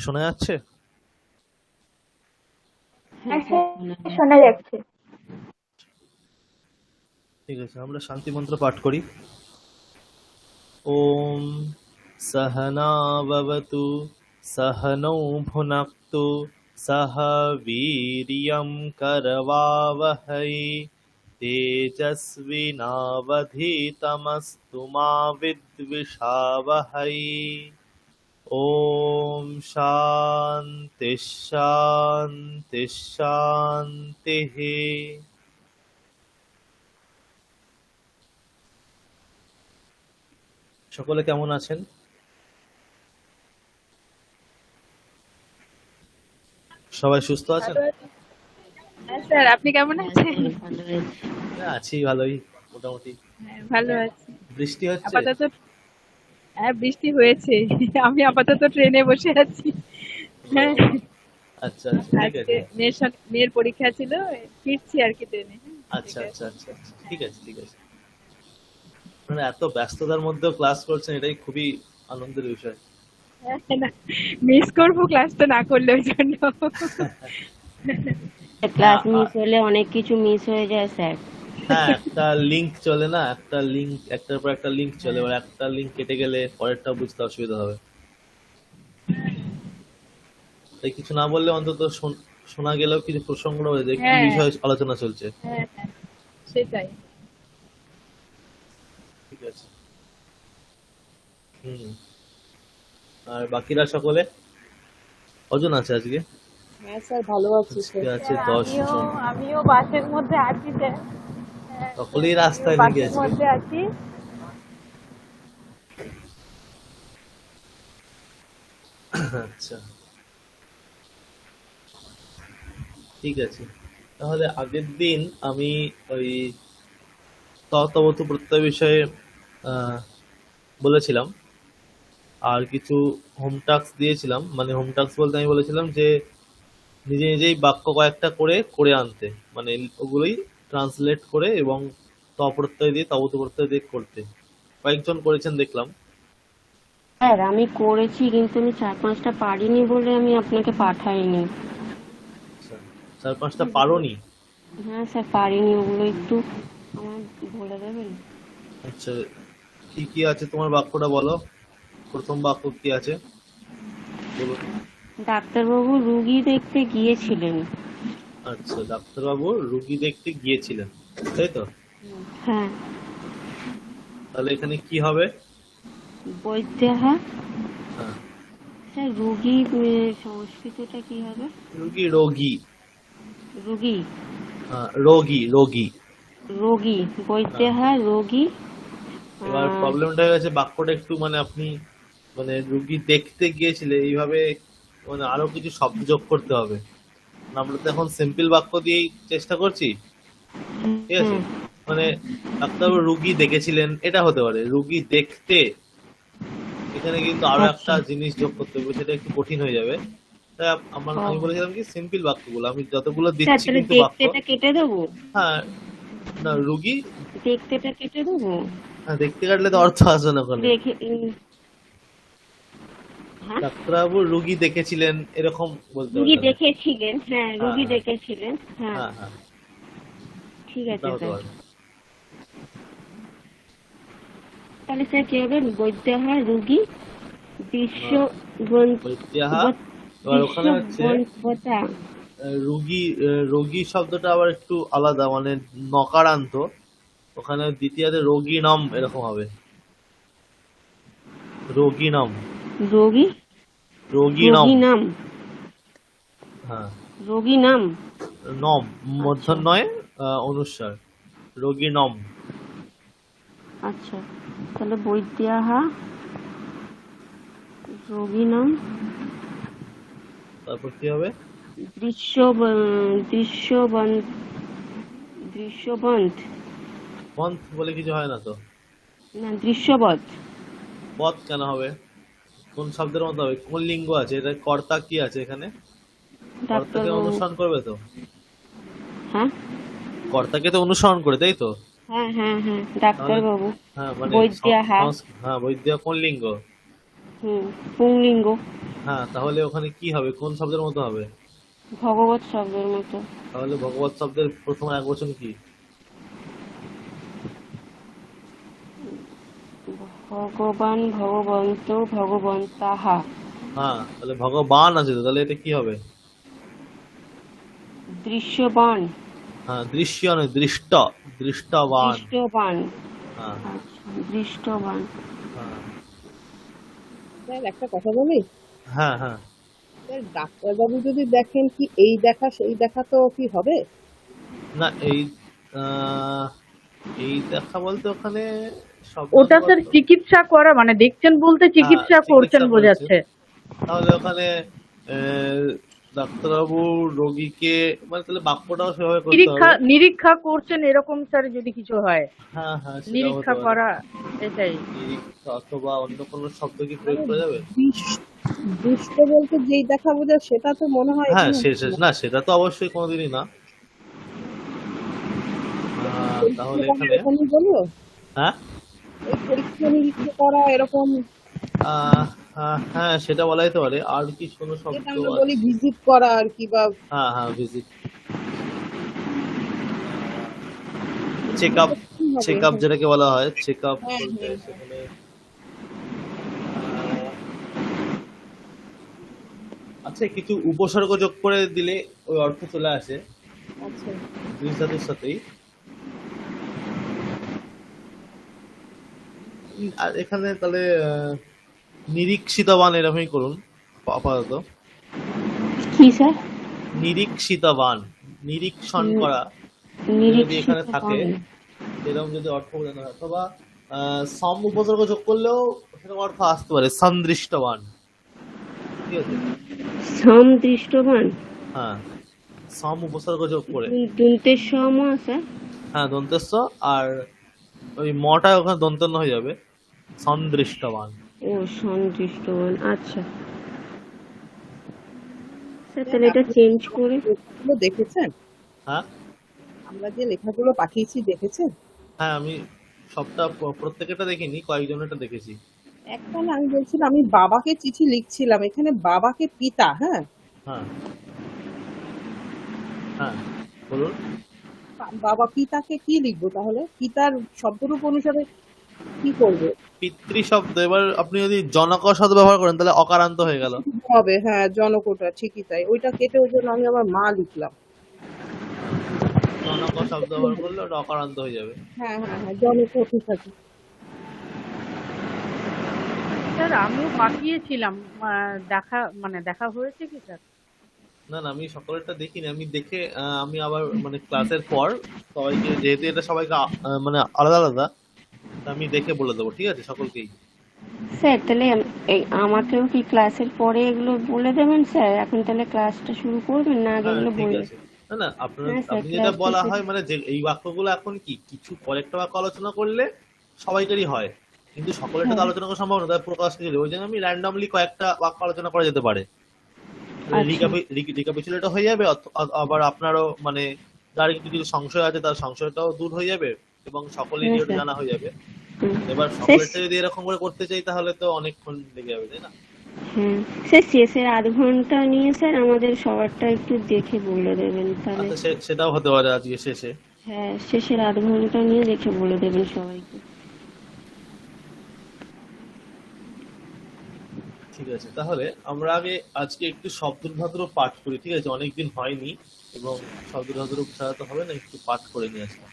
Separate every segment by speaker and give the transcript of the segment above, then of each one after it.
Speaker 1: শোনা যাচ্ছে?
Speaker 2: হ্যাঁ
Speaker 3: হ্যাঁ
Speaker 2: স্যার,
Speaker 3: শোনা যাচ্ছে।
Speaker 1: ঠিক আছে, আমরা শান্তি মন্ত্র পাঠ করি। ওম সহনা ভবতু সহনৌ ভুনাক্তু সহ বীর্যং করবাবহৈ তেজস্বিনাবধীতমস্তু মা বিদ্বিষাবহৈ। ওম শান্তি শান্তি শান্তিঃ। সকলে কেমন আছেন? সবাই সুস্থ আছেন?
Speaker 3: ভালো আছি। হ্যাঁ স্যার, আপনি কেমন
Speaker 2: হ্যাঁ
Speaker 3: আছেন?
Speaker 2: স্যার ভালো আছি।
Speaker 1: হ্যাঁ, আছি ভালোই মোটামুটি।
Speaker 3: হ্যাঁ ভালো আছি।
Speaker 1: বৃষ্টি হচ্ছে?
Speaker 3: আপাতত হ্যাঁ বৃষ্টি হয়েছে। আমি আপাতত ট্রেনে বসে আছি।
Speaker 1: ও,
Speaker 3: হ্যাঁ
Speaker 1: আচ্ছা আচ্ছা, ঠিক
Speaker 3: আজকে
Speaker 1: আছে।
Speaker 3: মেয়ের পরীক্ষা ছিল, ফিরছি আর কি ট্রেনে।
Speaker 1: আচ্ছা আচ্ছা আচ্ছা আচ্ছা, ঠিক আছে ঠিক আছে। মানে এত ব্যস্ততার মধ্যেও ক্লাস করছেন, এটাই খুবই আনন্দের বিষয়।
Speaker 3: না মিস করবো ক্লাসটা না করলে, ওই জন্য।
Speaker 1: হ্যাঁ
Speaker 2: ক্লাস মিস হলে অনেক কিছু মিস হয়ে যায় স্যার।
Speaker 1: হ্যাঁ, একটা লিংক চলে না, একটা লিংক, একটার পর একটা লিংক চলে, এবার একটা লিংক কেটে গেলে পরেরটা বুঝতে অসুবিধা হবে। তাই কিছু না বললে অন্তত শোনা গেলেও কিছু প্রসঙ্গ হয়ে যায়, কি
Speaker 3: হ্যাঁ
Speaker 1: বিষয়ে আলোচনা চলছে।
Speaker 3: হ্যাঁ হ্যাঁ সেটাই।
Speaker 1: ঠিক আছে। হুম। আর বাকিরা সকলে কজন আছে আজকে?
Speaker 4: হ্যাঁ স্যার, ভালো আছি
Speaker 1: আজকে
Speaker 4: স্যার।
Speaker 1: আছে
Speaker 3: স্যার
Speaker 1: 10
Speaker 3: আমিও
Speaker 1: জন।
Speaker 3: আমিও বাসের মধ্যে আছি স্যার। হ্যাঁ স্যার,
Speaker 1: সকলেই
Speaker 3: আমিও
Speaker 1: রাস্তায় নাকি
Speaker 3: বাসের
Speaker 1: আজকে?
Speaker 3: মধ্যে আছি।
Speaker 1: আচ্ছা, ঠিক আছে। তাহলে আগের দিন আমি ওই তত্ত্ববতু প্রত্যয় বিষয়ে আহ, বলেছিলাম, আর কিছু হোম টাস্ক দিয়েছিলাম। মানে হোম টাস্ক বলতে আমি বলেছিলাম যে নিজে নিজেই বাক্য কয়েকটা করে করে আনতে, মানে ওগুলোই ট্রান্সলেট করে এবং তপ্রত্যয় দিয়ে তবতু প্রত্যয় দিয়ে করতে। কয়েকজন করেছেন দেখলাম।
Speaker 2: স্যার আমি করেছি, কিন্তু আমি 4-5টা পারিনি বলে আমি আপনাকে পাঠাইনি।
Speaker 1: আচ্ছা, 4-5টা পারোনি?
Speaker 2: হ্যাঁ স্যার পারিনি, ওগুলো একটু আমার বলে দেবেন?
Speaker 1: আচ্ছা, কি কি আছে তোমার বাক্যটা বলো। প্রথম বাক্য কি আছে বলুন।
Speaker 2: ডাক্তারবাবু রুগী দেখতে গিয়েছিলেন।
Speaker 1: আচ্ছা, ডাক্তারবাবু রুগী দেখতে গিয়েছিলেন, তাই তো?
Speaker 2: হ্যাঁ।
Speaker 1: তাহলে এখানে কি হবে?
Speaker 2: বৈদ্যাহা।
Speaker 1: হ্যাঁ,
Speaker 2: স্যার রুগী সংস্কৃতটা কি হবে?
Speaker 1: রুগী রোগী।
Speaker 2: রুগী
Speaker 1: হ্যাঁ, রোগী রোগী।
Speaker 2: রোগী
Speaker 1: হ্যাঁ,
Speaker 2: বৈদ্যাহা রোগী।
Speaker 1: এবার প্রবলেমটা হয়ে গেছে বাক্যটা একটু, মানে আপনি মানে রুগী দেখতে গিয়েছিলে এইভাবে, মানে আরো কিছু শব্দ যোগ করতে হবে। আমরা তো এখন সিম্পল বাক্য দিয়েই চেষ্টা করছি, ঠিক আছে? মানে ডাক্তারবাবু রুগী দেখেছিলেন, এটা হতে পারে। রুগী দেখতে, এখানে কিন্তু আরো একটা
Speaker 2: আচ্ছা।
Speaker 1: জিনিস যোগ করতে হবে, সেটা একটু কঠিন হয়ে যাবে। তাই আমি বলেছিলাম কি সিম্পল বাক্যগুলো আমি যতগুলো
Speaker 2: স্যার
Speaker 1: দিচ্ছি
Speaker 2: তাহলে
Speaker 1: কিন্তু বাক্য।
Speaker 2: দেখতেটা কেটে দেবো?
Speaker 1: হ্যাঁ, না রুগী,
Speaker 2: দেখতেটা কেটে দেবো?
Speaker 1: হ্যাঁ দেখতে কাটলে তো অর্থ আসবে না ওখানে।
Speaker 2: দেখে হ্যাঁ
Speaker 1: ডাক্তারবাবু রুগী দেখেছিলেন, এরকম বলতে হবে
Speaker 2: রুগী
Speaker 1: তাহলে।
Speaker 2: দেখেছিলেন, হ্যাঁ
Speaker 1: হ্যাঁ
Speaker 2: রুগী
Speaker 1: হ্যাঁ
Speaker 2: দেখেছিলেন, হ্যাঁ
Speaker 1: হ্যাঁ হ্যাঁ,
Speaker 2: ঠিক
Speaker 1: ওটা
Speaker 2: আছে
Speaker 1: হতে
Speaker 2: স্যার।
Speaker 1: পারে।
Speaker 2: তাহলে স্যার কি হবে? বৈদ্যাহা রুগী দৃশ্য
Speaker 1: আহ, বৈদ্যাহা। এবার ওখানে হচ্ছে
Speaker 2: দৃশ্যবতা।
Speaker 1: রুগী, রোগী শব্দটা আবার একটু আলাদা, মানে নকারান্ত। ওখানে দ্বিতীয়তে রোগী নাম এরকম হবে। রোগী নাম।
Speaker 2: রোগী
Speaker 1: রোগী নাম।
Speaker 2: রোগী নাম।
Speaker 1: হ্যাঁ,
Speaker 2: রোগী নাম।
Speaker 1: নম,
Speaker 2: আচ্ছা
Speaker 1: মূর্ধন্যয় অনুস্বার। রোগী নম।
Speaker 2: আচ্ছা, তাহলে বৈদ্যাহা রোগী নাম
Speaker 1: তারপর কি হবে?
Speaker 2: দৃশ্য দৃশ্যবন্ত দৃশ্যবন্ত
Speaker 1: মন্থ বলে কিছু হয় না তো।
Speaker 2: না দৃশ্যবৎ।
Speaker 1: পথ কেন হবে? কোন শব্দের মতো হবে? কোন লিঙ্গ আছে এটা? কর্তা কি আছে এখানে? কর্তাকে
Speaker 2: ডাক্তারবাবু।
Speaker 1: অনুসরণ করবে তো।
Speaker 2: হ্যাঁ
Speaker 1: কর্তাকে তো অনুসরণ করে, তাই তো?
Speaker 2: হ্যাঁ হ্যাঁ হ্যাঁ
Speaker 1: তাহলে
Speaker 2: ডাক্তারবাবু।
Speaker 1: হ্যাঁ, মানে
Speaker 2: বৈদ্যাহা।
Speaker 1: হ্যাঁ বৈদ্য কোন লিঙ্গ?
Speaker 2: পুংলিঙ্গ।
Speaker 1: হ্যাঁ, তাহলে ওখানে কি হবে, কোন শব্দের মতো হবে?
Speaker 2: ভগবত শব্দের মতো।
Speaker 1: তাহলে ভগবত শব্দের প্রথম এক বচন কি?
Speaker 2: ভগবান, ভগবন্ত, ভগবন্তাহা।
Speaker 1: হ্যাঁ, তাহলে ভগবান আছে তো, তাহলে এটা কি হবে?
Speaker 2: দৃশ্যবান।
Speaker 1: হ্যাঁ, দৃশ্য নয়, দৃষ্ট, দৃষ্টবান।
Speaker 2: দৃষ্টবান।
Speaker 1: হ্যাঁ।
Speaker 2: আচ্ছা, দৃষ্টবান।
Speaker 1: হ্যাঁ।
Speaker 4: স্যার একটা কথা বলি।
Speaker 1: হ্যাঁ। হ্যাঁ।
Speaker 4: স্যার ডাক্তারবাবু যদি দেখেন কি এই দেখা সেই দেখা তো কি হবে?
Speaker 1: না, আহ, এই দেখা বলতে ওখানে
Speaker 3: ওটা স্যার
Speaker 1: শব্দানুবাদ।
Speaker 3: চিকিৎসা করা, মানে দেখছেন বলতে
Speaker 1: হ্যাঁ,
Speaker 3: চিকিৎসা করছেন
Speaker 1: চিকিৎসা করেছে।
Speaker 3: বোঝাচ্ছে।
Speaker 1: তাহলে ওখানে ডাক্তারবাবু রোগীকে, মানে তাহলে বাক্যটাও সেভাবে করতে
Speaker 3: নিরীক্ষা
Speaker 1: হবে।
Speaker 3: নিরীক্ষা করছেন এরকম স্যার যদি কিছু হয়,
Speaker 1: হ্যাঁ, হ্যাঁ, সেটাও হতে
Speaker 3: নিরীক্ষা
Speaker 1: পারে।
Speaker 3: করা, এটাই।
Speaker 1: নিরীক্ষা অথবা অন্য কোনো শব্দ কি প্রয়োগ
Speaker 4: মানে
Speaker 1: করা যাবে?
Speaker 4: দৃষ্ট বলতে যেই দেখা বোঝায় সেটা তো মনে হয়
Speaker 1: হ্যাঁ,
Speaker 4: এখানে
Speaker 1: শেষ না, সেটা তো অবশ্যই কোনোদিনই না।
Speaker 4: পরীক্ষা
Speaker 1: তাহলে
Speaker 4: করা
Speaker 1: এখানে,
Speaker 4: এরকমই বলো।
Speaker 1: হ্যাঁ,
Speaker 4: ওই পরীক্ষা নিরীক্ষা করা এরকম,
Speaker 1: হ্যাঁ, সেটা বলা যেতে পারে। আর কি কোনো
Speaker 4: যেটা
Speaker 1: শব্দ
Speaker 4: আমরা বলি
Speaker 1: আছে?
Speaker 4: ভিজিট করা আর কি, বা
Speaker 1: হ্যাঁ, হ্যাঁ, ভিজিট, চেক আপ,
Speaker 4: কি হবে?
Speaker 1: চেক আপ যেটাকে বলা হয়, চেক আপ
Speaker 4: হ্যাঁ
Speaker 1: বলতে
Speaker 4: হ্যাঁ হ্যাঁ।
Speaker 1: সেখানে আহ, আচ্ছা, কিছু উপসর্গ যোগ করে দিলে ওই অর্থ চলে আসে
Speaker 4: আচ্ছা
Speaker 1: দুই ধাতুর সাথেই। আর এখানে তাহলে নিরীক্ষিতবান এরকমই করুন আপাতত।
Speaker 2: কি স্যার?
Speaker 1: নিরীক্ষিতবান, নিরীক্ষণ করা, যদি এখানে থাকে
Speaker 2: নিরীক্ষিতবান।
Speaker 1: এরকম যদি অর্থ বোঝানো হয়, অথবা সম উপসর্গ যোগ করলেও সেরকম অর্থ আসতে পারে, সন্দৃষ্টবান। ঠিক আছে।
Speaker 2: সমদৃষ্টবান।
Speaker 1: হ্যাঁ, সম উপসর্গ যোগ করে।
Speaker 2: দন্তের সম স্যার।
Speaker 1: হ্যাঁ, দন্তেস্ব, আর ওই মটা ওখানে দন্তন্য হয়ে যাবে, সন্দৃষ্টবান।
Speaker 2: ও, সন্দৃষ্টবান, আচ্ছা। স্যার
Speaker 4: স্যার,
Speaker 2: তাহলে এটা
Speaker 4: আপনি
Speaker 2: চেঞ্জ করে।
Speaker 4: লেখাগুলো দেখেছেন?
Speaker 1: হ্যাঁ।
Speaker 4: আমরা যে লেখাগুলো পাঠিয়েছি দেখেছেন?
Speaker 1: হ্যাঁ, আমি সবটা প্রত্যেকটা দেখিনি, কয়েকজনেরটা দেখেছি।
Speaker 4: একটা না, আমি বলছিলাম আমি বাবাকে চিঠি লিখছিলাম, এখানে বাবাকে পিতা, হ্যাঁ,
Speaker 1: হ্যাঁ। হ্যাঁ, বলুন।
Speaker 4: বাবা পিতাকে কি লিখবো তাহলে? পিতার শব্দরূপ অনুসারে কি করবো?
Speaker 1: পিতৃ শব্দ, এবার আপনি যদি জনক শব্দ ব্যবহার করেন তাহলে অকারান্ত হয়ে গেল।
Speaker 4: হবে, হ্যাঁ, জনকটা ঠিকই তাই, ওইটা কেটে ওই জন্য আমি আমার মা লিখলাম।
Speaker 1: জনক শব্দ ব্যবহার করলে ওটা অকারান্ত হয়ে যাবে।
Speaker 4: হ্যাঁ হ্যাঁ হ্যাঁ, জনক ঠিক আছে।
Speaker 3: স্যার আমিও পাঠিয়েছিলাম, দেখা হয়েছে কি স্যার?
Speaker 1: না, না, আমি সকলেরটা দেখিনি। আমি দেখে আমি আবার মানে ক্লাসের পর সবাইকে, যেহেতু এটা সবাইকে মানে আলাদা আলাদা, তা আমি দেখে বলে দেবো, ঠিক আছে, সকলকেই।
Speaker 2: স্যার তাহলে আমাকেও কি ক্লাসের পরে এগুলো বলে দেবেন স্যার? এখন তাহলে ক্লাসটা শুরু করবেন না আগে
Speaker 1: হ্যাঁ,
Speaker 2: এগুলো
Speaker 1: ঠিক
Speaker 2: বললে?
Speaker 1: আছে। না, না,
Speaker 2: হ্যাঁ স্যার,
Speaker 1: আপনি যেটা
Speaker 2: ক্লাসটা
Speaker 1: বলা
Speaker 2: শুরু।
Speaker 1: হয়, মানে যে এই বাক্যগুলো এখন কি কিছু কয়েকটা বাক্য আলোচনা করলে সবাইকারই হয়, কিন্তু সকলেরটা তো
Speaker 2: হ্যাঁ।
Speaker 1: আলোচনা করা সম্ভব না, তাই প্রকাশ নিয়ে ওই জন্য আমি র্যান্ডমলি কয়েকটা বাক্য আলোচনা করা যেতে পারে।
Speaker 2: আচ্ছা।
Speaker 1: রিক্যাপিচুলেট হয়ে যাবে, আবার আপনারও মানে যার কিছু কিছু সংশয় আছে তার সংশয়টাও দূর হয়ে যাবে, এবং সকলেরই
Speaker 2: হ্যাঁ
Speaker 1: ওটা
Speaker 2: স্যার।
Speaker 1: জানা হয়ে যাবে।
Speaker 2: হুম।
Speaker 1: এবার
Speaker 2: স্যার।
Speaker 1: সকলেরটা যদি এরকম করে করতে চাই তাহলে তো অনেকক্ষণ লেগে যাবে, তাই না?
Speaker 2: হ্যাঁ স্যার, শেষের আধ ঘন্টা নিয়ে স্যার আমাদের সবারটা একটু দেখে বলে দেবেন তাহলে।
Speaker 1: আচ্ছা, সেটাও হতে পারে আজকে শেষে।
Speaker 2: হ্যাঁ, শেষের আধ ঘন্টা নিয়ে দেখে বলে দেবেন সবাইকে।
Speaker 1: ঠিক আছে, তাহলে আমরা আগে আজকে একটু শব্দধাতুর পাঠ করি, ঠিক আছে, অনেকদিন হয়নি, এবং শব্দধাতুর ছাড়া তো হবে না, একটু পাঠ করে নিয়ে আসলাম।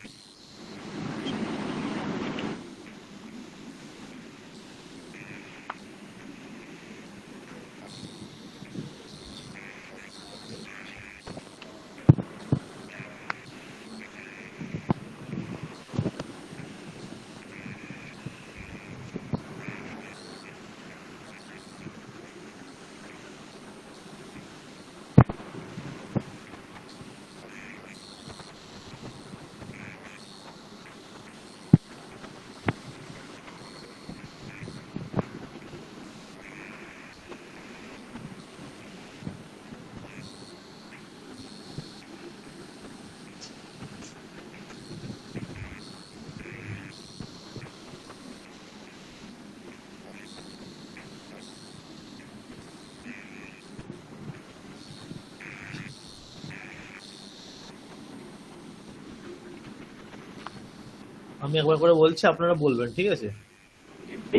Speaker 1: আমি একবার করে বলছি, আপনারা বলবেন, ঠিক আছে?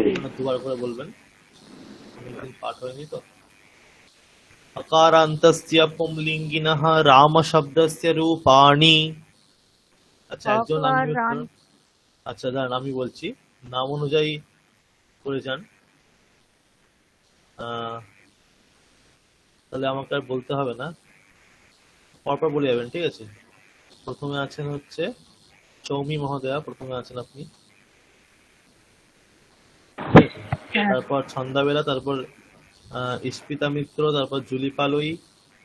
Speaker 1: আপনারা দুবার করে বলবেন, অনেকদিন পাঠ হয়নি তো। अकारान्तस्य पुंलिङ्गिनः रामशब्दस्य रूपाणि। আচ্ছা, একজন আনমিউট
Speaker 3: অকারান
Speaker 1: করুন। আচ্ছা দাঁড়ান, আমি বলছি, নাম অনুযায়ী করে যান। আহ, তাহলে আমাকে আর বলতে হবে না, পরপর বলে যাবেন, ঠিক আছে? প্রথমে আছেন হচ্ছে চৌমি মহোদয়া, প্রথমে আছেন আপনি, ঠিক আছে?
Speaker 3: হ্যাঁ
Speaker 1: তারপর ছন্দাবেলা, তারপর ইস্পিতা মিত্র, তারপর জুলি পালই,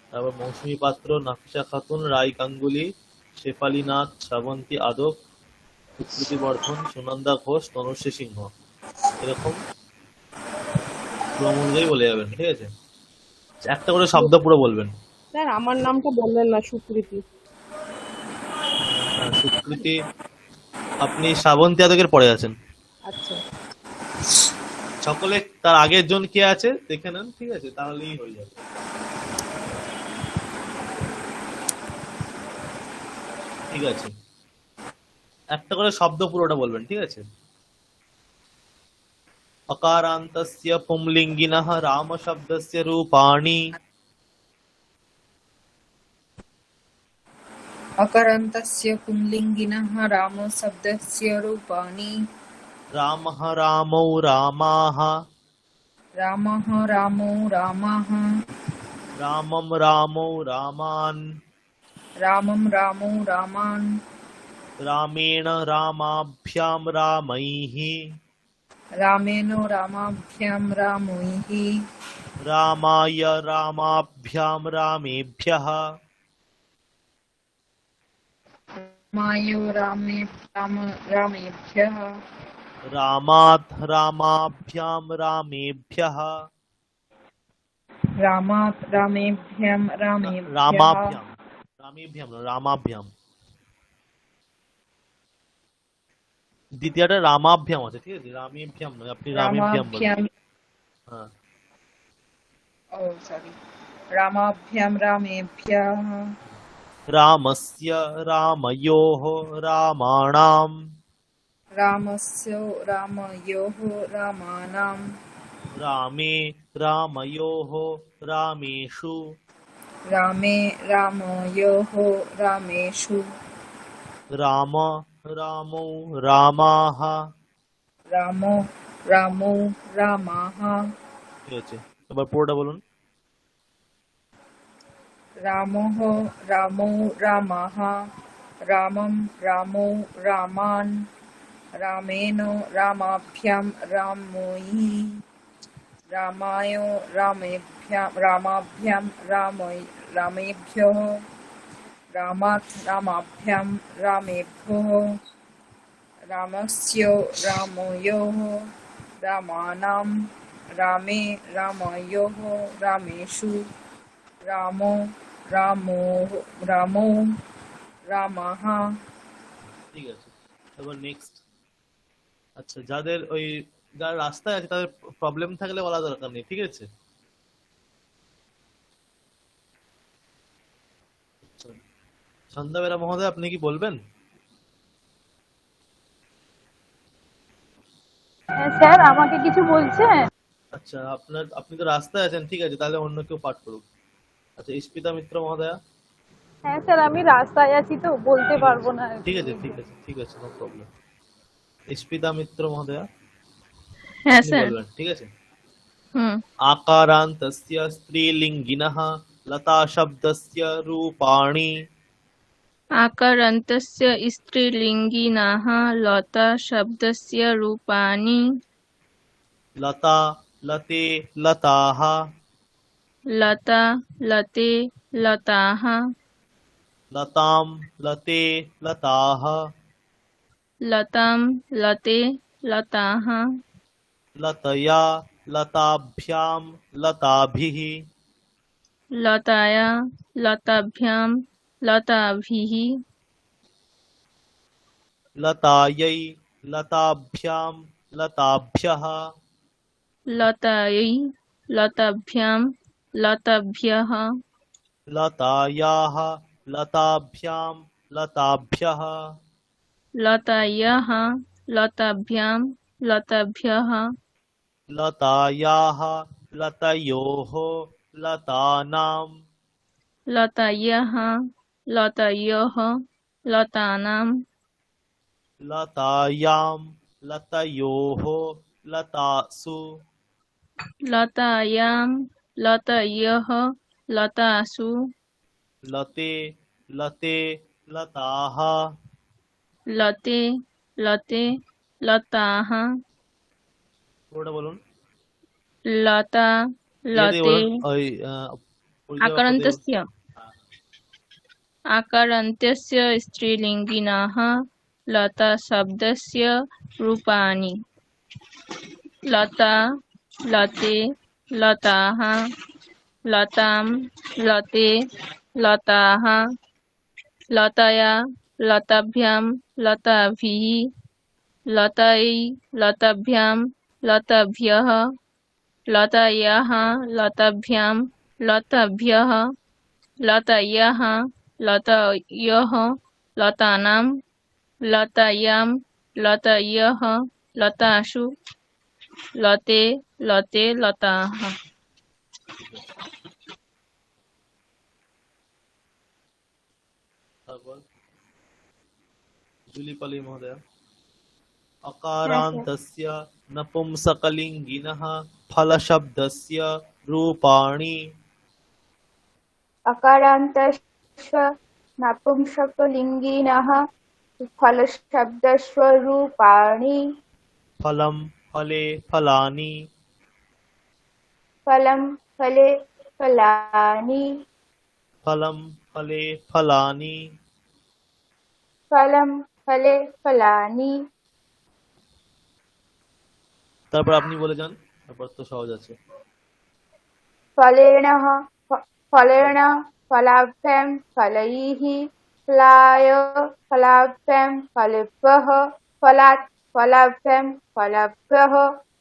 Speaker 1: তারপর মৌসুমী পাত্র, নাফিসা খাতুন, রাই গাঙ্গুলি, শেফালি নাথ, শ্রাবন্তী আদক, সুকৃতি বর্ধন, সুনন্দা ঘোষ, তনুশ্রী সিংহ। এরকম ক্রম অনুযায়ী বলে যাবেন, ঠিক আছে? একটা করে শব্দ পুরো বলবেন।
Speaker 4: স্যার আমার নামটা বললেন না, সুকৃতি।
Speaker 1: হ্যাঁ, সুকৃতি, আপনি শ্রাবন্তী আদকের পরে আছেন।
Speaker 4: আচ্ছা।
Speaker 1: সকলে তার আগের জন কে আছে দেখে নেন, ঠিক আছে? তাহলেই হয়ে যাবে। ঠিক আছে, একটা করে শব্দ পুরোটা বলবেন, ঠিক আছে? अकारान्तस्य पुंलिङ्गिनः रामशब्दस्य रूपाणि।
Speaker 5: अकारान्तस्य पुंलिङ्गिनः रामशब्दस्य रूपाणि।
Speaker 1: रामः रामौ रामाः।
Speaker 5: रामः रामौ रामाः।
Speaker 1: रामं रामौ रामान्।
Speaker 5: रामं रामौ रामान्।
Speaker 1: रामेण रामाभ्यां रामैः।
Speaker 5: रामेण रामाभ्यां रामैः।
Speaker 1: रामाय रामाभ्यां रामेभ्यः।
Speaker 5: रामाय रामेभ्यः।
Speaker 1: रामात् रामाभ्यां रामेभ्यः।
Speaker 5: रामात् रामेभ्यं रामेभ्यः।
Speaker 1: रामाभ्यां, रामेभ्यां না, রামাভ্যাম। দ্বিতীয়টা রামাভ্যাম আছে, ঠিক আছে? রামেভ্যাম নয়, আপনি রামেভ্যাম বলবেন।
Speaker 5: रामाभ्यां
Speaker 1: হ্যাঁ,
Speaker 5: oh sorry रामाभ्यां रामेभ्यः।
Speaker 1: रामस्य रामयोः रामाणाम्।
Speaker 5: रामस्य रामयोः रामाणां।
Speaker 1: रामे रामयोः रामेषु।
Speaker 5: रामे रामयोः रामेषु।
Speaker 1: राम रामौ रामाः।
Speaker 5: रामो रामौ रामाः।
Speaker 1: ঠিক আছে, এবার পুরোটা বলুন।
Speaker 5: रामः रामौ रामाः। रामं रामौ रामान्। रामेण रामाभ्यां रामैः। रामाय रामाभ्यां रामेभ्यः। रामात् रामाभ्यां रामेभ्यः। रामस्य रामयोः रामाणां। रामे रामयोः रामेषु। रामो रामौ रामाः।
Speaker 1: ঠিক আছে, এবার নেক্সট। আচ্ছা, যাদের ওই যারা রাস্তায় আছে তাদের প্রবলেম থাকলে বলা দরকার নেই, ঠিক আছে? আচ্ছা, সন্ধ্যাবেলা মহোদয়, আপনি কি বলবেন?
Speaker 3: হ্যাঁ স্যার, আমাকে কিছু বলছেন?
Speaker 1: আচ্ছা, আপনি তো রাস্তায় আছেন, ঠিক আছে, তাহলে অন্য কেউ পাঠ করুক। আচ্ছা, ইস্পিতা মিত্র মহোদয়া।
Speaker 3: হ্যাঁ স্যার, আমি রাস্তায় আছি তো বলতে
Speaker 1: ঠিক আছে,
Speaker 3: পারবো না আর
Speaker 1: ঠিক
Speaker 3: কি।
Speaker 1: আছে, ঠিক আছে, ঠিক আছে, নো প্রবলেম। ইস্পিতা মিত্র মহোদয়া,
Speaker 6: হ্যাঁ
Speaker 1: আপনি
Speaker 6: স্যার।
Speaker 1: বলবেন, ঠিক আছে?
Speaker 6: হুম।
Speaker 1: आकारान्तस्य स्त्रीलिङ्गिनः लताशब्दस्य रूपाणि।
Speaker 6: आकारान्तस्य स्त्रीलिङ्गिनः लता शब्दस्य रूपाणि।
Speaker 1: लता लते लताः।
Speaker 6: लता लते लताः।
Speaker 1: लतां लते लताः।
Speaker 6: लतां लते लताः।
Speaker 1: लतया लताभ्यां लताभिः।
Speaker 6: लताया लताभ्यां लताभिः।
Speaker 1: लतायै लताभ्यां लताभ्यः।
Speaker 6: लतायै लताभ्यां लताभ्यः।
Speaker 1: लतायाः लताभ्यां लताभ्यः।
Speaker 6: लतायाः लताभ्यां लताभ्यः
Speaker 1: लतायाः लतयोः लतानां
Speaker 6: लतायाः लतयोः लतानां
Speaker 1: लतायां लतयोः लतासु
Speaker 6: लतायां लतयः लतासु
Speaker 1: लते लते लताः
Speaker 6: लते लते लताः
Speaker 1: পুরোটা বলুন
Speaker 6: लता
Speaker 1: ইয়ে দিয়ে
Speaker 6: लते
Speaker 1: বলুন ওই পরিচয় বাক্য দিয়ে বলুন।
Speaker 6: आकरन्तस्य आकरन्त्यस्य स्त्रीलिङ्गिनः लताशब्दस्य रूपाणि लता लते लताः लतां लते लताः लतया लताभ्यां लताभिः लतै लताभ्यां लताभ्यः लतायाः लताभ्यां लताभ्यः लतायाः लतयोः लतानां लतायां लतयः लतासु लते लते लताः
Speaker 1: তারপর জুলিপালি মহোদয়
Speaker 2: হ্যাঁ স্যার
Speaker 1: अकारान्तस्य नपुंसकलिङ्गिनः फलशब्दस्य रूपाणि
Speaker 7: अकारान्तस्य नपुंसकलिङ्गिनः फलशब्दस्य रूपाणि
Speaker 1: फलं फले फलानि
Speaker 7: फलं फले फलानि
Speaker 1: फलं फले फलानि
Speaker 7: फलं फले फलानि
Speaker 1: তারপর আপনি বলে যান তারপর তো সহজ আছে
Speaker 7: फलेन फलेन फलाभ्यां फलैः फलाय फलाभ्यां फलेभ्यः फलात् फलाभ्यां फलेभ्यः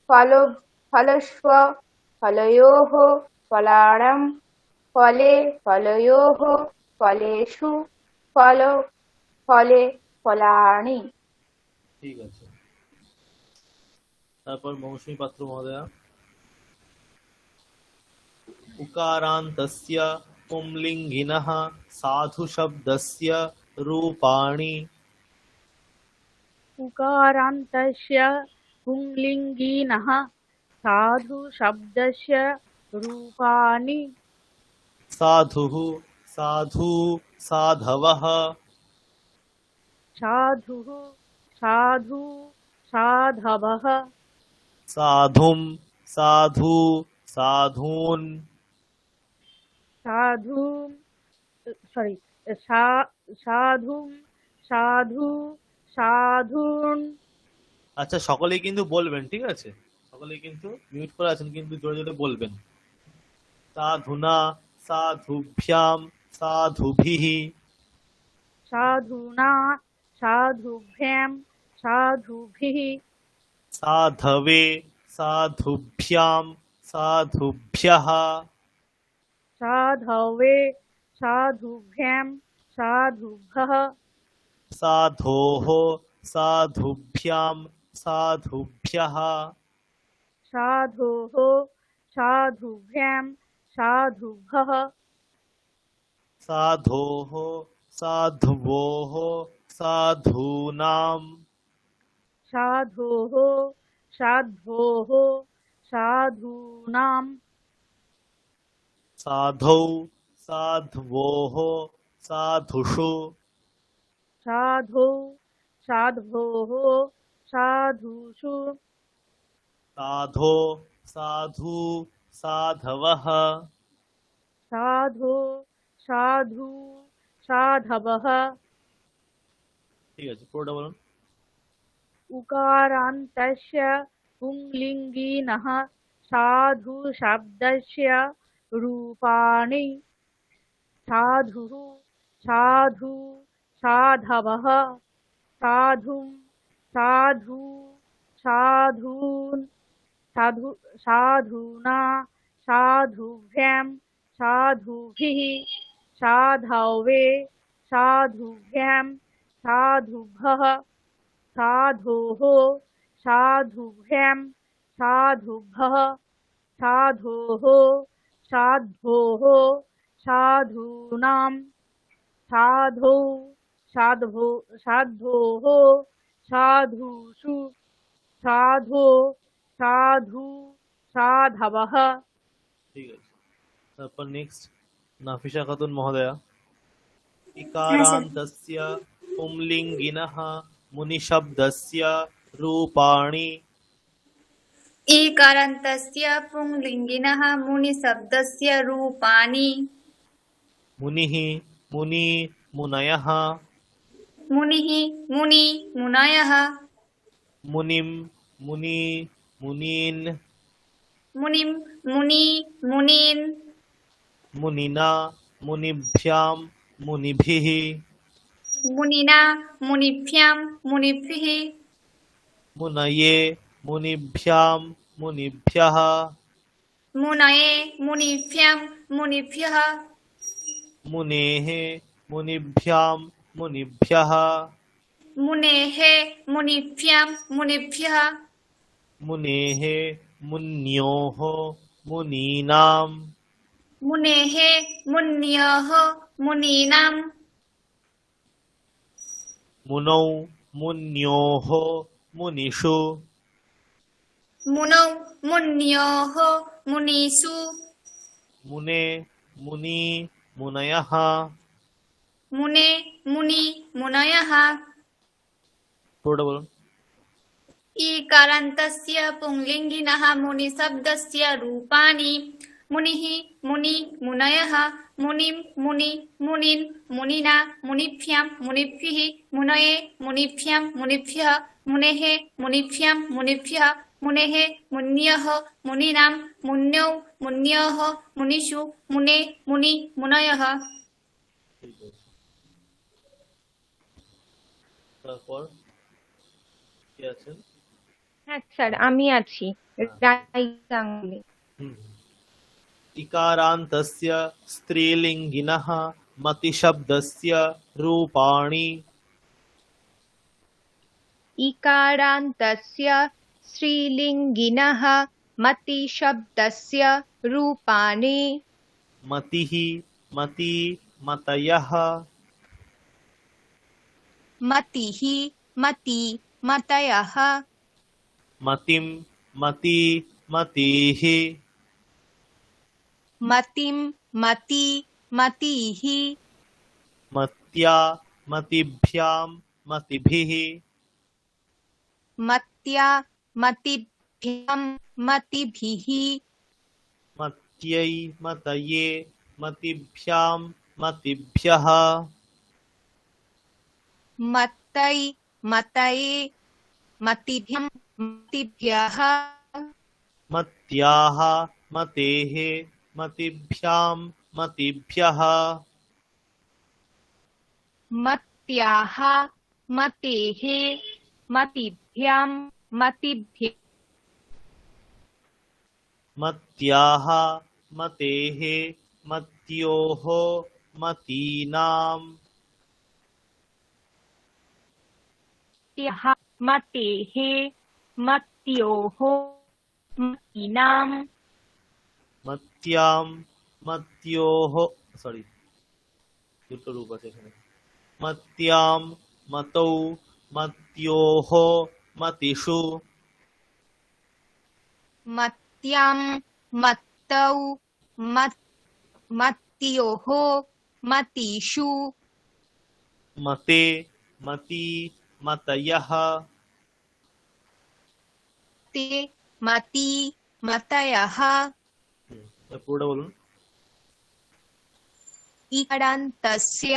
Speaker 7: फलो फलस्व फलयोः फलानां फले फलयोः फलेषु फल फले फलानि
Speaker 1: ঠিক আছে তারপর মৌসুমী পাত্র মহোদয়া उकारान्तस्य पुंलिङ्गिनः साधुशब्दस्य रूपाणि
Speaker 3: उकारान्तस्य पुंलिङ्गिनः साधुशब्दस्य रूपाणि
Speaker 1: साधुः साधु साधवः
Speaker 3: साधुः साधु साधवः
Speaker 1: साधुं साधु साधून्
Speaker 3: साधु साधुं साधु साधून्
Speaker 1: আচ্ছা সকলেই কিন্তু বলবেন ঠিক আছে সকলেই কিন্তু মিউট করে আছেন কিন্তু জোরে জোরে বলবেন সাধুনা সাধুভ্যাম সাধুভিः
Speaker 3: साधुना साधुभ्यां साधुभिः
Speaker 1: साधवे साधुभ्यां साधुभ्यः
Speaker 3: साधवे साधुभ्यां साधुभ्यः
Speaker 1: साधोः साधुभ्यां साधुभ्यः
Speaker 3: साधोः साधुभ्यां साधुभ्यः
Speaker 1: साधोः साधुवोः साधूनां
Speaker 3: साधोः साध्वोः साधूनां
Speaker 1: साधौ साध्वोः साधुषु
Speaker 3: साधौ साध्वोः साधुषु
Speaker 1: साधो साधु साधवः
Speaker 3: साधो साधु साधवः
Speaker 1: ঠিক আছে পুরোটা বলুন
Speaker 3: उकारान्तस्य पुंलिङ्गिनः साधुशब्दस्य रूपाणि साधुः साधु साधवः साधुं साधु साधून् साधु साधूना साधुभ्यां साधुभिः साधवे साधुभ्यां साधुभ्यः साधोः साधुभ्यां साधुभ्यः साधोः साध्वोः साधूनां साधौ साधोः साधुषु साधो साधु साधवः।
Speaker 1: ঠিক আছে। তারপর নেক্সট নাফিসা খাতুন মহোদয়া।
Speaker 7: হ্যাঁ স্যার।
Speaker 1: ইকারান্তস্য পুংলিঙ্গিনঃ মুনিশব্দস্য রূপাণি।
Speaker 7: ईकारान्तस्य पुंलिङ्गिनः मुनिशब्दस्य रूपाणि।
Speaker 1: मुनिः मुनि मुनयः
Speaker 7: मुनिः मुनि मुनयः
Speaker 1: मुनिं मुनि मुनीन्
Speaker 7: मुनिं मुनि मुनीन्
Speaker 1: मुनिना मुनिभ्यां मुनिभिः
Speaker 7: मुनिना मुनिभ्यां मुनिभिः
Speaker 1: मुनये मुनिभ्यां मुनिभ्यः
Speaker 7: मुनये मुनिभ्यां मुनिभ्यः
Speaker 1: मुनेः मुनिभ्यां मुनिभ्यः
Speaker 7: मुनेः मुनिभ्यां मुनिभ्यः
Speaker 1: मुनेः मुन्योः मुनीनां
Speaker 7: मुनेः मुन्योः मुनीनां
Speaker 1: मुनौ मुन्योः मुनिषु
Speaker 7: मुनौ मुन्योः मुनीषु
Speaker 1: मुने मुनि मुनयः
Speaker 7: मुने मुनि मुनयः।
Speaker 1: पुरोटा बोलুন।
Speaker 7: ईकारान्तस्य पुंलिङ्गिनः मुनिशब्दस्य रूपाणि। मुनिः मुनि मुनयः मुनिं मुनि मुनीन् मुनिना मुनिभ्यां मुनिभिः मुनये मुनिभ्यां मुनिभ्यः मुनेः मुनिभ्यां मुनिभ्यः मुनेः मुन्यः मुनीनां मुन्यौ मुन्योः मुनिषु मुने मुनि मुनयः।
Speaker 1: তারপর কে আছেন?
Speaker 6: হ্যাঁ স্যার, আমি আছি। রাই গাঙ্গুলি।
Speaker 1: হুম। इकारान्तस्य स्त्रीलिङ्गिनः मतिशब्दस्य रूपाणि।
Speaker 6: इकारान्तस्य स्त्रीलिङ्गिनः मतिशब्दस्य रूपाणि।
Speaker 1: मतिः मति मतयः
Speaker 6: मतिः मति मतयः
Speaker 1: मतिं मति मतिः
Speaker 6: मतिं मति मतिः
Speaker 1: मत्या मतिभ्यां मतिभिः
Speaker 6: मत्या मतिभ्यां मतिभिः
Speaker 1: मत्यै मतये मतिभ्यां मतिभ्यः
Speaker 6: मत्तै मतये मतिभ्यां मतिभ्यः
Speaker 1: मत्याः मतेः मतिभ्यां मतिभ्यः
Speaker 6: मत्याः मतेः मतिभ्यां मतिभ्य
Speaker 1: मत्याः मतेः मत्योः मतीनां
Speaker 6: त्याः मतेः मत्योः मतीनां
Speaker 1: मत्यां मत्योः सॉरी দুটো রূপ আছে এখানে मत्यां मतौ मत्योः मतिषु
Speaker 6: मत्यां मत्तौ मत्योः मतिषु
Speaker 1: मते मति मतयः
Speaker 6: ते मति मतयः
Speaker 1: পুরোটা বলুন।
Speaker 6: इकारान्तस्य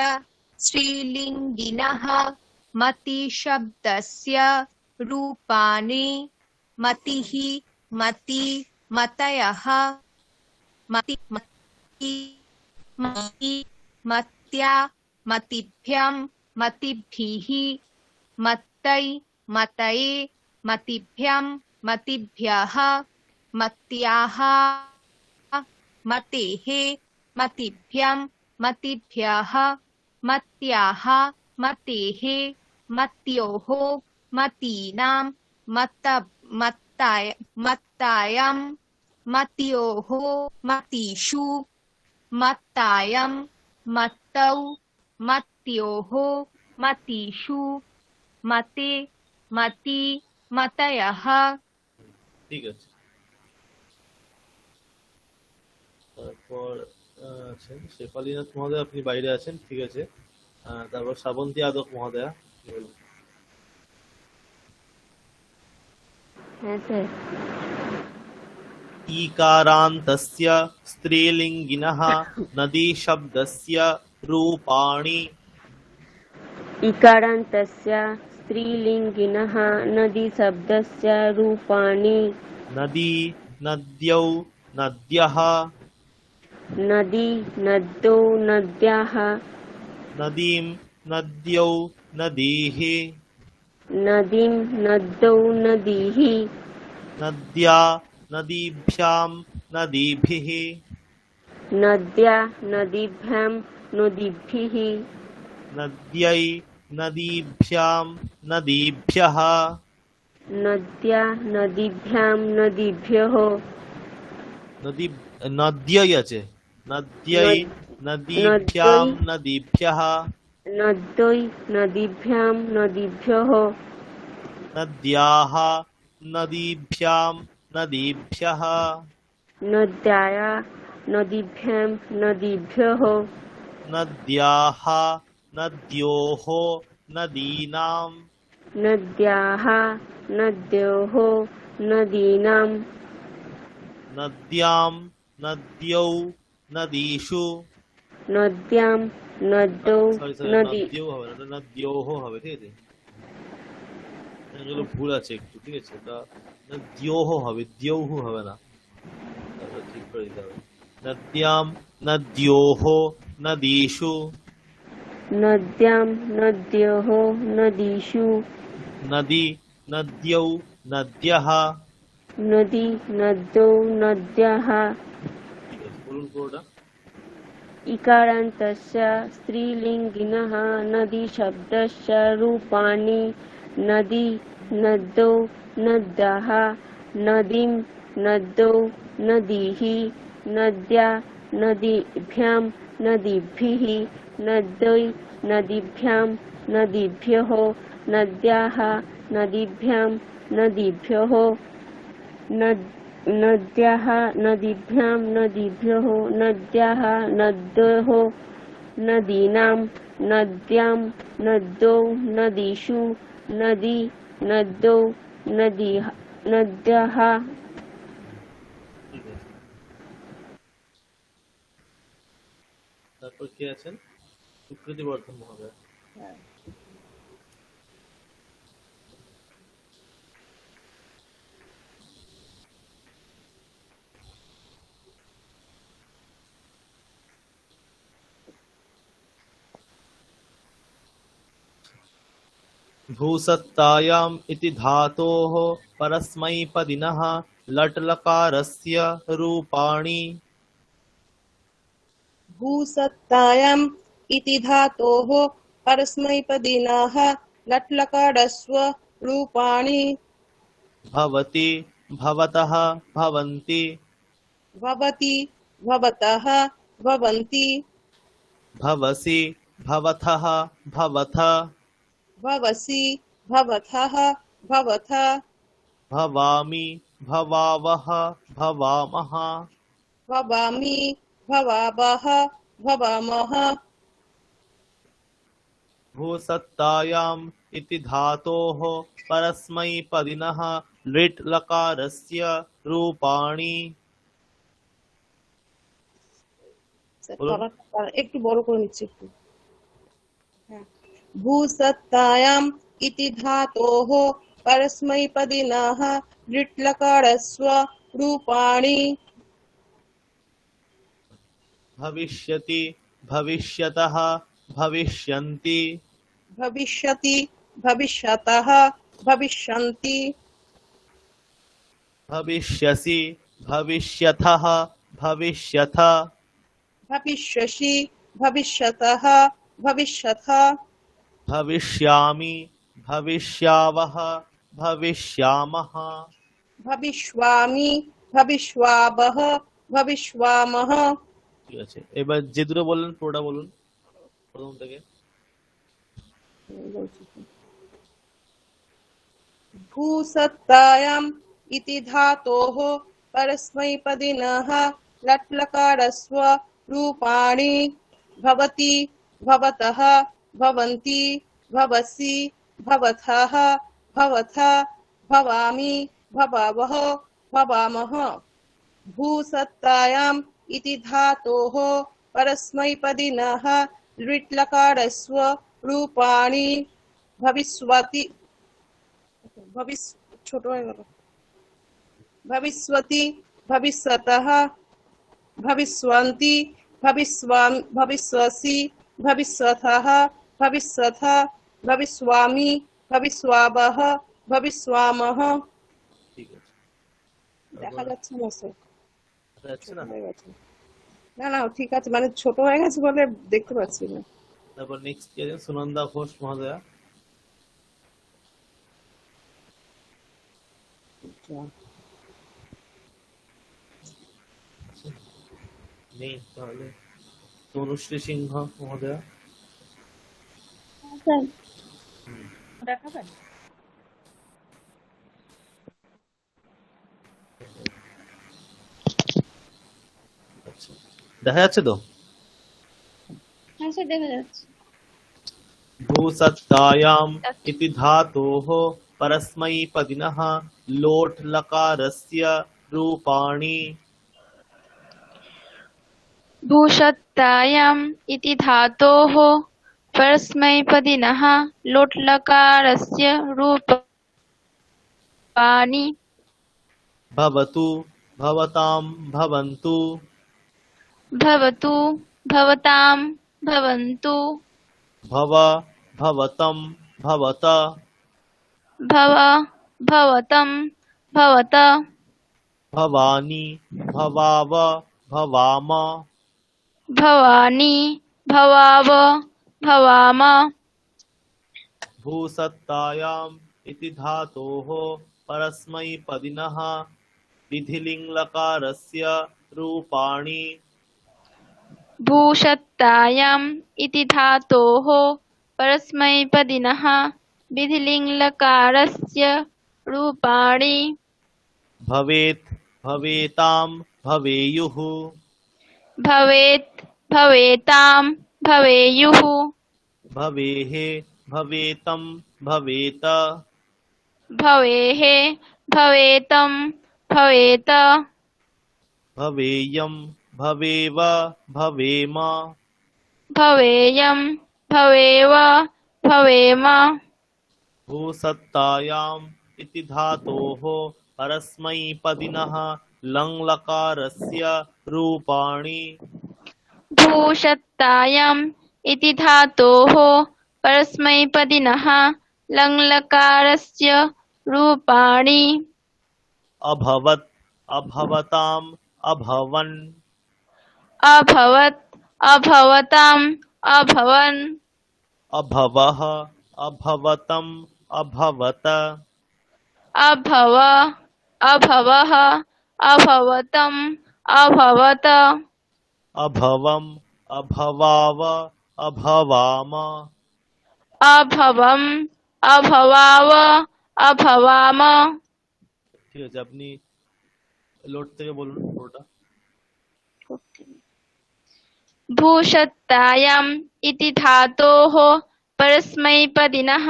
Speaker 6: स्त्रीलिङ्गिनः मतिशब्दस्य रूपाणि। मतिः मति मतयः मति मति मति मत्या मतिभ्यां मतिभिः मत्तै मतये मतिभ्यां मतिभ्यः मत्याः मतेः मतिभ्यां मतिभ्यः मत्याः मतेः मत्योः मतीनां मत्तायं मतयोः मतीषु मत्तायं मत्तौ मत्योः मतीषु मते मति मतयः।
Speaker 1: ঠিক আছে। তারপর আছেন শেফালীনাথ মহোদয়, আপনি বাইরে আছেন, ঠিক আছে। তারপর শ্রাবন্তী আদক মহোদয়া।
Speaker 2: হ্যাঁ স্যার।
Speaker 1: ईकारान्तस्य स्त्रीलिङ्गिनः नदीशब्दस्य रूपाणि।
Speaker 2: इकारान्तस्य स्त्रीलिङ्गिनः नदीशब्दस्य रूपाणि।
Speaker 1: नदी नद्यौ नद्यः।
Speaker 2: नदी नद्यौ नद्याः।
Speaker 1: नदीं नद्यौ नदीः।
Speaker 2: नदीं नद्यौ नदीः।
Speaker 1: नद्या नदीभ्यां नदीभिः।
Speaker 2: नद्या नदीभ्यां नदीभिः।
Speaker 1: नद्यै नदीभ्यां नदीभ्यः।
Speaker 2: नद्या नदीभ्यां नदीभ्यः।
Speaker 1: नदी नद्यै আছে, नद्यै नदीभ्यां नदीभ्यः।
Speaker 2: नद्यै नदीभ्यां नदीभ्यः।
Speaker 1: नद्याः नदीभ्यां नदीभ्यः।
Speaker 2: नद्याः नदीभ्यां नदीभ्यः।
Speaker 1: नद्याः नद्योः नदीनां।
Speaker 2: नद्याः नद्योः नदीनां।
Speaker 1: नद्यां नद्यौ नदीषु।
Speaker 2: नद्यां नद्यौ नदी।
Speaker 1: নদ্যৌ হবে না, এটা নদ্যোহ হবে, ঠিক আছে। এগুলো ভুল আছে একটু, ঠিক আছে। এটা নদ্যোহ হবে, দ্যৌহ হবে না, তাহলে ঠিক করে দিতে হবে। নদ্যাম নদ্যোহ নদীষু।
Speaker 2: नद्यां नद्योः नदीषु।
Speaker 1: नदी नद्यौ नद्यः।
Speaker 2: नदी नद्यौ नद्याः।
Speaker 1: ঠিক আছে, বলুন পুরোটা।
Speaker 2: इकारान्तस्य स्त्रीलिङ्गिनः नदीशब्दस्य रूपाणि। नदी नद्यौ नद्याः। नदीं नद्यौ नदीः। नद्या नदीभ्यां नदीभिः। नद्यै नदीभ्यां नदीभ्यः। नद्याः नदीभ्यां नदीभ्यः। नद्याः नदीभ्यां नदीभ्यः। नद्याः नद्योः नदीनां। नद्यां नद्यौ नदीषु। नदी नद्यौ नद्याः।
Speaker 1: ঠিক আছে। তারপর কে আছেন? সুকৃতি বর্ধন মহোদয়। भूसत्तायाम् इति धातोः परस्मैपदिनः लट्लकारस्य रूपाणि।
Speaker 4: भूसत्तायाम् इति धातोः परस्मैपदिनः लट्लकारस्य रूपाणि।
Speaker 1: भवति भवतः भवन्ति।
Speaker 4: भवति भवतः भवन्ति।
Speaker 1: भवसि भवथः भवथ।
Speaker 4: भवसि भवथः भवथ।
Speaker 1: भवामि भवावः भवामः।
Speaker 4: भवामि भवावः भवामः।
Speaker 1: भूसत्तायाम् इति धातोः परस्मैपदिनः लिट् लकारस्य रूपाणि। বলুন।
Speaker 4: একটু বড় করে নিচ্ছি একটু। भूसत्तायाम् इति धातोः परस्मैपदिनः लिट् लकारस्य रूपाणि।
Speaker 1: भविष्यति भविष्यतः भविष्यन्ति।
Speaker 4: भविष्यति भविष्यतः भविष्यन्ति।
Speaker 1: भविष्यसि भविष्यथः भविष्यथ।
Speaker 4: भविष्यसि भविष्यतः भविष्यथ।
Speaker 1: भविष्यामि भविष्यावः भविष्यामः।
Speaker 4: ভবিষ্যামি ভবিষ্যাবহ ভবিষ্যামহ।
Speaker 1: ঠিক আছে, এবার যে দুটো বললেন পুরোটা বলুন প্রথম থেকে।
Speaker 4: भूसत्तायाम् इति धातोः परस्मैपदिनः लट्लकारस्व रूपाणि भवति भवतः भवन्ति भवसि भवथः भवथ भवामि भवावः भवामः। भूसत्तायाम् इति धातोः परस्मैपदिनः लृट्लकारस्व रूपाणि भविष्यति ছোট হয়ে গেল ভবিষ্যতি ভবিষ্যতঃ ভবিষ্যন্তি ভবিষ্যসি ভবিষ্যথः ভবিষ্যথ ভবিষ্যামি ভবিষ্যাবহ ভবিষ্যামহ।
Speaker 1: ঠিক আছে,
Speaker 4: দেখা যাচ্ছে না স্যার,
Speaker 1: দেখা যাচ্ছে না?
Speaker 4: হয়ে গেছে। না না ঠিক আছে, মানে ছোট হয়ে গেছে বলে দেখতে পাচ্ছি না।
Speaker 1: তারপর নেক্সট কে আছেন? সুনন্দা ঘোষ মহোদয়া। নেই, তাহলে তনুশ্রী সিংহ মহোদয়া।
Speaker 2: স্যার
Speaker 3: দেখাবেন?
Speaker 1: আচ্ছা, দেখা যাচ্ছে তো?
Speaker 2: হ্যাঁ স্যার দেখা যাচ্ছে।
Speaker 1: भूसत्तायाम् इति धातोः परस्मैपदिनः लोट् लकारस्य रूपाणि।
Speaker 6: भूषत्तायाम् इति धातोः परस्मैपदिनः लोट्लकारस्य रूपाणि
Speaker 1: भवतु भवतां भवन्तु।
Speaker 6: भवतु भवतां भवन्तु
Speaker 1: भव भवतं भवत।
Speaker 6: भव भवतं भवत
Speaker 1: भवानि भवाव भवाम।
Speaker 6: भवानि भवाव भवाम।
Speaker 1: भूसत्तायाम् इति धातोः परस्मैपदिनः विधिलिङ्लकारस्य रूपाणि।
Speaker 6: भूषत्तायाम् इति धातोः परस्मैपदिनः विधिलिङ्लकारस्य रूपाणि।
Speaker 1: भवेत् भवेतां भवेयुः।
Speaker 6: भवेत् भवेतां भवेयुः
Speaker 1: भवेः भवेतं भवेत।
Speaker 6: भवेः भवेतं भवेत
Speaker 1: भवेयं भवेव भवेम।
Speaker 6: भवेयं भवेव भवेम।
Speaker 1: भूसत्तायाम् इति धातोः परस्मैपदिनः लङ्लकारस्य रूपाणि।
Speaker 6: भूषत्तायाम् इति धातोः परस्मैपदिनः लङ्लकारस्य रूपाणि।
Speaker 1: अभवत् अभवताम् अभवन्।
Speaker 6: अभवत् अभवताम् अभवन्।
Speaker 1: अभवः अभवतम् अभवत।
Speaker 6: अभव अभवः अभवतम् अभवत।
Speaker 1: अभवम् अभवाव अभवाम।
Speaker 6: अभवम् अभवाव अभवाम।
Speaker 1: ঠিক আছে, আপনি লোড থেকে বলুন পুরোটা।
Speaker 6: भूषत्तायाम् इति धातोः परस्मैपदिनः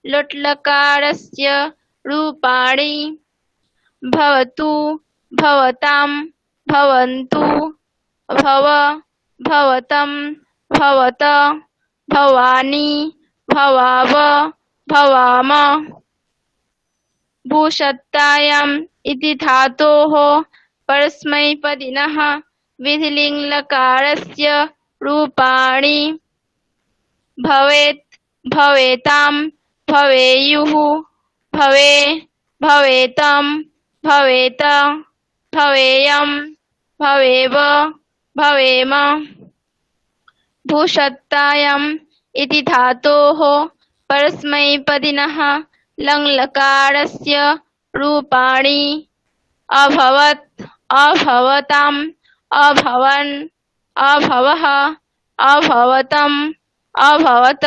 Speaker 6: लोट्लकारस्य रूपाणि। भवतु भवतां भवन्तु भव भवतं भवत भवानि भवाव भवाम। भूषत्तायाम् इति धातोः परस्मैपदिनः विधिलिङ्लकारस्य रूपाणि। भवेत् भवेतां भवेयुः भवे भवेतं भवेत भवेयं भवेव भवेम। भूषत्तायाम् इति धातोः परस्मैपदिनः लङ्लकारस्य रूपाणि अभवत्, अभवताम्, अभवन्, अभवः, अभवतम्, अभवत,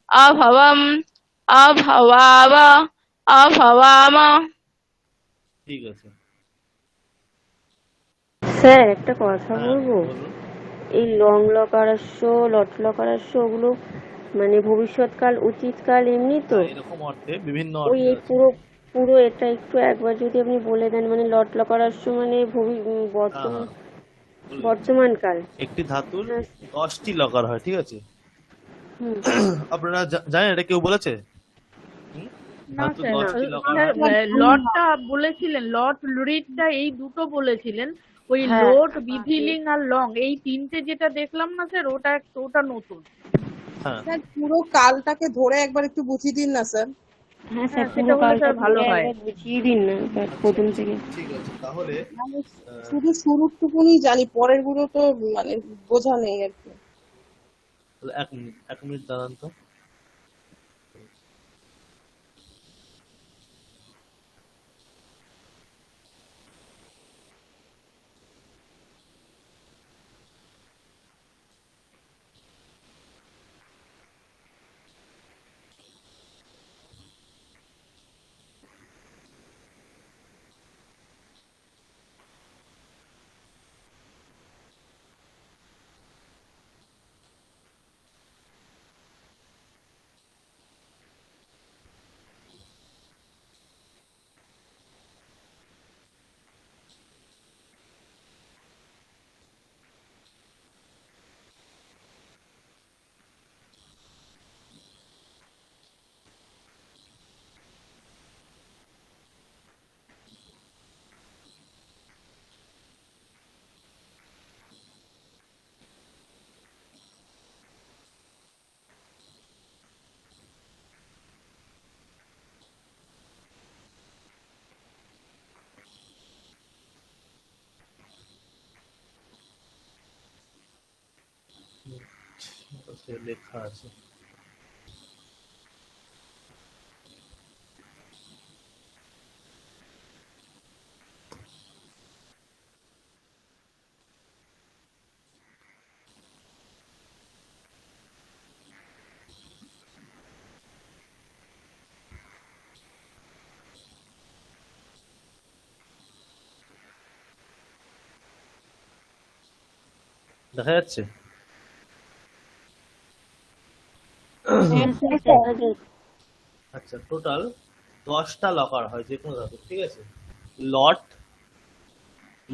Speaker 6: अभवम्, अभवाव, अभवाम।
Speaker 1: ঠিক আছে।
Speaker 2: স্যার একটা কথা
Speaker 1: হ্যাঁ
Speaker 2: বলবো,
Speaker 1: বলুন।
Speaker 2: এই লং লকারস্য লট লকারস্য ওগুলো মানে ভবিষ্যৎকাল উচিতকাল এমনি তো,
Speaker 1: হ্যাঁ, এরকম অর্থে বিভিন্ন
Speaker 2: ওই
Speaker 1: অর্থে
Speaker 2: এই
Speaker 1: আছে।
Speaker 2: পুরো পুরো এটা একটু একবার যদি আপনি বলে দেন, মানে লট লকারস্য মানে
Speaker 1: হ্যাঁ
Speaker 2: বর্তমান
Speaker 1: হ্যাঁ বলে দিচ্ছি।
Speaker 2: বর্তমান কাল।
Speaker 1: একটি ধাতুর
Speaker 2: হ্যাঁ।
Speaker 1: 10টি লকার হয়, ঠিক আছে?
Speaker 2: হুম।
Speaker 1: আপনারা জানেন এটা কেউ বলেছে? হুম?
Speaker 3: না
Speaker 1: ধাতুর
Speaker 3: স্যার,
Speaker 1: 10টি লকার
Speaker 3: স্যার
Speaker 1: হয়।
Speaker 3: লটটা বলেছিলেন, লট রিডটা এই দুটো বলেছিলেন। ওই
Speaker 2: হ্যাঁ
Speaker 3: লোট, বিধিলিং আর লং এই তিনটে যেটা দেখলাম না স্যার, ওটা নতুন।
Speaker 1: হ্যাঁ
Speaker 4: স্যার পুরো কালটাকে ধরে একবার একটু বুঝিয়ে দিন না স্যার।
Speaker 2: হ্যাঁ স্যার,
Speaker 3: হ্যাঁ,
Speaker 2: পুরো
Speaker 3: সেটা হলে
Speaker 2: কালটা
Speaker 3: স্যার ভালো
Speaker 2: ধরে
Speaker 3: হয়।
Speaker 2: একবার বুঝিয়ে দিন না এবার প্রথম থেকে।
Speaker 1: ঠিক আছে, তাহলে
Speaker 4: মানে শুধু শুরুটুকুনি জানি, পরের গুলো তো মানে বোঝা নেই আর কি।
Speaker 1: তাহলে 1 মিনিট দাঁড়ান তো। সে লেখা আছে। দেখা যাচ্ছে?
Speaker 2: হ্যাঁ স্যার, দেখা যায়।
Speaker 1: আচ্ছা, টোটাল 10টা লকার হয় যে কোনো ধাতু, ঠিক আছে? লট,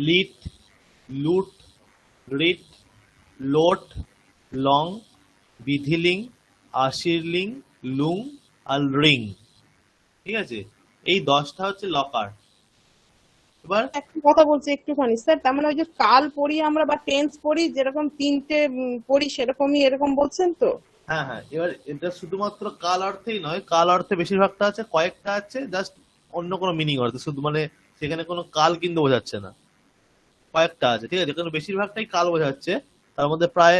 Speaker 1: লিট, লুট, রিট, লোট, লং, বিধিলিং, আশিরলিং, লুং আর রিং, ঠিক আছে? এই 10টা হচ্ছে লকার। এবার
Speaker 4: একটা কথা বলছি একটুখানি স্যার, তার মানে ওই যে কাল পড়ি আমরা বা টেন্স পড়ি, যেরকম তিনটে পড়ি সেরকমই এরকম বলছেন তো?
Speaker 1: হ্যাঁ হ্যাঁ, এবার এটা শুধুমাত্র কাল অর্থেই নয়, কাল অর্থে বেশিরভাগটা আছে, কয়েকটা আছে জাস্ট অন্য কোনো মিনিং অর্থে, শুধু মানে সেখানে কোনো কাল কিন্তু বোঝাচ্ছে না, কয়েকটা আছে, ঠিক আছে? কারণ বেশিরভাগটাই কাল বোঝাচ্ছে। তার মধ্যে প্রায়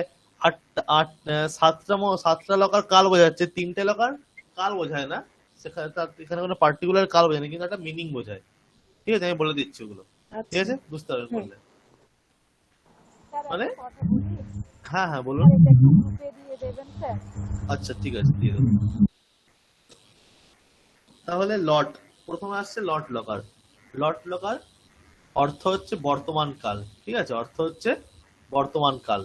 Speaker 1: সাতটা লকার কাল বোঝাচ্ছে, 3টে লকার কাল বোঝায় না। এখানে কোনো পার্টিকুলার কাল বোঝায় না, কিন্তু একটা মিনিং বোঝায়, ঠিক আছে? আমি বলে দিচ্ছি ওগুলো, ঠিক আছে? বুঝতে পারবেন বললে? মানে হ্যাঁ হ্যাঁ বলুন। আচ্ছা ঠিক আছে, দিয়ে দেবো। তাহলে লট, প্রথমে আসছে লট লকার। লট লকার অর্থ হচ্ছে বর্তমান কাল, ঠিক আছে? অর্থ হচ্ছে বর্তমান কাল।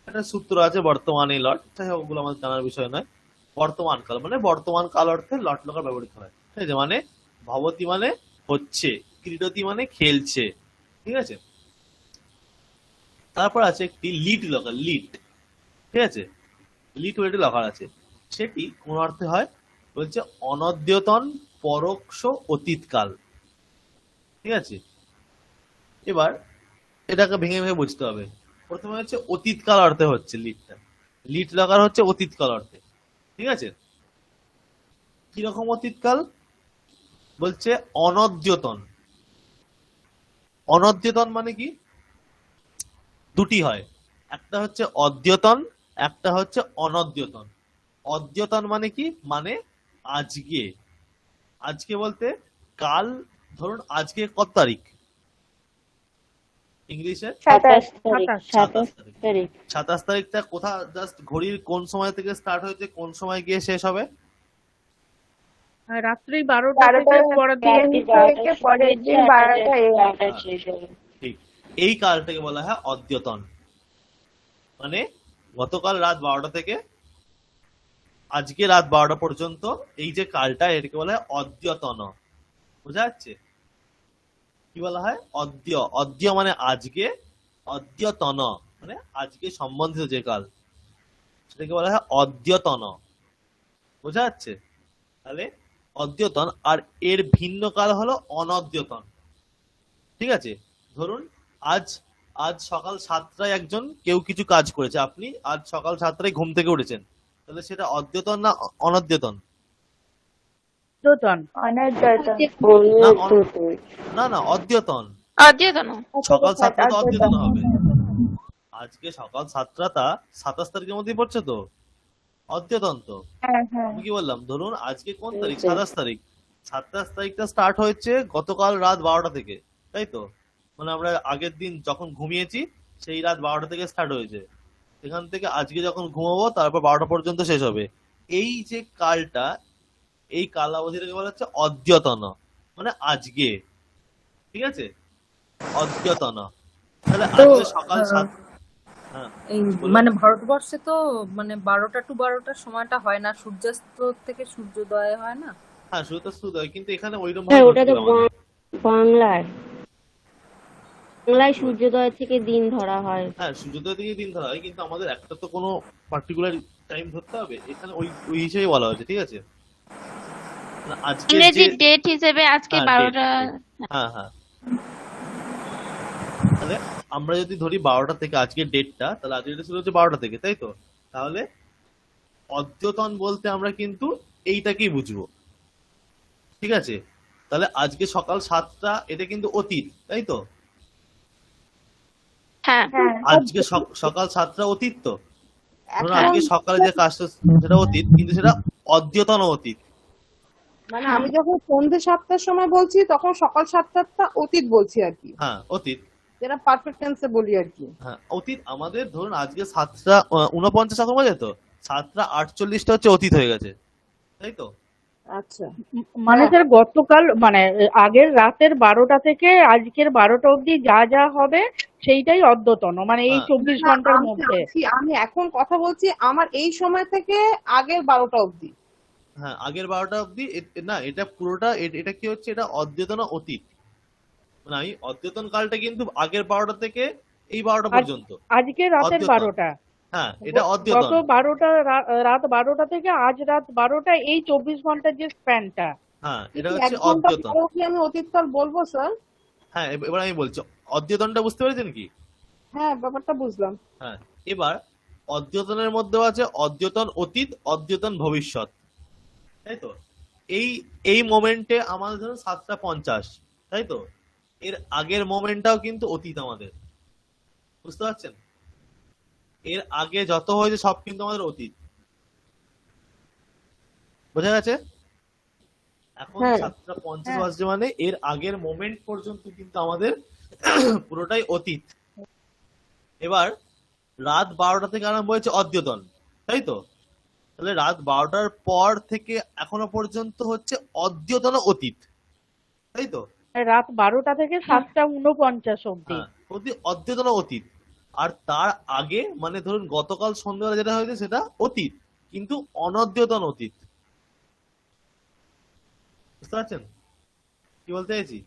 Speaker 1: একটা সূত্র আছে বর্তমানে লট, যাই হোক ওগুলো আমাদের জানার বিষয় নয়। বর্তমান কাল মানে বর্তমান কাল অর্থে লট লকার ব্যবহৃত হয়, ঠিক আছে? মানে ভবতি মানে হচ্ছে, ক্রীড়তি মানে খেলছে, ঠিক আছে? তারপর আছে একটি লিট লকার, লিট, ঠিক আছে? লিট ওয়েটে লকার আছে, সেটি কোন অর্থে হয় বলছে অনদ্যতন পরোক্ষ অতীতকাল, ঠিক আছে? এবার এটাকে ভেঙে ভেঙে বুঝতে হবে। প্রথমে হচ্ছে অতীতকাল অর্থে হচ্ছে লিটটা, লিট লকার হচ্ছে অতীতকাল অর্থে, ঠিক আছে? কিরকম অতীতকাল বলছে? অনদ্যতন। অনদ্যতন মানে কি? দুটি হয়, একটা হচ্ছে অদ্যতন, একটা হচ্ছে অনদ্যতন, অদ্যতন মানে কি, মানে আজকে। আজকে বলতে কাল, ধরুন আজকে কত তারিখ ইংলিশে?
Speaker 2: 27 তারিখ,
Speaker 1: 27 তারিখ।
Speaker 2: তারিখ
Speaker 1: 27 তারিখটা কোথা, জাস্ট ঘড়ির কোন সময় থেকে স্টার্ট হয়েছে, কোন সময় গিয়ে শেষ হবে?
Speaker 3: আর রাত্রি 12টা থেকে পরের দিন
Speaker 2: রাত্রি 12টা পরের দিন 12টা শেষ হবে।
Speaker 1: ঠিক, এই কালটাকে বলা হয় অদ্যতন। মানে গতকাল রাত 12টা থেকে আজকে রাত 12টা পর্যন্ত এই যে কালটা, এটাকে বলা হয় অদ্যতন। বোঝা যাচ্ছে? কি বলা হয়? অদ্য। অদ্য মানে আজকে, অদ্যতন মানে আজকে সম্বন্ধিত যে কাল, সেটাকে বলা হয় অদ্যতন। বোঝা যাচ্ছে? তাহলে অদ্যতন, আর এর ভিন্ন কাল হলো অনদ্যতন। ঠিক আছে? ধরুন আজ সকাল 7টায় একজন কেউ কিছু কাজ করেছে, আপনি আজ সকাল 7টায় ঘুম থেকে উঠেছেন, তাহলে সেটা অদ্যতন না অনদ্যতন?
Speaker 3: অদ্যতন।
Speaker 1: না না, অদ্যতন।
Speaker 6: অদ্যতন।
Speaker 1: সকাল 7টা তো অদ্যতন হবে। আজকে সকাল 7টা 27 তারিখের মধ্যেই পড়ছে তো, অদ্যতন তো। আমি কি বললাম, ধরুন আজকে কোন তারিখ? 27 তারিখ। 27 তারিখটা স্টার্ট হয়েছে গতকাল রাত 12টা থেকে, তাই তো? মানে আমরা আগের দিন যখন ঘুমিয়েছি সেই রাত 12টা থেকে স্টার্ট হয়েছে, সেখান থেকে আজকে যখন ঘুমাবো তারপর 12টা পর্যন্ত শেষ হবে। এই যে কালটা, এই কালাবধিটাকে বলা হচ্ছে অদ্যতন, মানে আজকে। ঠিক আছে? অদ্যতন। তাহলে
Speaker 5: তো
Speaker 1: আজকে সকাল 7। হ্যাঁ
Speaker 5: এই
Speaker 1: বলুন।
Speaker 5: মানে ভারতবর্ষে তো মানে 12টা টু 12টার সময়টা হয় না, সূর্যাস্ত থেকে সূর্যোদয় হয় না?
Speaker 1: হ্যাঁ, শুধু তো শুধু হয়, কিন্তু এখানে ওইরকম
Speaker 2: হ্যাঁ,
Speaker 1: ভাবে
Speaker 2: ওটা তো
Speaker 1: ধরছিল আমাদের।
Speaker 2: বাংলায় সূর্যোদয় থেকে দিন ধরা হয়।
Speaker 1: হ্যাঁ, সূর্যোদয় থেকে দিন ধরা হয়, কিন্তু আমাদের একটা তো কোনো পার্টিকুলার টাইম ধরতে হবে, এখানে ওই ওই হিসেবে বলা হয়েছে। ঠিক আছে? না, আজকে যে
Speaker 6: ইংরেজি ডেট হিসেবে আজকে
Speaker 1: হ্যাঁ,
Speaker 6: 12টা।
Speaker 1: হ্যাঁ হ্যাঁ, তাহলে আমরা যদি ধরি 12টা থেকে আজকের ডেটটা, তাহলে আজকের ডেট শুরু হচ্ছে 12টা থেকে, তাই তো? তাহলে অদ্যতন বলতে আমরা কিন্তু এইটাকেই বুঝবো। ঠিক আছে? তাহলে আজকে সকাল 7টা, এটা কিন্তু অতীত, তাই তো?
Speaker 6: হ্যাঁ,
Speaker 1: আজকে সকাল 7টা অতীত তো। ধরুন
Speaker 4: এখন
Speaker 1: আজকে সকালে যে কাজটা, সেটা অতীত, কিন্তু সেটা অদ্যতন অতীত।
Speaker 4: মানে আমি যখন সন্ধ্যে 7টার সময় বলছি তখন সকাল 7টাটা অতীত বলছি আর কি,
Speaker 1: হ্যাঁ, অতীত।
Speaker 4: যেটা পারফেক্ট টেন্সে বলি আর কি।
Speaker 1: হ্যাঁ, অতীত আমাদের ধরুন আজকে 7টা 49 এখন বাজে, তো 7টা 48টা হচ্ছে অতীত হয়ে গেছে, তাই তো?
Speaker 4: আচ্ছা,
Speaker 3: মানে স্যার গতকাল মানে আগের রাতের 12টা থেকে আজকের 12টা অবধি যা যা হবে সেইটাই অদ্যতন, মানে এই
Speaker 1: হ্যাঁ।
Speaker 3: 24
Speaker 4: না,
Speaker 3: ঘন্টার
Speaker 4: আমি
Speaker 3: মধ্যে।
Speaker 4: আমি এখন কথা বলছি আমার এই সময় থেকে আগের 12টা অবধি।
Speaker 1: হ্যাঁ, আগের 12টা অবধি না, এটা পুরোটা এটা কি হচ্ছে, এটা অদ্যতন অতীত। মানে আমি অদ্যতন কালটা কিন্তু আগের 12টা থেকে এই 12টা পর্যন্ত
Speaker 3: আজকে রাতের
Speaker 1: অদ্যতন।
Speaker 3: 12টা,
Speaker 1: হ্যাঁ, এটা
Speaker 3: গত
Speaker 1: অদ্যতন।
Speaker 3: 12টা রাত 12টা থেকে আজ রাত 12টা, এই 24 ঘন্টার যে স্প্যানটা।
Speaker 1: হ্যাঁ, এটা
Speaker 4: কিন্তু
Speaker 1: হচ্ছে
Speaker 4: 1 ঘন্টা
Speaker 1: অদ্যতন।
Speaker 4: পরেও কি আমি অতীতকাল বলবো স্যার?
Speaker 1: হ্যাঁ, এবার আমি বলছি, অদ্যতনটা বুঝতে পেরেছেন কি?
Speaker 4: হ্যাঁ, ব্যাপারটা বুঝলাম।
Speaker 1: হ্যাঁ, এবার অদ্যতনের মধ্যে আছে অদ্যতন অতীত, অদ্যতন ভবিষ্যৎ, তাই তো? এই এই মোমেন্টে আমাদের ধরুন 7টা 50, তাই তো? এর আগের মোমেন্টটাও কিন্তু অতীত আমাদের, বুঝতে পারছেন? এর আগে যত হয়েছে সব কিন্তু আমাদের অতীত। বোঝা গেছে? এখন
Speaker 2: হ্যাঁ।
Speaker 1: 7টা 50 বাজছে, মানে এর আগের মোমেন্ট পর্যন্ত কিন্তু আমাদের পুরোটাই অতীত। এবার রাত 12টা থেকে আরম্ভ হয়েছে অদ্যতন, তাই তো? তাহলে রাত 12টার পর থেকে এখনো পর্যন্ত হচ্ছে অদ্যতন অতীত, তাই তো?
Speaker 3: রাত 12টা থেকে 7টা 49 অবধি।
Speaker 1: হ্যাঁ, অদ্যতন অতীত। আর তার আগে মানে ধরুন গতকাল সন্ধ্যাবেলা যেটা হয়েছে সেটা অতীত, কিন্তু অনদ্যতন অতীত। বুঝতে পারছেন কি বলতে চাইছি?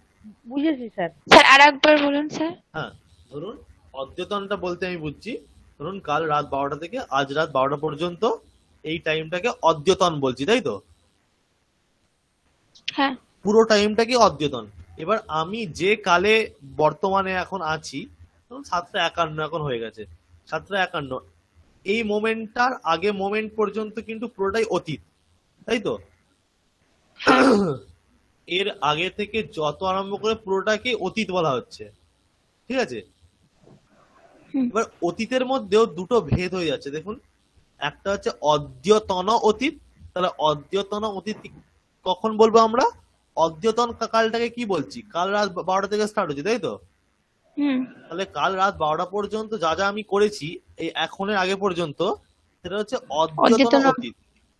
Speaker 3: বুঝেছি স্যার।
Speaker 6: স্যার আরেকবার বলুন স্যার।
Speaker 1: হ্যাঁ, ধরুন অদ্যতনটা বলতে আমি বুঝছি, ধরুন কাল রাত 12টা থেকে আজ রাত 12টা পর্যন্ত এই টাইমটাকে অদ্যতন বলছি, তাই তো?
Speaker 6: হ্যাঁ,
Speaker 1: পুরো টাইমটাকে অদ্যতন। এবার আমি যে কালে বর্তমানে এখন আছি, ধরুন 7টা 51 এখন হয়ে গেছে, 7টা 51, এই মোমেন্টটার আগে মোমেন্ট পর্যন্ত কিন্তু পুরোটাই অতীত, তাই তো? এর আগে থেকে যত আরম্ভ করে পুরোটাকে অতীত বলা হচ্ছে। ঠিক আছে? এবার অতীতের মধ্যেও দুটো ভেদ হয়ে যাচ্ছে, দেখুন। একটা হচ্ছে অদ্যতন অতীত। তাহলে অদ্যতন অতীত কখন বলবো আমরা? অদ্যতন কালটাকে কি বলছি? কাল রাত 12টা থেকে স্টার্ট হচ্ছে, তাই তো?
Speaker 2: হুম।
Speaker 1: তাহলে কাল রাত 12টা পর্যন্ত যা যা আমি করেছি এই এখনের আগে পর্যন্ত, সেটা হচ্ছে অদ্যতন
Speaker 2: অদ্যতন।
Speaker 1: অতীত।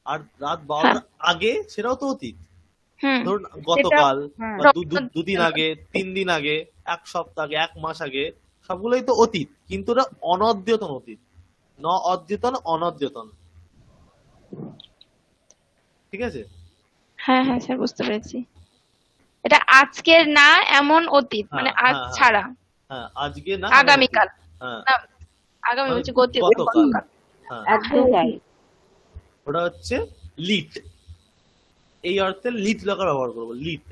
Speaker 1: আর রাত
Speaker 2: হ্যাঁ।
Speaker 1: 12টার আগে সেটাও তো অতীত।
Speaker 2: হুম।
Speaker 1: ধরুন
Speaker 3: সেটা
Speaker 1: গতকাল
Speaker 3: হ্যাঁ
Speaker 1: বা দুদিন আগে, 3 দিন আগে, 1 সপ্তাহ আগে, 1 মাস আগে, সবগুলোই তো অতীত, কিন্তু ওটা অনদ্যতন অতীত। ন অদ্যতন, অনদ্যতন। ঠিক আছে?
Speaker 6: হ্যাঁ হ্যাঁ স্যার, বুঝতে পেরেছি। এটা আজকের না এমন অতীত, মানে
Speaker 1: হ্যাঁ
Speaker 6: আজ
Speaker 1: হ্যাঁ হ্যাঁ
Speaker 6: ছাড়া
Speaker 1: হ্যাঁ, আজকে না এমন অতীত।
Speaker 6: আগামীকাল,
Speaker 1: হ্যাঁ,
Speaker 6: না আগামী
Speaker 1: মানে
Speaker 6: বলছি
Speaker 1: গতকাল।
Speaker 6: গতকাল।
Speaker 1: হ্যাঁ,
Speaker 2: একদম তাই।
Speaker 1: ওটা হচ্ছে লিট। এই অর্থে লিট লকার ব্যবহার করবো, লিট।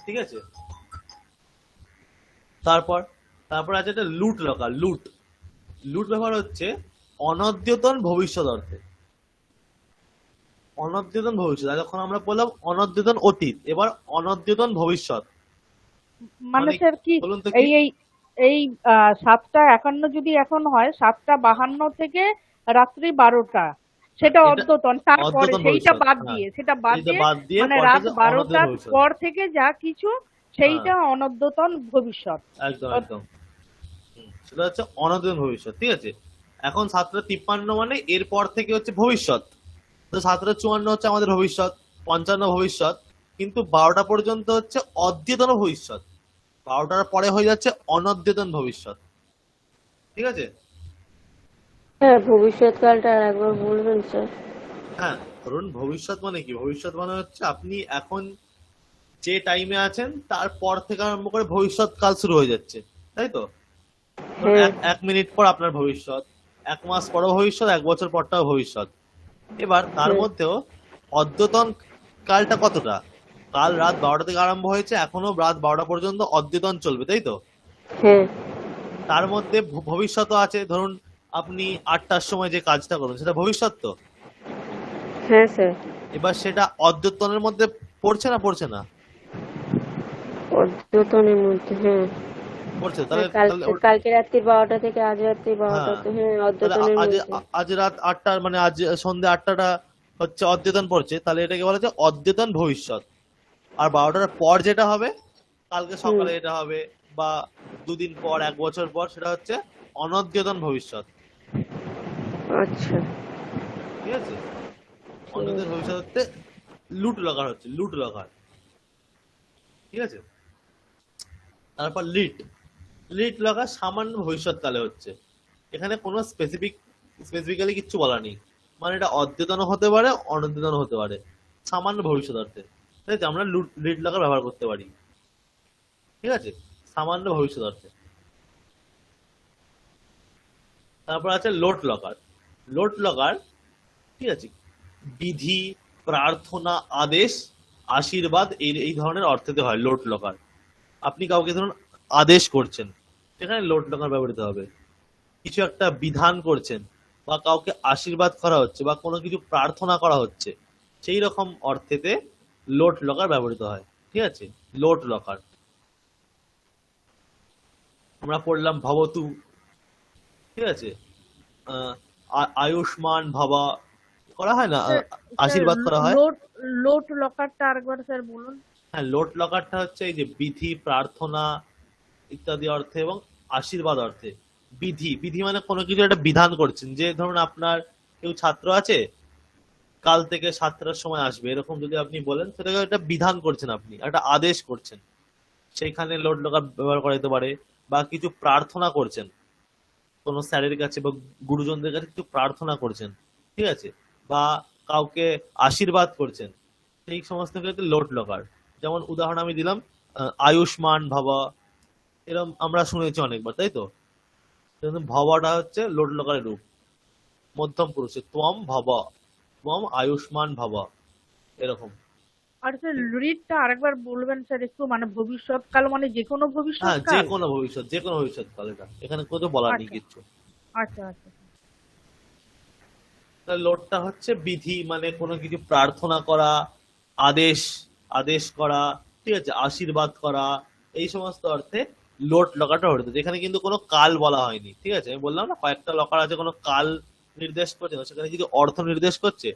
Speaker 1: ঠিক আছে? তারপর তারপর আছে একটা লুট লকার, লুট। লুট ব্যবহার হচ্ছে অনদ্যতন ভবিষ্যৎ অর্থে। অনদ্যতন ভবিষ্যৎ, আর যখন আমরা বললাম অনদ্যতন অতীত, এবার অনদ্যতন ভবিষ্যৎ।
Speaker 3: মানে
Speaker 1: মানে
Speaker 3: স্যার কি
Speaker 1: বলুন তো
Speaker 3: এই
Speaker 1: কি?
Speaker 3: এই এই 7টা 51 যদি এখন হয়, 7টা 52 থেকে রাত্রি 12টা, সেটা
Speaker 1: এটা
Speaker 3: অদ্যতন। তারপরে
Speaker 1: অদ্যতন
Speaker 3: সেইটা
Speaker 1: ভবিষ্যৎ।
Speaker 3: বাদ
Speaker 1: হ্যাঁ,
Speaker 3: দিয়ে, সেটা বাদ
Speaker 1: এইটা
Speaker 3: দিয়ে
Speaker 1: বাদ দিয়ে
Speaker 3: মানে
Speaker 1: পরটা
Speaker 3: রাত
Speaker 1: হচ্ছে অনদ্যতন
Speaker 3: 12টার
Speaker 1: ভবিষ্যৎ।
Speaker 3: পর থেকে যা কিছু,
Speaker 1: হ্যাঁ,
Speaker 3: সেইটা অনদ্যতন ভবিষ্যৎ।
Speaker 1: একদম একদম। সেটা হচ্ছে অনন্তকালীন ভবিষ্যৎ। ঠিক আছে? এখন 7টা 53 মানে এরপর থেকে হচ্ছে ভবিষ্যৎ। তো 7টা 54 হচ্ছে আমাদের ভবিষ্যৎ, 55 ভবিষ্যৎ, কিন্তু 12টা পর্যন্ত হচ্ছে অদ্যতন ভবিষ্যৎ। 12টার পরে হয়ে যাচ্ছে অনদ্যতন ভবিষ্যৎ। ঠিক আছে?
Speaker 2: হ্যাঁ, ভবিষ্যৎকালটা আর একবার বলবেন স্যার?
Speaker 1: হ্যাঁ, ধরুন ভবিষ্যৎ মানে কি? ভবিষ্যৎ মানে হচ্ছে আপনি এখন যে টাইমে আছেন তারপর থেকে আরম্ভ করে ভবিষ্যৎ কাল শুরু হয়ে যাচ্ছে, তাই তো? ধরুন
Speaker 2: হ্যাঁ।
Speaker 1: 1 মিনিট পর আপনার ভবিষ্যৎ, 1 মাস পরও ভবিষ্যৎ, 1 বছর পরটাও ভবিষ্যৎ। এবার তার
Speaker 2: হ্যাঁ।
Speaker 1: মধ্যেও অদ্যতন কালটা কতটা? কাল রাত 12টা থেকে আরম্ভ হয়েছে, এখনো রাত 12টা পর্যন্ত অদ্যতন চলবে, তাই তো?
Speaker 2: হ্যাঁ।
Speaker 1: তার মধ্যে ভবিষ্যৎও আছে। ধরুন আপনি 8টার সময় যে কাজটা করুন সেটা ভবিষ্যৎ তো।
Speaker 2: হ্যাঁ স্যার।
Speaker 1: এবার সেটা অদ্যতনের মধ্যে পড়ছে না, পড়ছে না?
Speaker 2: অদ্যতনের মধ্যে, হ্যাঁ।
Speaker 1: পড়ছে।
Speaker 2: হ্যাঁ,
Speaker 1: তাহলে
Speaker 2: কালকে রাত্রি 12টা থেকে আজ রাত্রি 12টা,
Speaker 1: হ্যাঁ,
Speaker 2: তো হ্যাঁ
Speaker 1: তাহলে
Speaker 2: অদ্যতনের
Speaker 1: আজ
Speaker 2: মধ্যে।
Speaker 1: আজ রাত 8টা মানে আজ সন্ধ্যে 8টা হচ্ছে অদ্যতন পড়ছে, তাহলে এটাকে বলা হচ্ছে অদ্যতন ভবিষ্যৎ। আর 12টার পর যেটা হবে, কালকে সকালে এটা হবে, বা 2 দিন পর, 1 বছর পর, সেটা হচ্ছে অনদ্যতন ভবিষ্যৎ।
Speaker 2: আচ্ছা।
Speaker 1: ঠিক আছে? অনদ্যতন ভবিষ্যৎ হচ্ছে লুট লকার, হচ্ছে লুট লকার। ঠিক আছে? তারপর লিট। লিট লকার সামান্য ভবিষ্যৎকালে হচ্ছে। এখানে কোনো স্পেসিফিক্যালি কিচ্ছু বলা নেই। মানে এটা অদ্যতন হতে পারে, অনদ্যতন হতে পারে, সামান্য ভবিষ্যৎ অর্থে। তাই তো আমরা লিট লকার ব্যবহার করতে পারি। ঠিক আছে? সামান্য ভবিষ্যৎ অর্থে। তারপর আছে লোট লকার। লোট লকার, ঠিক আছে, বিধি, প্রার্থনা, আদেশ, আশীর্বাদ, এই ধরনের অর্থেতে হয় লোট লকার। আপনি কাউকে ধরুন আদেশ করছেন, সেখানে লোট লকার ব্যবহৃত হবে। কিছু একটা বিধান করছেন, বা কাউকে আশীর্বাদ করা হচ্ছে, বা কোনো কিছু প্রার্থনা করা হচ্ছে, সেই রকম অর্থেতে লোট লকার ব্যবহৃত হয়। ঠিক আছে? Note locker. আমরা পড়লাম ভবতু। ঠিক আছে? আয়ুষ্মান ভবা করা হয় না, আশীর্বাদ করা হয়।
Speaker 3: লোট লোট লকারটা আরেকবার স্যার বলুন।
Speaker 1: হ্যাঁ, লোট লকারটা হচ্ছে এই যে বিধি, প্রার্থনা ইত্যাদি অর্থে, এবং আশীর্বাদ অর্থে। বিধি, বিধি মানে কোনো কিছু একটা বিধান করছেন, যে ধরুন আপনার কেউ ছাত্র আছে, কাল থেকে 7টার সময় আসবে, এরকম যদি আপনি বলেন, সেটাকে একটা বিধান করছেন, আপনি একটা আদেশ করছেন, সেখানে লোট লকার ব্যবহার করা যেতে পারে। বা কিছু প্রার্থনা করছেন, কোনো স্যারের কাছে বা গুরুজনদের কাছে কিছু প্রার্থনা করছেন, ঠিক আছে, বা কাউকে আশীর্বাদ করছেন, সেই সমস্ত ক্ষেত্রে লোট লকার। যেমন উদাহরণ আমি দিলাম, আয়ুষ্মান ভবা, এরকম আমরা শুনেছি অনেকবার, তাই তো? কিন্তু ভবাটা হচ্ছে লোট লকারের রূপ, মধ্যম পুরুষে ত্বম ভব, ত্বম আয়ুষ্মান ভব, এরকম।
Speaker 3: আর স্যার রিডটা আরেকবার বলবেন স্যার একটু, মানে ভবিষ্যৎকাল মানে যে কোনো
Speaker 1: হ্যাঁ,
Speaker 3: ভবিষ্যৎকাল?
Speaker 1: যে কোনো ভবিষ্যৎ, যে কোনো ভবিষ্যৎকাল, এটা এখানে কোনো বলার নেই
Speaker 3: আচ্ছা
Speaker 1: কিচ্ছু।
Speaker 3: আচ্ছা আচ্ছা।
Speaker 1: লোটটা হচ্ছে বিধি, মানে কোনো কিছু প্রার্থনা করা, আদেশ আদেশ করা, ঠিক আছে, আশীর্বাদ করা, এই সমস্ত অর্থে লোট লকারটা হতে। এখানে কিন্তু কোনো কাল বলা হয়নি। ঠিক আছে? আমি বললাম না কয়েকটা লকার আছে কোনো কাল নির্দেশ করছে না, সেখানে কিছু অর্থ নির্দেশ করছে,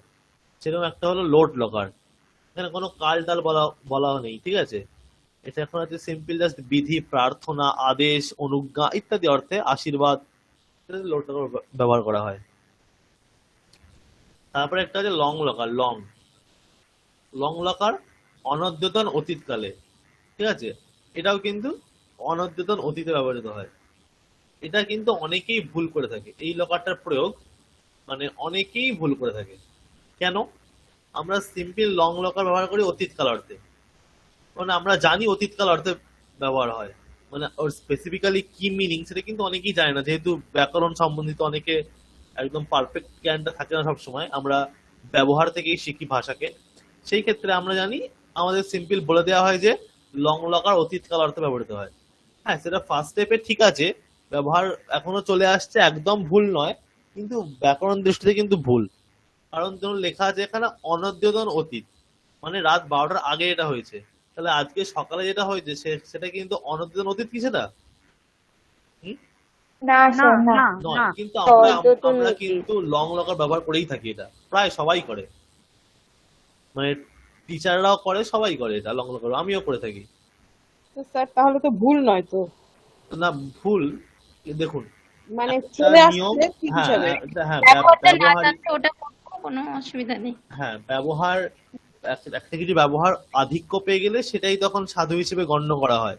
Speaker 1: সেরকম একটা হলো লোড লকার। এখানে কোনো কাল টাল বলা নেই, ঠিক আছে। এটা এখন হচ্ছে সিম্পল জাস্ট বিধি, প্রার্থনা, আদেশ, অনুজ্ঞা ইত্যাদি অর্থে আশীর্বাদ লোড লকার ব্যবহার করা হয়। তারপরে একটা হচ্ছে লং লকার। লং লকার অনদ্যতন অতীতকালে, ঠিক আছে। এটাও কিন্তু অনদ্যতন অতীতে ব্যবহৃত হয়। এটা কিন্তু অনেকেই ভুল করে থাকে, এই লকারটার প্রয়োগ মানে অনেকেই ভুল করে থাকে। কেন? আমরা সিম্পল লং লকার ব্যবহার করি অতীতকাল অর্থে, মানে আমরা জানি অতীতকাল অর্থে ব্যবহার হয়, মানে ওর স্পেসিফিক্যালি কি মিনিং সেটা কিন্তু অনেকেই জানে না, যেহেতু ব্যাকরণ সম্বন্ধিত অনেকে একদম পারফেক্ট জ্ঞানটা থাকে না সবসময়, আমরা ব্যবহার থেকেই শিখি ভাষাকে। সেই ক্ষেত্রে আমরা জানি আমাদের সিম্পল বলে দেওয়া হয় যে লং লকার অতীতকাল অর্থে ব্যবহৃত হয়। হ্যাঁ, সেটা ফার্স্ট স্টেপে ঠিক আছে, ব্যবহার এখনো চলে আসছে, একদম ভুল নয়, কিন্তু ব্যাকরণ দৃষ্টিতে কিন্তু ভুল। কারণ ধরুন লেখা আছে এখানে অনদ্যতন অতীত, মানে রাত 12টার আগে এটা হয়েছে, তাহলে আজকে সকালে যেটা হয়েছে সেটা কিন্তু অনদ্যতন অতীত কি সেটা? হুম?
Speaker 6: না
Speaker 3: না না
Speaker 1: নয়।
Speaker 3: না
Speaker 1: কিন্তু আমরা
Speaker 2: অনদ্যতন
Speaker 1: আমরা
Speaker 2: অতীত।
Speaker 1: কিন্তু লং লকার ব্যবহার করেই থাকি, এটা প্রায় সবাই করে, মানে টিচাররাও করে, সবাই করে এটা লং লকার, আমিও করে থাকি।
Speaker 4: তো স্যার তাহলে তো ভুল নয় তো,
Speaker 1: না ভুল, দেখুন
Speaker 4: মানে
Speaker 1: একটা
Speaker 4: চলে
Speaker 1: নিয়ম,
Speaker 4: আসছে ঠিক
Speaker 1: হ্যাঁ
Speaker 4: হিসাবে।
Speaker 1: হ্যাঁ
Speaker 6: ব্যবহারটা না
Speaker 1: ব্যবহার,
Speaker 6: জানলে ওটা করবো, কোনো অসুবিধা নেই।
Speaker 1: হ্যাঁ ব্যবহার, একটা কিছু ব্যবহার আধিক্য পেয়ে গেলে সেটাই তখন সাধু হিসেবে গণ্য করা হয়,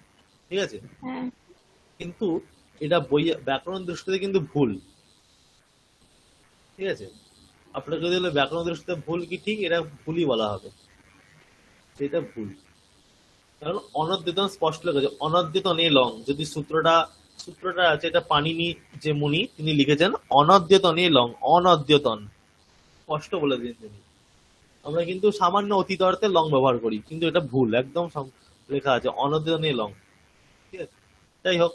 Speaker 1: ঠিক আছে।
Speaker 6: হ্যাঁ,
Speaker 1: কিন্তু এটা বই ব্যাকরণ দৃষ্টিতে কিন্তু ভুল, ঠিক আছে। আপনাকে যদি বলে ব্যাকরণ দৃষ্টিতে ভুল কি ঠিক, এটা ভুলই বলা হবে, এটা ভুল। কারণ অনদ্যতন স্পষ্ট লেখা, অনদ্যতন এ লং, যদি সূত্রটা আছে, এটা পানিনি যে মুনি তিনি লিখেছেন, অনদ্যতন এ লং, অনদ্যতন স্পষ্ট বলে দিয়েছেন তিনি। আমরা কিন্তু সামান্য অতীত অর্থে লং ব্যবহার করি, কিন্তু এটা ভুল, একদম লেখা আছে অনদ্যতন এ লং, ঠিক আছে। যাই হোক,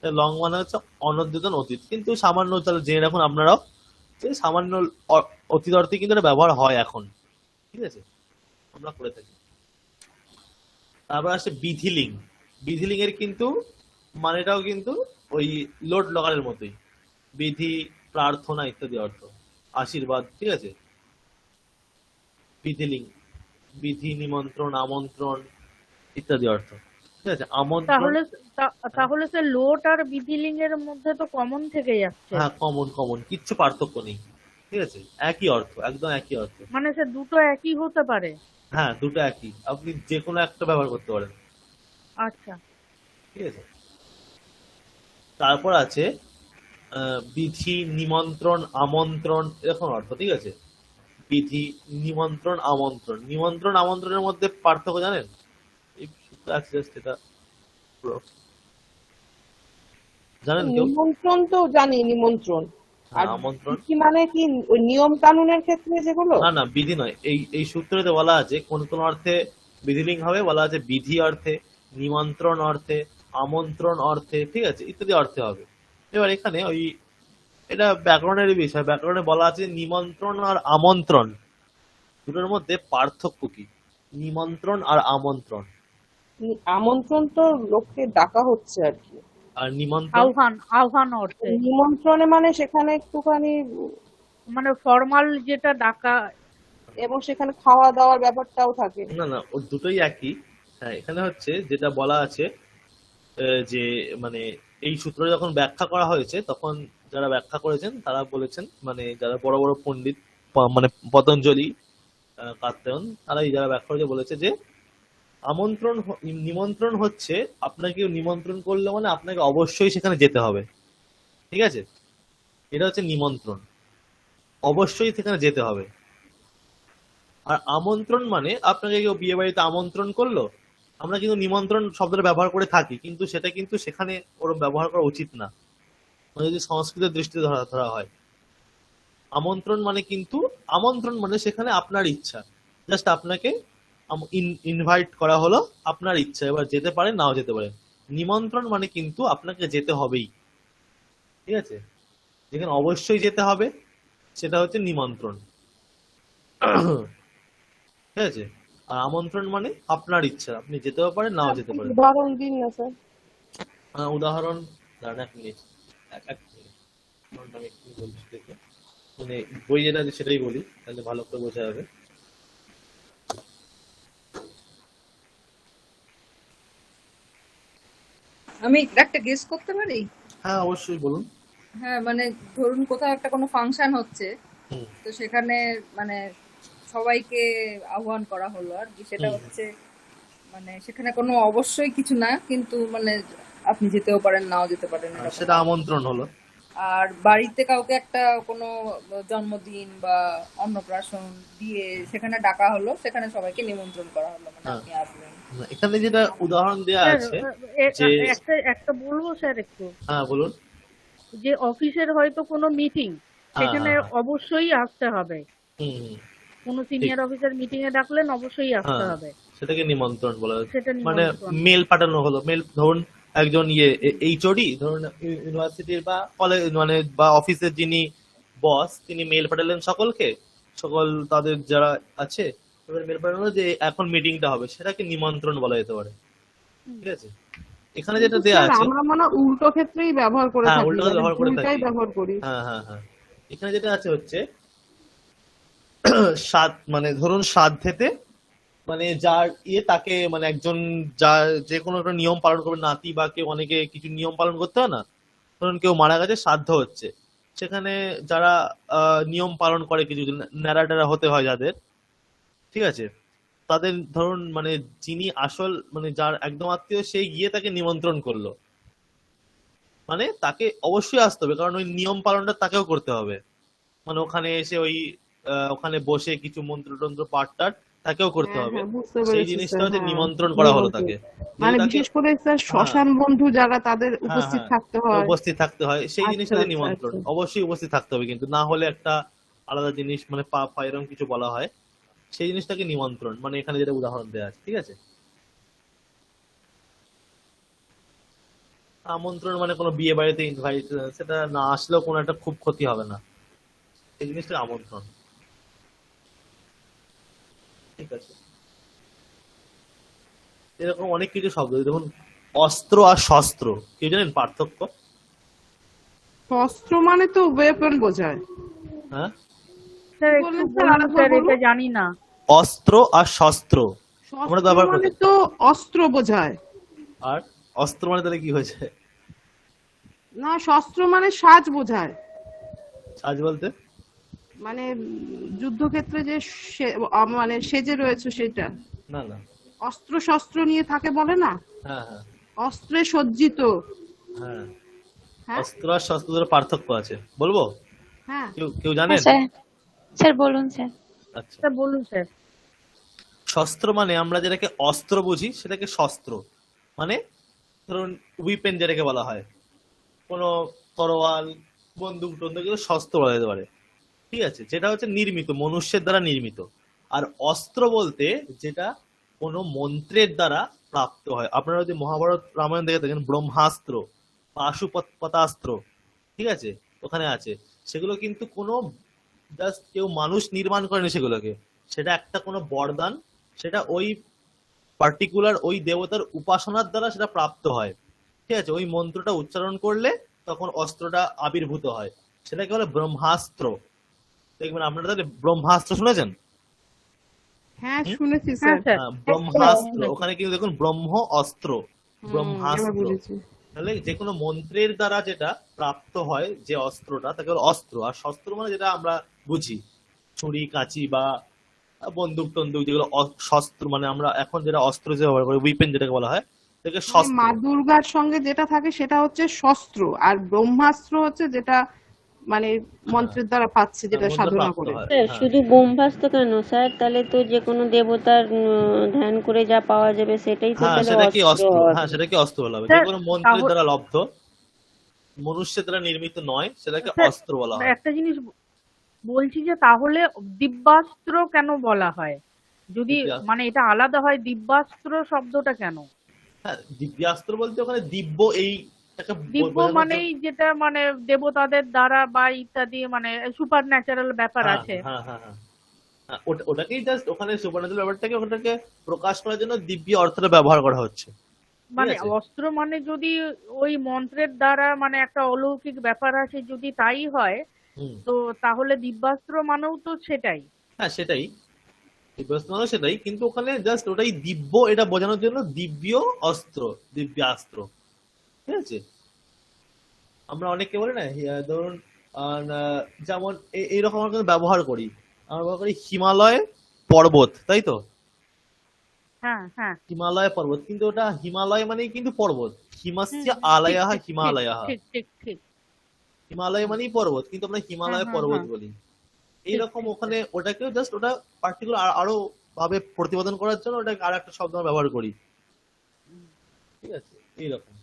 Speaker 1: লং মানে হচ্ছে অনদ্যতন অতীত, কিন্তু সামান্য, তাহলে জেনে রাখুন আপনারাও যে সামান্য অতীত অর্থে কিন্তু এটা ব্যবহার হয় এখন, ঠিক আছে, আমরা করে থাকি। তারপর আসছে বিধিলিং। বিধিলিং এর কিন্তু মানেটাও কিন্তু ওই লোড লকারের মতোই, বিধি, প্রার্থনা ইত্যাদি অর্থ, আশীর্বাদ, ঠিক আছে। বিধিলিং, বিধি, নিমন্ত্রণ, আমন্ত্রণ ইত্যাদি অর্থ, ঠিক আছে। আমন্ত্রণ,
Speaker 3: তাহলে তাহলে সে লোট আর বিধিলিং এর মধ্যে তো কমন থেকে যাচ্ছে,
Speaker 1: হ্যাঁ কমন, কিচ্ছু পার্থক্য নেই, ঠিক আছে, একই অর্থ, একদম একই অর্থ।
Speaker 3: মানে সে দুটো একই হতে পারে।
Speaker 1: হ্যাঁ দুটো একই, আপনি যে কোনো একটা ব্যবহার করতে পারেন,
Speaker 3: আচ্ছা,
Speaker 1: ঠিক আছে। তারপর আছে বিধি, নিমন্ত্রণ, আমন্ত্রণ এরকম অর্থ, ঠিক আছে। বিধি, নিমন্ত্রণ, আমন্ত্রণের মধ্যে পার্থক্য জানেন? এই সূত্র আছে just এটা পুরো। জানেন কেউ?
Speaker 4: নিমন্ত্রণ তো জানি, নিমন্ত্রণ। আর
Speaker 1: আমন্ত্রণ,
Speaker 4: কি মানে কি, ওই নিয়ম কানুনের ক্ষেত্রে যেগুলো?
Speaker 1: না বিধি নয়, এই সূত্রতে বলা আছে কোন কোন অর্থে বিধিলিং হবে, বলা আছে বিধি অর্থে, নিমন্ত্রণ অর্থে, আমন্ত্রণ অর্থে, ঠিক আছে, ইত্যাদি অর্থে হবে। এবার এখানে ওই এটা ব্যাকরণের বিষয়, ব্যাকরণে বলা আছে নিমন্ত্রণ আর আমন্ত্রণ দুটোর মধ্যে পার্থক্য কি। নিমন্ত্রণ আর আমন্ত্রণ,
Speaker 4: আমন্ত্রণ তো লোককে ডাকা হচ্ছে আর কি,
Speaker 1: আর নিমন্ত্রণ
Speaker 3: আহ্বান অর্থে,
Speaker 4: নিমন্ত্রণে মানে সেখানে একটুখানি
Speaker 3: মানে ফর্মাল যেটা ডাকা।
Speaker 4: এবং সেখানে খাওয়া দাওয়ার ব্যাপারটাও থাকে।
Speaker 1: না ও দুটোই একই। হ্যাঁ এখানে হচ্ছে যেটা বলা আছে যে মানে এই সূত্র যখন ব্যাখ্যা করা হয়েছে তখন যারা ব্যাখ্যা করেছেন তারা বলেছেন, মানে যারা বড় বড় পণ্ডিত, মানে পতঞ্জলি, কাত্যায়ন, তারা এই যারা ব্যাখ্যা করেছে বলেছে যে নিমন্ত্রণ হচ্ছে আপনাকে নিমন্ত্রণ করলে মানে আপনাকে অবশ্যই সেখানে যেতে হবে, ঠিক আছে, এটা হচ্ছে নিমন্ত্রণ, অবশ্যই সেখানে যেতে হবে। আর আমন্ত্রণ মানে আপনাকে কেউ বিয়ে বাড়িতে আমন্ত্রণ করলো, আমরা কিন্তু নিমন্ত্রণ শব্দটা ব্যবহার করে থাকি, কিন্তু সেটা কিন্তু সেখানে ওরকম ব্যবহার করা উচিত না, মানে যদি সংস্কৃতের দৃষ্টিতে ধরা হয়। আমন্ত্রণ মানে সেখানে আপনার ইচ্ছা, জাস্ট আপনাকে ইনভাইট করা হলো, আপনার ইচ্ছা, এবার যেতে পারেন নাও যেতে পারেন। নিমন্ত্রণ মানে কিন্তু আপনাকে যেতে হবেই, ঠিক আছে, যেখানে অবশ্যই যেতে হবে সেটা হচ্ছে নিমন্ত্রণ, ঠিক আছে। আর আমন্ত্রণ মানে আপনার ইচ্ছা, আপনি যেতেও পারেন নাও যেতে পারেন।
Speaker 4: উদাহরণ দিন না স্যার।
Speaker 1: উদাহরণ দাঁড়ান এক মিনিট, এক মিনিট আমি একটু বলছি দেখে। মানে বই যেটা আছে সেটাই বলি, তাহলে ভালো করে বোঝা যাবে।
Speaker 5: আমি একটা গেস করতে পারি?
Speaker 1: হ্যাঁ অবশ্যই বলুন।
Speaker 5: হ্যাঁ, মানে ধরুন কোথাও একটা কোনো ফাংশন হচ্ছে,
Speaker 1: হুম
Speaker 5: তো সেখানে মানে সবাইকে আহ্বান করা হলো আর কি। সেটা
Speaker 1: হুম
Speaker 5: হচ্ছে মানে সেখানে কোনো অবশ্যই কিছু না, কিন্তু মানে আপনি যেতেও পারেন নাও যেতে পারেন এরকম
Speaker 1: সেটা
Speaker 5: আর কি।
Speaker 1: আমন্ত্রণ হলো।
Speaker 5: আর বাড়িতে কাউকে একটা কোনো জন্মদিন বা অন্নপ্রাশন দিয়ে সেখানে ডাকা হলো, সেখানে সবাইকে নিমন্ত্রণ করা হলো, মানে
Speaker 1: হ্যাঁ,
Speaker 5: আপনি আসবেন।
Speaker 1: এখানে যেটা উদাহরণ দেওয়া
Speaker 3: স্যার
Speaker 1: আছে যে,
Speaker 3: একটা একটা বলবো স্যার একটু,
Speaker 1: হ্যাঁ বলুন।
Speaker 3: যে অফিসের হয়তো কোনো মিটিং,
Speaker 1: হ্যাঁ
Speaker 3: সেখানে
Speaker 1: হ্যাঁ হ্যাঁ
Speaker 3: অবশ্যই আসতে হবে।
Speaker 1: হুম হুম
Speaker 3: কোনো
Speaker 1: ঠিক।
Speaker 3: সিনিয়র অফিসার মিটিং এ ডাকলেন অবশ্যই আসতে
Speaker 1: হ্যাঁ,
Speaker 3: হবে,
Speaker 1: সেটাকে নিমন্ত্রণ বলা হয়।
Speaker 3: সেটা
Speaker 1: মানে
Speaker 3: নিমন্ত্রণ।
Speaker 1: মেল পাঠানো হলো, মেল ধরুন একজন এইচওডি ধরুন ইউনিভার্সিটির বা কলেজ মানে বা অফিসের যিনি বস, তিনি মেল পাঠালেন সকলকে, সকল তাদের যারা আছে, এবার মেল পাঠানো যে এখন মিটিংটা হবে, সেটাকে নিমন্ত্রণ বলা যেতে পারে। ঠিক আছে, এখানে
Speaker 4: কিন্তু
Speaker 1: যেটা দেয়া
Speaker 4: স্যার
Speaker 1: আছে,
Speaker 4: আমরা মনে হয় উল্টো ক্ষেত্রেই ব্যবহার করে
Speaker 1: হ্যাঁ
Speaker 4: থাকি,
Speaker 1: উল্টো
Speaker 4: মানে
Speaker 1: ব্যবহার করে
Speaker 4: ভুলটাই
Speaker 1: থাকি।
Speaker 4: ব্যবহার করি।
Speaker 1: হ্যাঁ হ্যাঁ হ্যাঁ, এখানে যেটা আছে হচ্ছে মানে ধরুন শ্রাদ্ধেতে মানে যার তাকে মানে একজন যা যে কোনো একটা নিয়ম পালন করবে, নাতি বা কেউ, অনেকে কিছু নিয়ম পালন করতে হয় না, ধরুন কেউ মারা গেছে, শ্রাদ্ধ হচ্ছে, সেখানে যারা নিয়ম পালন করে, কিছু ন্যাড়া টেরা হতে হয় যাদের, ঠিক আছে, তাদের ধরুন মানে যিনি আসল মানে যার একদম আত্মীয়, সেই গিয়ে তাকে নিমন্ত্রণ করলো, মানে তাকে অবশ্যই আসতে হবে, কারণ ওই নিয়ম পালনটা তাকেও করতে হবে। মানে ওখানে এসে ওই ওখানে বসে কিছু মন্ত্র টন্ত্র পাঠ টাঠ তাকেও করতে
Speaker 4: হ্যাঁ
Speaker 1: হবে।
Speaker 4: হ্যাঁ, বুঝতে
Speaker 1: সেই
Speaker 4: পেরেছি
Speaker 1: জিনিসটা
Speaker 4: স্যার।
Speaker 1: হচ্ছে
Speaker 4: হ্যাঁ,
Speaker 1: নিমন্ত্রণ করা হলো
Speaker 4: নিমন্ত্রণ।
Speaker 1: তাকে,
Speaker 4: মানে
Speaker 1: যেহেতু তাকে,
Speaker 4: বিশেষ করে স্যার
Speaker 1: হ্যাঁ
Speaker 4: শ্মশান বন্ধু যারা, তাদের
Speaker 1: হ্যাঁ
Speaker 4: উপস্থিত
Speaker 1: হ্যাঁ
Speaker 4: থাকতে হয়।
Speaker 1: উপস্থিত থাকতে হয়, সেই
Speaker 4: আচ্ছা
Speaker 1: জিনিসটাকে
Speaker 4: আচ্ছা
Speaker 1: নিমন্ত্রণ
Speaker 4: আচ্ছা।
Speaker 1: অবশ্যই উপস্থিত থাকতে হবে, কিন্তু না হলে একটা আলাদা জিনিস মানে পাপ বা এরকম কিছু বলা হয়, সেই জিনিসটাকে নিমন্ত্রণ, মানে এখানে যেটা উদাহরণ দেওয়া আছে। ঠিক আছে, আমন্ত্রণ মানে কোনো বিয়ে বাড়িতে ইনভাইট, সেটা না আসলেও কোনো একটা খুব ক্ষতি হবে না, এই জিনিসটা আমন্ত্রণ। ঠিক আছে, এরকম অনেক কিছু শব্দ, দেখুন অস্ত্র আর শস্ত্র, কি জানেন পার্থক্য?
Speaker 4: শস্ত্র মানে তো ওয়েপন বোঝায়।
Speaker 1: হ্যাঁ,
Speaker 3: স্যার
Speaker 4: কি
Speaker 3: একটু
Speaker 4: বললেন স্যার,
Speaker 3: বলুন
Speaker 4: আরেকবার
Speaker 3: স্যার,
Speaker 4: বলুন।
Speaker 3: এটা জানি না।
Speaker 1: অস্ত্র আর শস্ত্র আমরা
Speaker 4: শস্ত্র
Speaker 1: ব্যবহার
Speaker 4: মানে
Speaker 1: করতে,
Speaker 4: তো অস্ত্র বোঝায়।
Speaker 1: আর অস্ত্র মানে তাহলে কি হয়েছে?
Speaker 4: না, শস্ত্র মানে সাজ বোঝায়।
Speaker 1: সাজ বলতে?
Speaker 4: মানে যুদ্ধক্ষেত্রে যে মানে সেজে রয়েছে সেটা।
Speaker 1: না না,
Speaker 4: অস্ত্র শস্ত্র নিয়ে থাকে বলে না,
Speaker 1: হ্যাঁ হ্যাঁ
Speaker 4: অস্ত্রে সজ্জিত।
Speaker 1: হ্যাঁ,
Speaker 4: হ্যাঁ
Speaker 1: অস্ত্র আর শস্ত্রের পার্থক্য আছে, বলবো?
Speaker 4: হ্যাঁ।
Speaker 1: কেউ কেউ
Speaker 6: হ্যাঁ
Speaker 1: জানেন?
Speaker 6: স্যার, স্যার বলুন স্যার।
Speaker 1: আচ্ছা,
Speaker 3: স্যার বলুন স্যার।
Speaker 1: শস্ত্র মানে আমরা যেটাকে অস্ত্র বুঝি, সেটাকে শস্ত্র মানে ধরুন উইপেন যেটাকে বলা হয়, কোনো তরোয়াল, বন্দুক টন্দুক, এগুলো শস্ত্র বলা যেতে পারে। ঠিক আছে, যেটা হচ্ছে নির্মিত, মনুষ্যের দ্বারা নির্মিত। আর অস্ত্র বলতে যেটা কোনো মন্ত্রের দ্বারা প্রাপ্ত হয়। আপনারা যদি মহাভারত রামায়ণ দেখে থাকেন, ব্রহ্মাস্ত্র, পাশুপতাস্ত্র, ঠিক আছে, ওখানে আছে, সেগুলো কিন্তু কোনো জাস্ট কেউ মানুষ নির্মাণ করেনি সেগুলোকে, সেটা একটা কোনো বরদান, সেটা ওই পার্টিকুলার ওই দেবতার উপাসনার দ্বারা সেটা প্রাপ্ত হয়। ঠিক আছে, ওই মন্ত্রটা উচ্চারণ করলে তখন অস্ত্রটা আবির্ভূত হয়, সেটাকে বলে ব্রহ্মাস্ত্র। দেখবেন আপনারা তাহলে ব্রহ্মাস্ত্র শুনেছেন?
Speaker 4: হ্যাঁ
Speaker 1: হুম?
Speaker 4: শুনেছি
Speaker 3: হ্যাঁ
Speaker 4: স্যার।
Speaker 3: স্যার।
Speaker 1: ব্রহ্মাস্ত্র, ওখানে কিন্তু দেখুন ব্রহ্ম অস্ত্র,
Speaker 4: এবার
Speaker 1: ব্রহ্মাস্ত্র,
Speaker 4: বুঝেছি।
Speaker 1: তাহলে যে কোনো মন্ত্রের দ্বারা যেটা প্রাপ্ত হয় যে অস্ত্রটা, তাকে বলে অস্ত্র। আর শস্ত্র মানে যেটা আমরা বুঝি ছুরি কাঁচি বা বন্দুক টন্দুক, যেগুলো শস্ত্র, মানে আমরা এখন যেটা অস্ত্র যে ব্যবহার করি, উইপেন যেটাকে বলা হয়, সেটাকে
Speaker 4: মানে
Speaker 1: শস্ত্র।
Speaker 4: মা দুর্গার সঙ্গে যেটা থাকে সেটা হচ্ছে শস্ত্র, আর ব্রহ্মাস্ত্র হচ্ছে যেটা মানে মন্ত্রের দ্বারা পাচ্ছে, যেটা
Speaker 1: মন্ত্র
Speaker 4: সাধনা
Speaker 1: প্রাপ্ত
Speaker 4: করে।
Speaker 1: হয়,
Speaker 2: স্যার
Speaker 1: হ্যাঁ।
Speaker 2: শুধু ব্রহ্মাস্ত্র কেন স্যার, তাহলে তো যে কোনো দেবতার ধ্যান করে যা পাওয়া যাবে সেটাই তো
Speaker 1: হ্যাঁ
Speaker 2: তাহলে
Speaker 1: সেটা কি
Speaker 2: অস্ত্র
Speaker 1: অস্ত্র,
Speaker 2: হবে।
Speaker 1: হ্যাঁ সেটা কি অস্ত্র বলা হবে, যে
Speaker 3: স্যার
Speaker 1: কোনো মন্ত্রের
Speaker 3: তাহলে
Speaker 1: দ্বারা লব্ধ, মনুষ্যের দ্বারা নির্মিত নয়, সেটাকে
Speaker 3: স্যার
Speaker 1: অস্ত্র বলা হয়।
Speaker 3: একটা জিনিস বলছি, যে তাহলে দিব্যাস্ত্র কেন বলা হয়? যদি
Speaker 1: দিব্যাস্ত্র,
Speaker 3: মানে এটা আলাদা হয়, দিব্যাস্ত্র শব্দটা কেন?
Speaker 1: হ্যাঁ দিব্যাস্ত্র বলতে ওখানে দিব্য এই একটা
Speaker 3: দিব্য
Speaker 1: বোঝানোর
Speaker 3: মানেই
Speaker 1: জন্য,
Speaker 3: যেটা মানে দেবতাদের দ্বারা বা ইত্যাদি, মানে সুপার ন্যাচারাল ব্যাপার
Speaker 1: হ্যাঁ
Speaker 3: আছে।
Speaker 1: হ্যাঁ হ্যাঁ হ্যাঁ হ্যাঁ, ওটাকেই জাস্ট ওখানে সুপারন্যাচুরাল ব্যাপারটাকে ওটাকে প্রকাশ করার জন্য দিব্য অর্থটা ব্যবহার করা হচ্ছে। ঠিক
Speaker 3: মানে
Speaker 1: আছে,
Speaker 3: অস্ত্র মানে যদি ওই মন্ত্রের দ্বারা মানে একটা অলৌকিক ব্যাপার আছে, যদি তাই হয়,
Speaker 1: হুম।
Speaker 3: তো তাহলে দিব্যাস্ত্র মানেও তো সেটাই।
Speaker 1: হ্যাঁ, সেটাই দিব্যাস্ত্র মানে সেটাই, কিন্তু ওখানে জাস্ট ওটাই দিব্য এটা বোঝানোর জন্য দিব্য অস্ত্র, দিব্যাস্ত্র। ঠিক আছে, আমরা অনেকে বলি না ধরুন যেমন এইরকম আমরা কিন্তু ব্যবহার করি, আমরা ব্যবহার করি হিমালয় পর্বত, তাই তো?
Speaker 3: হ্যাঁ হ্যাঁ,
Speaker 1: হিমালয় পর্বত, কিন্তু ওটা হিমালয় মানেই কিন্তু পর্বত। হিমাস্য
Speaker 3: ঠিক
Speaker 1: আলয়াহ
Speaker 3: ঠিক ঠিক
Speaker 1: হিমালয়াহ,
Speaker 3: ঠিক ঠিক ঠিক।
Speaker 1: হিমালয় মানেই পর্বত, কিন্তু আমরা
Speaker 3: হ্যাঁ
Speaker 1: হিমালয়
Speaker 3: হ্যাঁ
Speaker 1: পর্বত
Speaker 3: হ্যাঁ,
Speaker 1: বলি।
Speaker 3: ঠিক
Speaker 1: এইরকম
Speaker 3: ঠিক
Speaker 1: ওখানে
Speaker 3: ঠিক।
Speaker 1: ওটাকেও জাস্ট ওটা পার্টিকুলার আরো ভাবে প্রতিপাদন করার জন্য ওটাকে আর একটা শব্দ আমরা ব্যবহার করি। ঠিক আছে, এইরকম।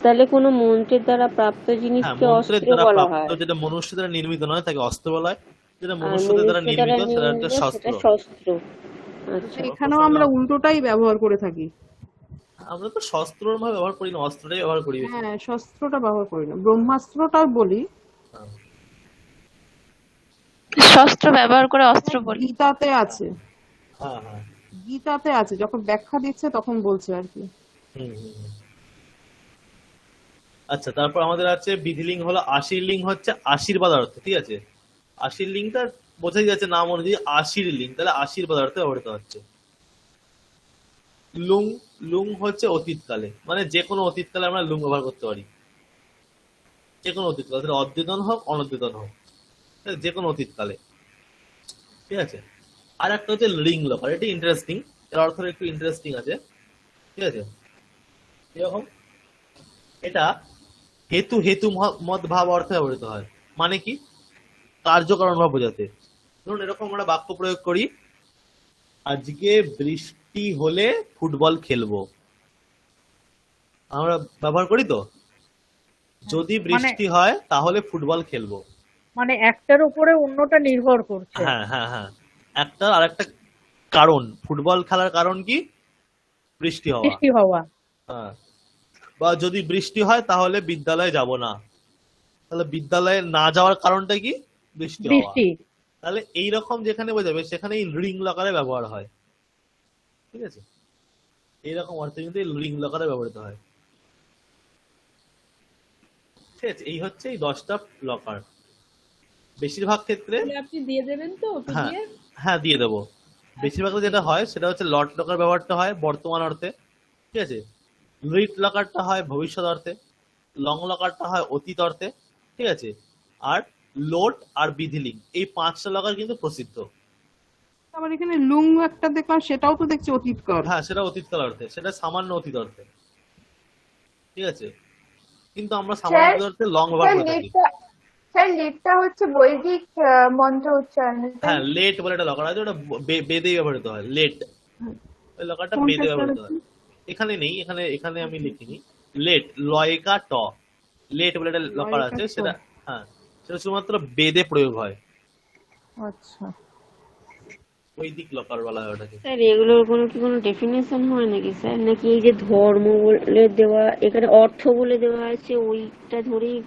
Speaker 2: তাহলে কোনো মন্ত্রের দ্বারা প্রাপ্ত
Speaker 1: হ্যাঁ,
Speaker 2: জিনিসকে
Speaker 1: মন্ত্রের
Speaker 2: অস্ত্র
Speaker 1: দ্বারা
Speaker 2: বলা
Speaker 1: প্রাপ্ত,
Speaker 2: হয়,
Speaker 1: যেটা মনুষ্য দ্বারা নির্মিত নয় তাকে অস্ত্র বলা হয়, যেটা
Speaker 2: আর
Speaker 1: মনুষ্যদের দ্বারা
Speaker 2: মনুষ্য দ্বারা
Speaker 1: নির্মিত সেটা একটা
Speaker 2: নির্মিত
Speaker 1: শস্ত্র।
Speaker 2: সেটা শস্ত্র।
Speaker 4: তো
Speaker 2: আচ্ছা।
Speaker 4: এখানেও আমরা উল্টোটাই ব্যবহার করে থাকি।
Speaker 1: আমরা তো শস্ত্রর ভাবে ব্যবহার করি না, অস্ত্রটাই ব্যবহার করি বেশি।
Speaker 4: হ্যাঁ, শস্ত্রটা ব্যবহার করি না, ব্রহ্মাস্ত্রটা বলি।
Speaker 1: হ্যাঁ,
Speaker 6: শস্ত্র ব্যবহার করে অস্ত্র বলি।
Speaker 4: গীতাতে আছে,
Speaker 1: হ্যাঁ, হ্যাঁ।
Speaker 4: গীতাতে আছে, যখন ব্যাখ্যা দিচ্ছে তখন বলছে আর কি।
Speaker 1: হুম, হুম, হুম। আচ্ছা, তারপর আমাদের আছে বিধিলিং হলো আশির লিঙ্গ হচ্ছে আশীর্বাদ অর্থে। ঠিক আছে, আশির লিঙ্গটা বোঝাই যাচ্ছে নাম অনুযায়ী আশির লিঙ্গ, তাহলে আশীর্বাদ অর্থে ব্যবহৃত হচ্ছে। লুং, লুং হচ্ছে অতীতকালে, মানে যে কোনো অতীতকালে আমরা লুং ব্যবহার করতে পারি, যে কোনো অতীতকালে, তাহলে অদ্যতন হোক অনদ্যতন হোক, যে কোনো অতীতকালে। ঠিক আছে, আর একটা হচ্ছে রিং লকার, এটা ইন্টারেস্টিং, এর অর্থটা একটু ইন্টারেস্টিং আছে। ঠিক আছে, এরকম এটা হেতু হেতু মত ভাব অর্থে ব্যবহৃত হয়, মানে কি কার্যকারণ ভাব বোঝাতে। ধরুন এরকম আমরা বাক্য প্রয়োগ করি, আজকে বৃষ্টি হলে ফুটবল খেলবো, আমরা ব্যবহার করি তো, যদি
Speaker 3: মানে
Speaker 1: বৃষ্টি হয় তাহলে ফুটবল খেলবো।
Speaker 3: মানে একটার উপরে অন্যটা নির্ভর করছে।
Speaker 1: হ্যাঁ, হ্যাঁ, হ্যাঁ, একটা আর একটা কারণ, ফুটবল খেলার কারণ কি বৃষ্টি হওয়া।
Speaker 3: বৃষ্টি হওয়া।
Speaker 1: হ্যাঁ, বা যদি বৃষ্টি হয় তাহলে বিদ্যালয়ে যাব না, তাহলে বিদ্যালয়ে না যাওয়ার কারণটা কি বৃষ্টি হওয়া।
Speaker 3: বৃষ্টি।
Speaker 1: তাহলে এইরকম যেখানে বোঝাবে সেখানে এই রিং লকারে ব্যবহার হয়। ঠিক আছে, এইরকম অর্থে কিন্তু রিং লকারে ব্যবহৃত হয়। ঠিক আছে, এই হচ্ছে এই 10টা লকার। বেশিরভাগ ক্ষেত্রে
Speaker 4: আপনি দিয়ে দেবেন তো
Speaker 1: হ্যাঁ, হ্যাঁ দিয়ে দেবো। বেশিরভাগ ক্ষেত্রে যেটা হয় সেটা হচ্ছে লট লকার ব্যবহারটা হয় বর্তমান অর্থে। ঠিক আছে, লিট লকারটা হয় ভবিষ্যৎ অর্থে, লং লকারটা হয় অতীত অর্থে। ঠিক আছে, আর লোট আর বিধিলিং এই 5টা লকার কিন্তু প্রসিদ্ধ।
Speaker 4: আবার এখানে লুং একটা দেখলাম, সেটাও তো দেখছি অতীতকাল।
Speaker 1: হ্যাঁ, সেটা অতীতকাল অর্থে, সেটা সামান্য অতীত অর্থে। ঠিক আছে, কিন্তু আমরা সামান্য
Speaker 8: স্যার,
Speaker 1: অতীত অর্থে লং ব্যবহার করে থাকি।
Speaker 8: লিডটা হচ্ছে বৈদিক মন্ত্র উচ্চারণ, তাই?
Speaker 1: হ্যাঁ, লেট বলে একটা লকার আছে, ওটা বেদেই ব্যবহৃত হয়, লেট, ওই লকারটা বেদে ব্যবহৃত হয়। এখানে নেই, এখানে এখানে আমি লিখিনি। লেট লয়কা ট, লেট বলে একটা লকার আছে, সেটা হ্যাঁ সেটা শুধুমাত্র বেদে প্রয়োগ হয়,
Speaker 4: আচ্ছা,
Speaker 1: বৈদিক লকার বলা হয় ওটাকে।
Speaker 2: স্যার এগুলোর কোনো ডেফিনেশন হয় নাকি স্যার, নাকি এই যে ধর্ম বলে দেওয়া এখানে অর্থ বলে দেওয়া আছে ওইটা ধরেই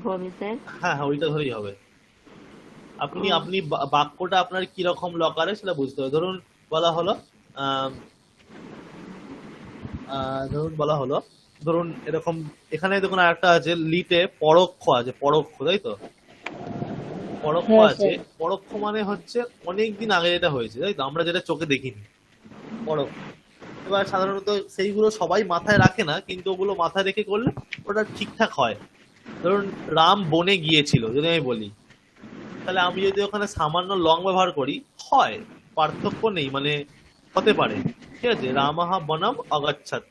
Speaker 2: হবে স্যার?
Speaker 1: হ্যাঁ, হ্যাঁ, ওইটা ধরেই হবে। আপনি আপনি বাক্যটা আপনার কি রকম লকারে সেটা বুঝতে হবে। ধরুন বলা হলো আহ ধরুন বলা হলো, ধরুন এরকম এখানে দেখুন আরেকটা আছে, লিটে পরোক্ষ আছে, পরোক্ষ, তাই তো? পরোক্ষ
Speaker 2: হ্যাঁ
Speaker 1: আছে,
Speaker 2: স্যার।
Speaker 1: পরোক্ষ মানে হচ্ছে অনেকদিন আগে যেটা হয়েছে, তাই তো, আমরা যেটা চোখে দেখিনি, পরোক্ষ। এবার সাধারণত সেইগুলো সবাই মাথায় রাখে না, কিন্তু ওগুলো মাথায় রেখে করলে ওটা ঠিকঠাক হয়। ধরুন রাম বনে গিয়েছিল যদি আমি বলি, তাহলে আমি যদি ওখানে সামান্য লং ব্যবহার করি, হয় পার্থক্য নেই, মানে হতে পারে। ঠিক আছে, রামাহা বনম অগচ্ছাত,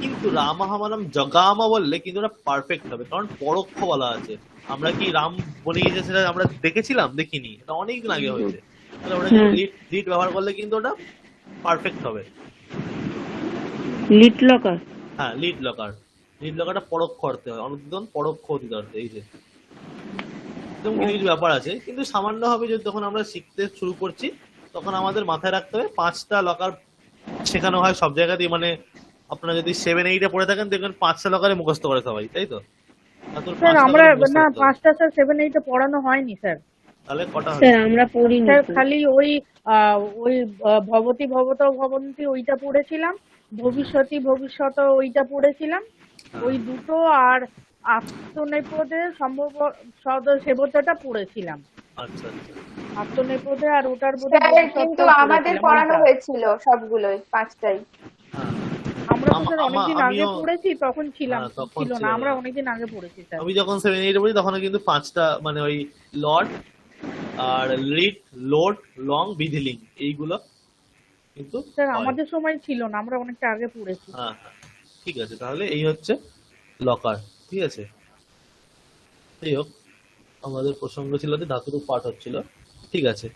Speaker 1: কিন্তু রামাহা বনম জগামা বললে কিন্তু ওটা পারফেক্ট হবে, কারণ পরোক্ষ বলা আছে। আমরা কি রাম বনে গিয়েছে সেটা আমরা দেখেছিলাম? দেখিনি, এটা অনেকদিন আগে হয়েছে। তাহলে ওটা কিন্তু লিট ব্যবহার করলে কিন্তু ওটা পারফেক্ট হবে।
Speaker 2: Lit locker.
Speaker 1: হ্যাঁ, লিড লকার, লিড লকারটা পরোক্ষ অর্থে হয়, অনুদ্যতন পরোক্ষ অতীত অর্থে। এই যে এরকম কিছু কিছু ব্যাপার আছে, কিন্তু সামান্য হবে যদি যখন আমরা শিখতে শুরু করছি তখন আমাদের মাথায় রাখতে হবে 5টা লকার শেখানো হয় সব জায়গাতেই। মানে আপনারা যদি 7-8 পড়ে থাকেন দেখবেন 5টা লকারে মুখস্থ করে সবাই, তাই তো?
Speaker 3: স্যার আমরা না 5টা স্যার 7-8 পড়ানো হয়নি স্যার।
Speaker 1: তাহলে কটা হবে?
Speaker 2: স্যার আমরা পড়িনি
Speaker 3: স্যার
Speaker 2: তো।
Speaker 3: খালি ওই ভবতি ভবত ভবন্তি ওইটা পড়েছিলাম, ভবিষ্যতি ভবিষ্যৎ ওইটা পড়েছিলাম, ওই দুটো। আর আত্মনেপদে সম্ভব সেবতাটা পড়েছিলাম,
Speaker 1: আচ্ছা আচ্ছা।
Speaker 3: আত্মনেপদে, আর ওটার বোধহয়
Speaker 8: স্যার কিন্তু
Speaker 3: বোধিসত্ত্বও
Speaker 8: আমাদের
Speaker 3: পড়েছিলাম
Speaker 8: পড়ানো
Speaker 3: ওইটা।
Speaker 8: হয়েছিল সবগুলোই 5টাই।
Speaker 1: হ্যাঁ
Speaker 3: আমরা তো স্যার অনেকদিন আগে
Speaker 1: আমিও,
Speaker 3: পড়েছি, তখন
Speaker 1: হ্যাঁ তখন
Speaker 3: ছিল না,
Speaker 1: ছিল
Speaker 3: আমরা
Speaker 1: না।
Speaker 3: অনেকদিন আগে পড়েছি স্যার।
Speaker 1: আমি যখন 7-8 পড়ি তখন কিন্তু 5টা মানে ওই লট আর লিড, লোড, লং, বিধিলিং এইগুলো কিন্তু
Speaker 3: স্যার
Speaker 1: হয়।
Speaker 3: আমাদের সময় ছিল না, আমরা অনেকটা আগে পড়েছি।
Speaker 1: হ্যাঁ হ্যাঁ, ঠিক আছে, তাহলে এই হচ্ছে লকার। ঠিক আছে, যাই হোক, আমাদের প্রসঙ্গ ছিল যে ধাতুরূপ পাঠ হচ্ছিল। ঠিক আছে,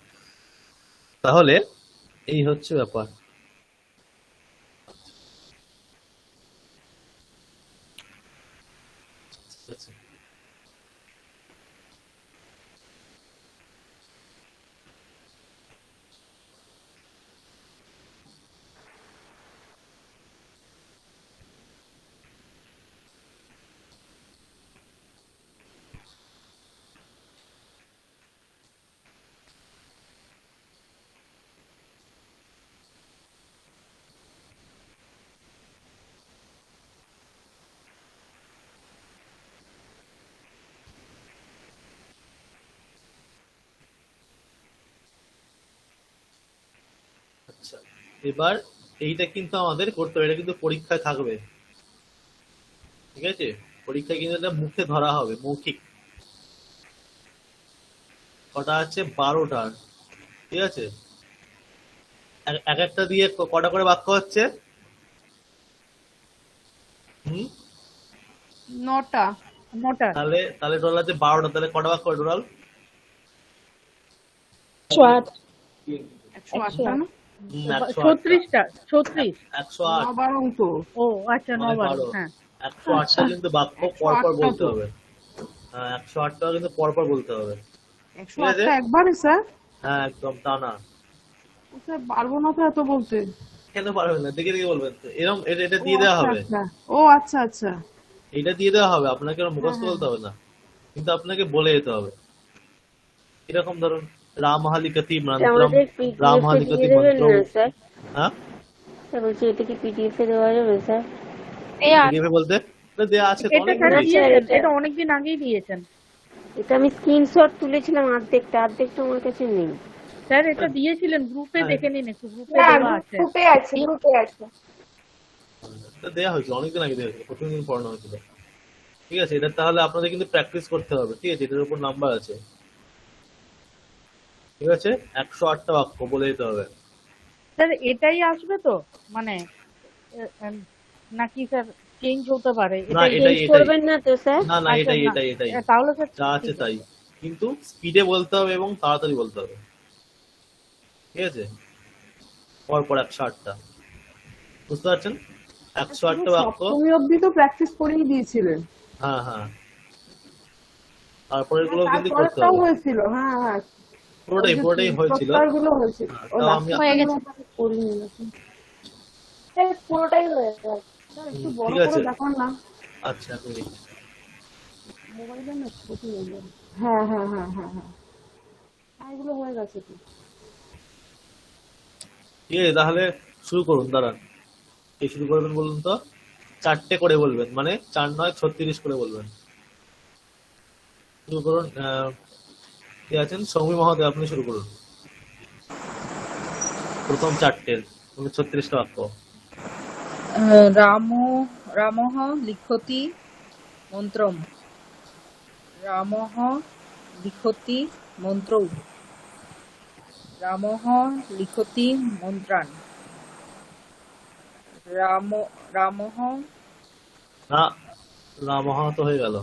Speaker 1: তাহলে এই হচ্ছে ব্যাপার। ঠিক আছে, আচ্ছা, এবার এইটা কিন্তু আমাদের করতে হবে, এটা কিন্তু পরীক্ষায় থাকবে। ঠিক আছে, পরীক্ষায় কিন্তু এটা মুখে ধরা হবে, মৌখিক। কটা আছে? 12টার। ঠিক আছে, এক একটা দিয়ে কটা করে বাক্য হচ্ছে? হুম,
Speaker 4: 9টা।
Speaker 3: মোটা
Speaker 1: তাহলে তাহলে টোটাল আছে 12টা, তাহলে কটা বাক্য হয় টোটাল?
Speaker 4: 108টা না?
Speaker 1: 108টা।
Speaker 3: 36টা, 36।
Speaker 1: 108
Speaker 4: নবারং তো।
Speaker 3: ও আচ্ছা,
Speaker 1: মানে
Speaker 3: 9
Speaker 1: 12।
Speaker 3: হ্যাঁ।
Speaker 1: 108টা কিন্তু বাক্য পরপর
Speaker 4: 108টা
Speaker 1: বলতে
Speaker 4: তো।
Speaker 1: হবে। হ্যাঁ, 108টা কিন্তু পরপর বলতে হবে। ঠিক আছে,
Speaker 4: 108টা একবারে স্যার?
Speaker 1: হ্যাঁ একদম টানা।
Speaker 4: স্যার পারবো না তো এত বলতে।
Speaker 1: কেন পারবেন না? দেখে দেখে বলবেন তো। এরকম এটা
Speaker 4: ও
Speaker 1: দিয়ে দেওয়া
Speaker 4: আচ্ছা
Speaker 1: হবে,
Speaker 4: আচ্ছা। ও আচ্ছা আচ্ছা।
Speaker 1: এটা দিয়ে দেওয়া হবে, আপনাকে আর মুখস্থ
Speaker 4: হ্যাঁ,
Speaker 1: বলতে হবে না, কিন্তু আপনাকে বলে যেতে হবে। এরকম ধরুন, রামহালিকতি মন্ত্রম,
Speaker 2: আমাদের পিডিএফ এ দিয়ে
Speaker 1: রামহালিকতি
Speaker 2: দেবেন
Speaker 1: মন্ত্রম।
Speaker 2: না স্যার?
Speaker 1: হ্যাঁ,
Speaker 2: স্যার বলছি এটা কি পিডিএফ এ দেওয়া যাবে স্যার?
Speaker 6: এই
Speaker 1: কিভাবে বলতে? এটা দেওয়া আছে তো,
Speaker 3: এটা
Speaker 1: অনেকদিন
Speaker 3: স্যার
Speaker 2: না
Speaker 1: দিয়েছি।
Speaker 2: স্যার,
Speaker 3: দিয়েছেন,
Speaker 2: এটা
Speaker 3: এটা অনেকদিন আগেই দিয়েছেন
Speaker 2: এটা আমি স্ক্রিনশট তুলেছিলাম অর্ধেকটা, অর্ধেকটা আমার কাছে নেই।
Speaker 3: স্যার। এটা দিয়েছিলেন গ্রুপে,
Speaker 1: হ্যাঁ,
Speaker 3: দেখে নিন একটু, গ্রুপে
Speaker 8: না
Speaker 3: দেওয়া আছে।
Speaker 8: গ্রুপে আছে, গ্রুপে আছে।
Speaker 1: এটা দেওয়া হয়েছিল, অনেকদিন আগে দেওয়া হয়েছিল, প্রথম দিন পড়ানো হয়েছিল। ঠিক আছে, এটা তাহলে আপনাদের কিন্তু প্র্যাকটিস করতে হবে। ঠিক আছে, এটার উপর নাম্বার আছে। ঠিক আছে, 108টা বাক্য বলে দিতে হবে।
Speaker 3: স্যার এটাই আসবে তো, মানে নাকি স্যার চেঞ্জ হতে পারে?
Speaker 1: না,
Speaker 3: এটাই?
Speaker 1: এটাই
Speaker 2: চেঞ্জ
Speaker 1: এটাই।
Speaker 2: করবেন না তো স্যার?
Speaker 1: না না,
Speaker 3: আচ্ছা,
Speaker 1: এটাই
Speaker 3: না
Speaker 1: এটাই এটাই,
Speaker 3: তাহলে স্যার
Speaker 1: যা আছে
Speaker 3: ঠিক আছে।
Speaker 1: তাই, কিন্তু স্পিডে বলতে হবে এবং তাড়াতাড়ি বলতে হবে। ঠিক আছে, পরপর 108টা, বুঝতে পারছেন? 108টা বাক্য।
Speaker 4: সপ্তমী অবধি তো প্র্যাকটিস করেই দিয়েছিলেন।
Speaker 1: হ্যাঁ হ্যাঁ, তারপরের গুলো কিন্তু করতে
Speaker 4: তারপরেরটাও
Speaker 1: হবে।
Speaker 4: হয়েছিল, হ্যাঁ হ্যাঁ।
Speaker 1: পুরোটাই পুরোটাই হয়েছিল।
Speaker 4: গুলো হয়েছিল। ও
Speaker 1: তাও আমি,
Speaker 6: হয়ে গেছে।
Speaker 4: করিনি নাকি?
Speaker 8: স্যার পুরোটাই হয়ে গেছে।
Speaker 4: স্যার একটু বড়
Speaker 1: ঠিক
Speaker 4: করে
Speaker 1: আছে,
Speaker 4: দেখান না।
Speaker 1: আচ্ছা এক মিনিট।
Speaker 4: মোবাইলে না ছোট হয়ে যাবে। হ্যাঁ হ্যাঁ হ্যাঁ হ্যাঁ হ্যাঁ। এগুলো হয়ে গেছে তো।
Speaker 1: ঠিক আছে, তাহলে শুরু করুন, দাঁড়ান। কে শুরু করবেন বলুন তো? 4টে করে বলবেন, মানে 4 নয় 36 করে বলবেন। শুরু করুন। কে আছেন? সৌমি মহোদয়, আপনি শুরু করুন। প্রথম 4টের, মানে 36টা বাক্য।
Speaker 5: রাম রামः লিখতি মন্ত্রম, রামः লিখতি মন্ত্রৌ, রামः লিখতি মন্ত্রান, রামः
Speaker 1: না, রামহ তো হয়ে গেল।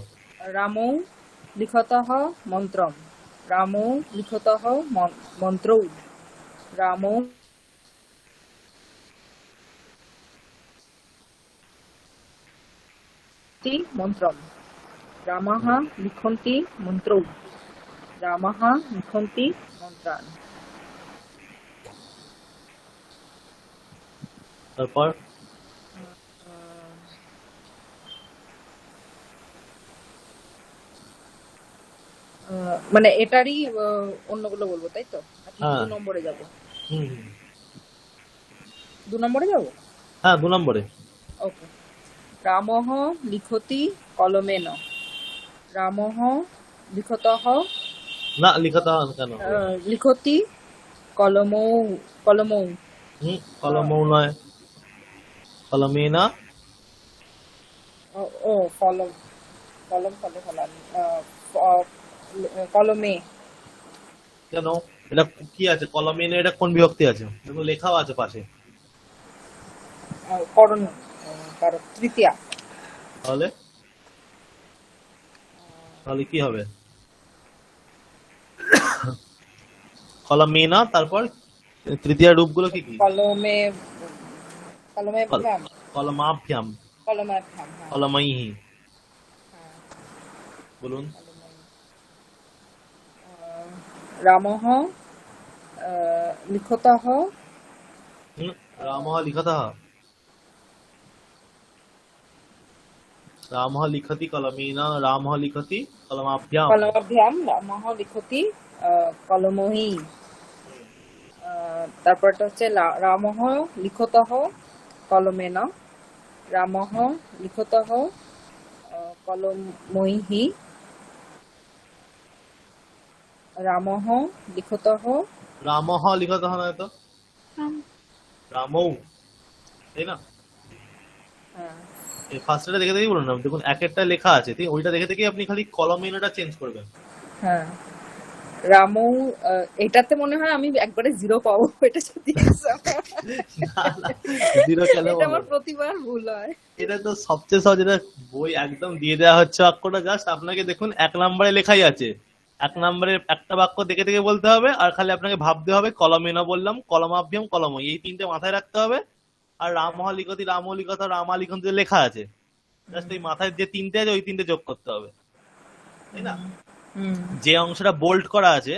Speaker 5: রামৌ লিখতঃ মন্ত্রম, রামৌ লিখতঃ মন্ত্রৌ, রামৌ মন্ত্রম, রামः লিখন্তি মন্ত্রৌ, রামः লিখন্তি মন্ত্রান।
Speaker 1: তারপর
Speaker 5: মানে এটারই অন্যগুলো বলবো, তাই তো? নাকি
Speaker 1: হ্যাঁ।
Speaker 5: 2 নম্বরে যাব?
Speaker 1: হুম হুম।
Speaker 5: 2 নম্বরে যাব?
Speaker 1: হ্যাঁ, 2 নম্বরে।
Speaker 5: ওকে। রামः লিখতি কলমেন, রামः লিখতः
Speaker 1: না লিখাতে হবে কেন?
Speaker 5: লিখতি কলমৌ কলমৌ
Speaker 1: কলমৌ নয়, কলমেনা।
Speaker 5: ও কলম কলম ফলে ফলান কলমে
Speaker 1: কেন? এটা কি আছে কলমেনা? এটা কোন বিভক্তি আছে? দেখো লেখাও আছে পাশে।
Speaker 5: করণ কারণ তৃতীয়া।
Speaker 1: তাহলে তাহলে কি হবে? কলমেনা, তারপর তৃতীয় রূপগুলো কি কি?
Speaker 5: কলমে কলমে ভ্যাম
Speaker 1: কলমাভ্যাম,
Speaker 5: কলমাভ্যাম, হ্যাঁ
Speaker 1: কলমাইহি।
Speaker 5: হ্যাঁ।
Speaker 1: বলুন।
Speaker 5: রামः লিখতः
Speaker 1: रामः लिखतः, रामः लिखति कलमेन, रामः लिखति कलमाभ्याम।
Speaker 5: কলমাভ্যাম রামः লিখতি কলমহি। তারপরটা হচ্ছে রামः লিখতः কলমেন, রামः লিখতः কলমহি, রামः লিখতः
Speaker 1: रामः लिखतः না তো রামৌ, তাই না?
Speaker 5: হ্যাঁ,
Speaker 1: এই ফার্স্টটা দেখে দেখেই বলুন না, দেখুন এক একটা লেখা আছে, ঠিক ওইটা দেখে দেখে আপনি খালি কলমেনাটা চেঞ্জ করবেন।
Speaker 5: হ্যাঁ রামৌ। এটাতে মনে হয় আমি একবারে 0 পাবো, এটা সত্যি।
Speaker 1: জিরো কেন
Speaker 5: এটা আমার
Speaker 1: বলবো?
Speaker 5: প্রতিবার ভুল হয়।
Speaker 1: এটা তো সবচেয়ে সহজ, এটা বই একদম দিয়ে দেওয়া হচ্ছে বাক্যটা, জাস্ট আপনাকে দেখুন 1 নম্বরে লেখাই আছে, 1 নম্বরের একটা বাক্য দেখে দেখে বলতে হবে, আর খালি আপনাকে ভাবতে হবে কলমেনা বললাম, কলমাভ্যাম, কলমই, এই 3টে মাথায় রাখতে হবে। আর রামহ লিখতি, রামহ লিখতঃ, রামা লিখন্তি লেখা আছে, জাস্ট এই মাথায় যে 3টে আছে ওই 3টে যোগ করতে হবে, তাই না? যে অংশটা বোল্ড করা আছে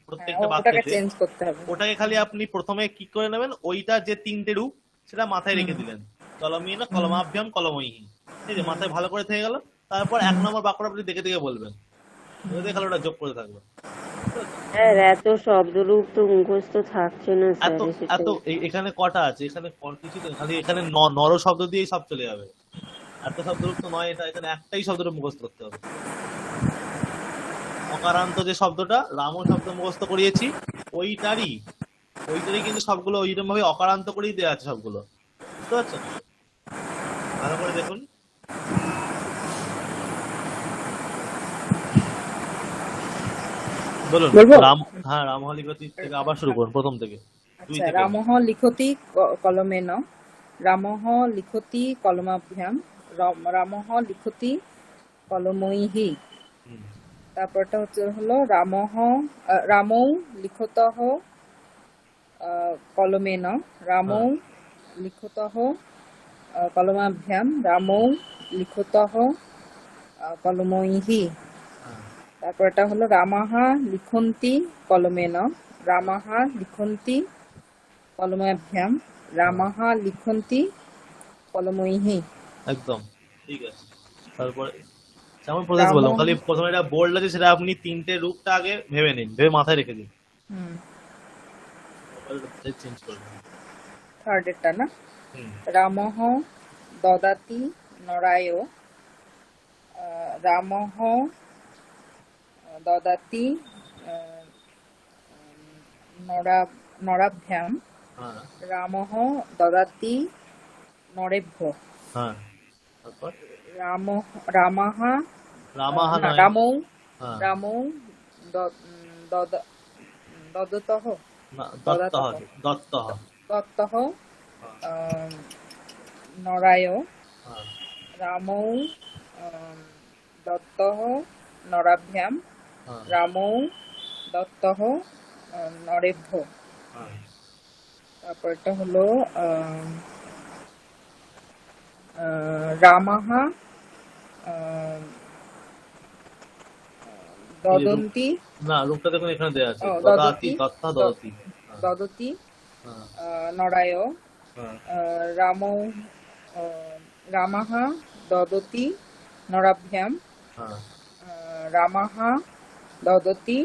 Speaker 1: প্রত্যেকটা
Speaker 5: ওটাকে
Speaker 1: বাক্যতে,
Speaker 5: চেঞ্জ করতে হবে।
Speaker 1: ওটাকে খালি আপনি প্রথমে কি করে নেবেন, ওইটা যে 3টে রূপ সেটা মাথায় রেখে দিলেন, কলমেনা, কলমাভ্যাম, কলমইহি, ঠিক আছে? মাথায় ভালো করে থেকে গেল। তারপর 1 নম্বর বাক্যটা আপনি দেখে দেখে বলবেন, ওদের খালি ওটা যোগ করে থাকবে।
Speaker 2: স্যার এত শব্দরূপ তো মুখস্থ থাকছে না স্যার,
Speaker 1: এত
Speaker 2: সেটাই।
Speaker 1: এত এখানে কটা আছে? এখানে কিছু তো, খালি এখানে নর শব্দ দিয়েই সব চলে যাবে। এত শব্দরূপ তো নয় এটা, এখানে একটাই শব্দরূপ মুখস্থ করতে হবে। অকারান্ত যে শব্দটা রাম শব্দ মুখস্থ করিয়েছি, ওইটারই কিন্তু সবগুলো ওইরকম ভাবে অকারান্ত করেই দেওয়া আছে সবগুলো, বুঝতে পারছেন? ভালো করে দেখুন। বলুন। রাম, হ্যাঁ রামহ লিখতি থেকে আবার শুরু করুন প্রথম থেকে। দুই
Speaker 5: আচ্ছা,
Speaker 1: থেকে।
Speaker 5: রামः লিখতি কলমেন, রামः লিখতি কলমাভ্যাম, রামः লিখতি কলমৈহি।
Speaker 1: হুম।
Speaker 5: তারপরটা হলো রামৌ লিখতঃ কলমেন, রামৌ লিখতঃ কলমাভ্যাম, রামৌ লিখতঃ কলমৈহি।
Speaker 1: হ্যাঁ।
Speaker 5: তারপরটা হলো রামাহ লিখন্তি কলমেন, রামাহ লিখন্তি কলমাভ্যাম, রামাহ লিখন্তি কলমৈহি।
Speaker 1: একদম ঠিক আছে। তারপরে যেমন প্রসেস বললাম, খালি প্রথমে এটা বোল্ড আছে, সেটা আপনি 3টে রূপটা আগে ভেবে নিন, ভেবে মাথায় রেখে দিন, চেঞ্জ করবেন।
Speaker 5: থার্ড এটা না,
Speaker 1: হুম।
Speaker 5: রামः দদাতি নরায়, রামः দদাতি নরাভ্যাম,
Speaker 1: হ্যাঁ
Speaker 5: রামः দদাতি নরেভ্য।
Speaker 1: হ্যাঁ। তারপর
Speaker 5: রামাহ
Speaker 1: রামাহ
Speaker 5: না,
Speaker 1: নয়।
Speaker 5: রামৌ
Speaker 1: হ্যাঁ।
Speaker 5: রামৌ দদতঃ
Speaker 1: না, দত্তহ আছে, দত্তহ।
Speaker 5: দত্তঃ নরায়,
Speaker 1: হ্যাঁ।
Speaker 5: রামৌ দত্তঃ নরাভ্যাম,
Speaker 1: হ্যাঁ।
Speaker 5: রামৌ দত্তঃ নরেভ্য।
Speaker 1: হ্যাঁ।
Speaker 5: তারপরটা হলো রামাহ দদন্তি,
Speaker 1: না রূপটা দেখুন এখানে দেওয়া আছে,
Speaker 5: ও,
Speaker 1: দদাতি,
Speaker 5: দদতি,
Speaker 1: দত্তহ, দদতি। হ্যাঁ।
Speaker 5: দদতি
Speaker 1: হ্যাঁ।
Speaker 5: নরায়,
Speaker 1: হ্যাঁ।
Speaker 5: রামৌ রামাহ দদতি নরাভ্যাম,
Speaker 1: হ্যাঁ।
Speaker 5: রামাহ দদতি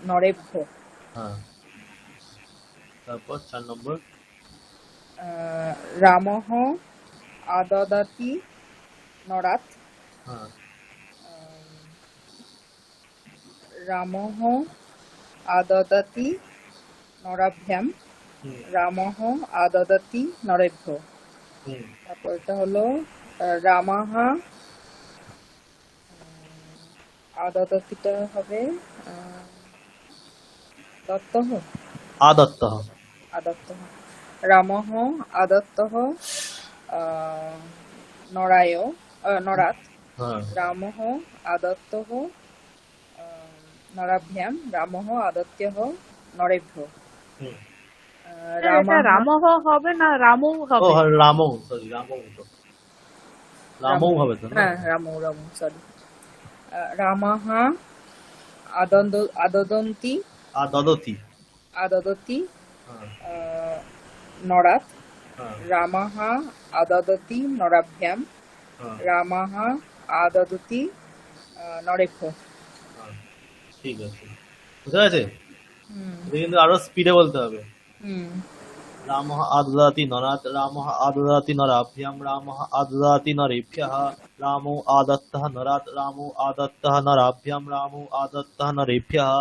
Speaker 5: নরেভ্য।
Speaker 1: হ্যাঁ। তারপর 4 নম্বর
Speaker 5: রামः আদদাতি নরাৎ,
Speaker 1: হ্যাঁ।
Speaker 5: রামঃ আদদতি নরাভ্যাম
Speaker 1: হুম,
Speaker 5: রামঃ আদদতি নরেভ্য।
Speaker 1: হুম।
Speaker 5: তারপর এটা হলো রামাহ আদদতিটা হবে দত্তঃ
Speaker 1: আদত্তः।
Speaker 5: আদত্তঃ। রামঃ আদত্তঃ আহ, নরায় নরাৎ
Speaker 1: হ্যাঁ।
Speaker 5: রামঃ আদত্তঃ নরাভ্যাম রামঃ আদত্যঃ নরেভ্য।
Speaker 1: হুম।
Speaker 3: এটা
Speaker 5: রামাহ
Speaker 3: রামহ হবে না রামও
Speaker 1: ও
Speaker 3: হবে?
Speaker 1: হ্যাঁ, রামৌ, সরি রামৌ তো। রামৌ
Speaker 5: রামঃ
Speaker 1: হবে তো না?
Speaker 5: হ্যাঁ রামঃ সরি। রামাহ আদদন্তি
Speaker 1: আদদতি।
Speaker 5: আদদতি
Speaker 1: হ্যাঁ,
Speaker 5: নরাৎ
Speaker 1: হ্যাঁ,
Speaker 5: রামাহ আদদতি নরাভ্যাম
Speaker 1: হ্যাঁ,
Speaker 5: রামাহ আদদতি নরেভ্য।
Speaker 1: হ্যাঁ। ঠিক আছে, বুঝা গেছে?
Speaker 5: হুম
Speaker 1: এটা কিন্তু আরো স্পিডে বলতে হবে।
Speaker 5: হুম
Speaker 1: রামः আদদাতি নরাৎ রামः আদদাতি নরাভ্যাম রামः আদদাতি নরেভ্যः রামো আদত্তः নরাৎ রামো আদত্তः নরাভ্যাম রামো আদত্তः নরেভ্যः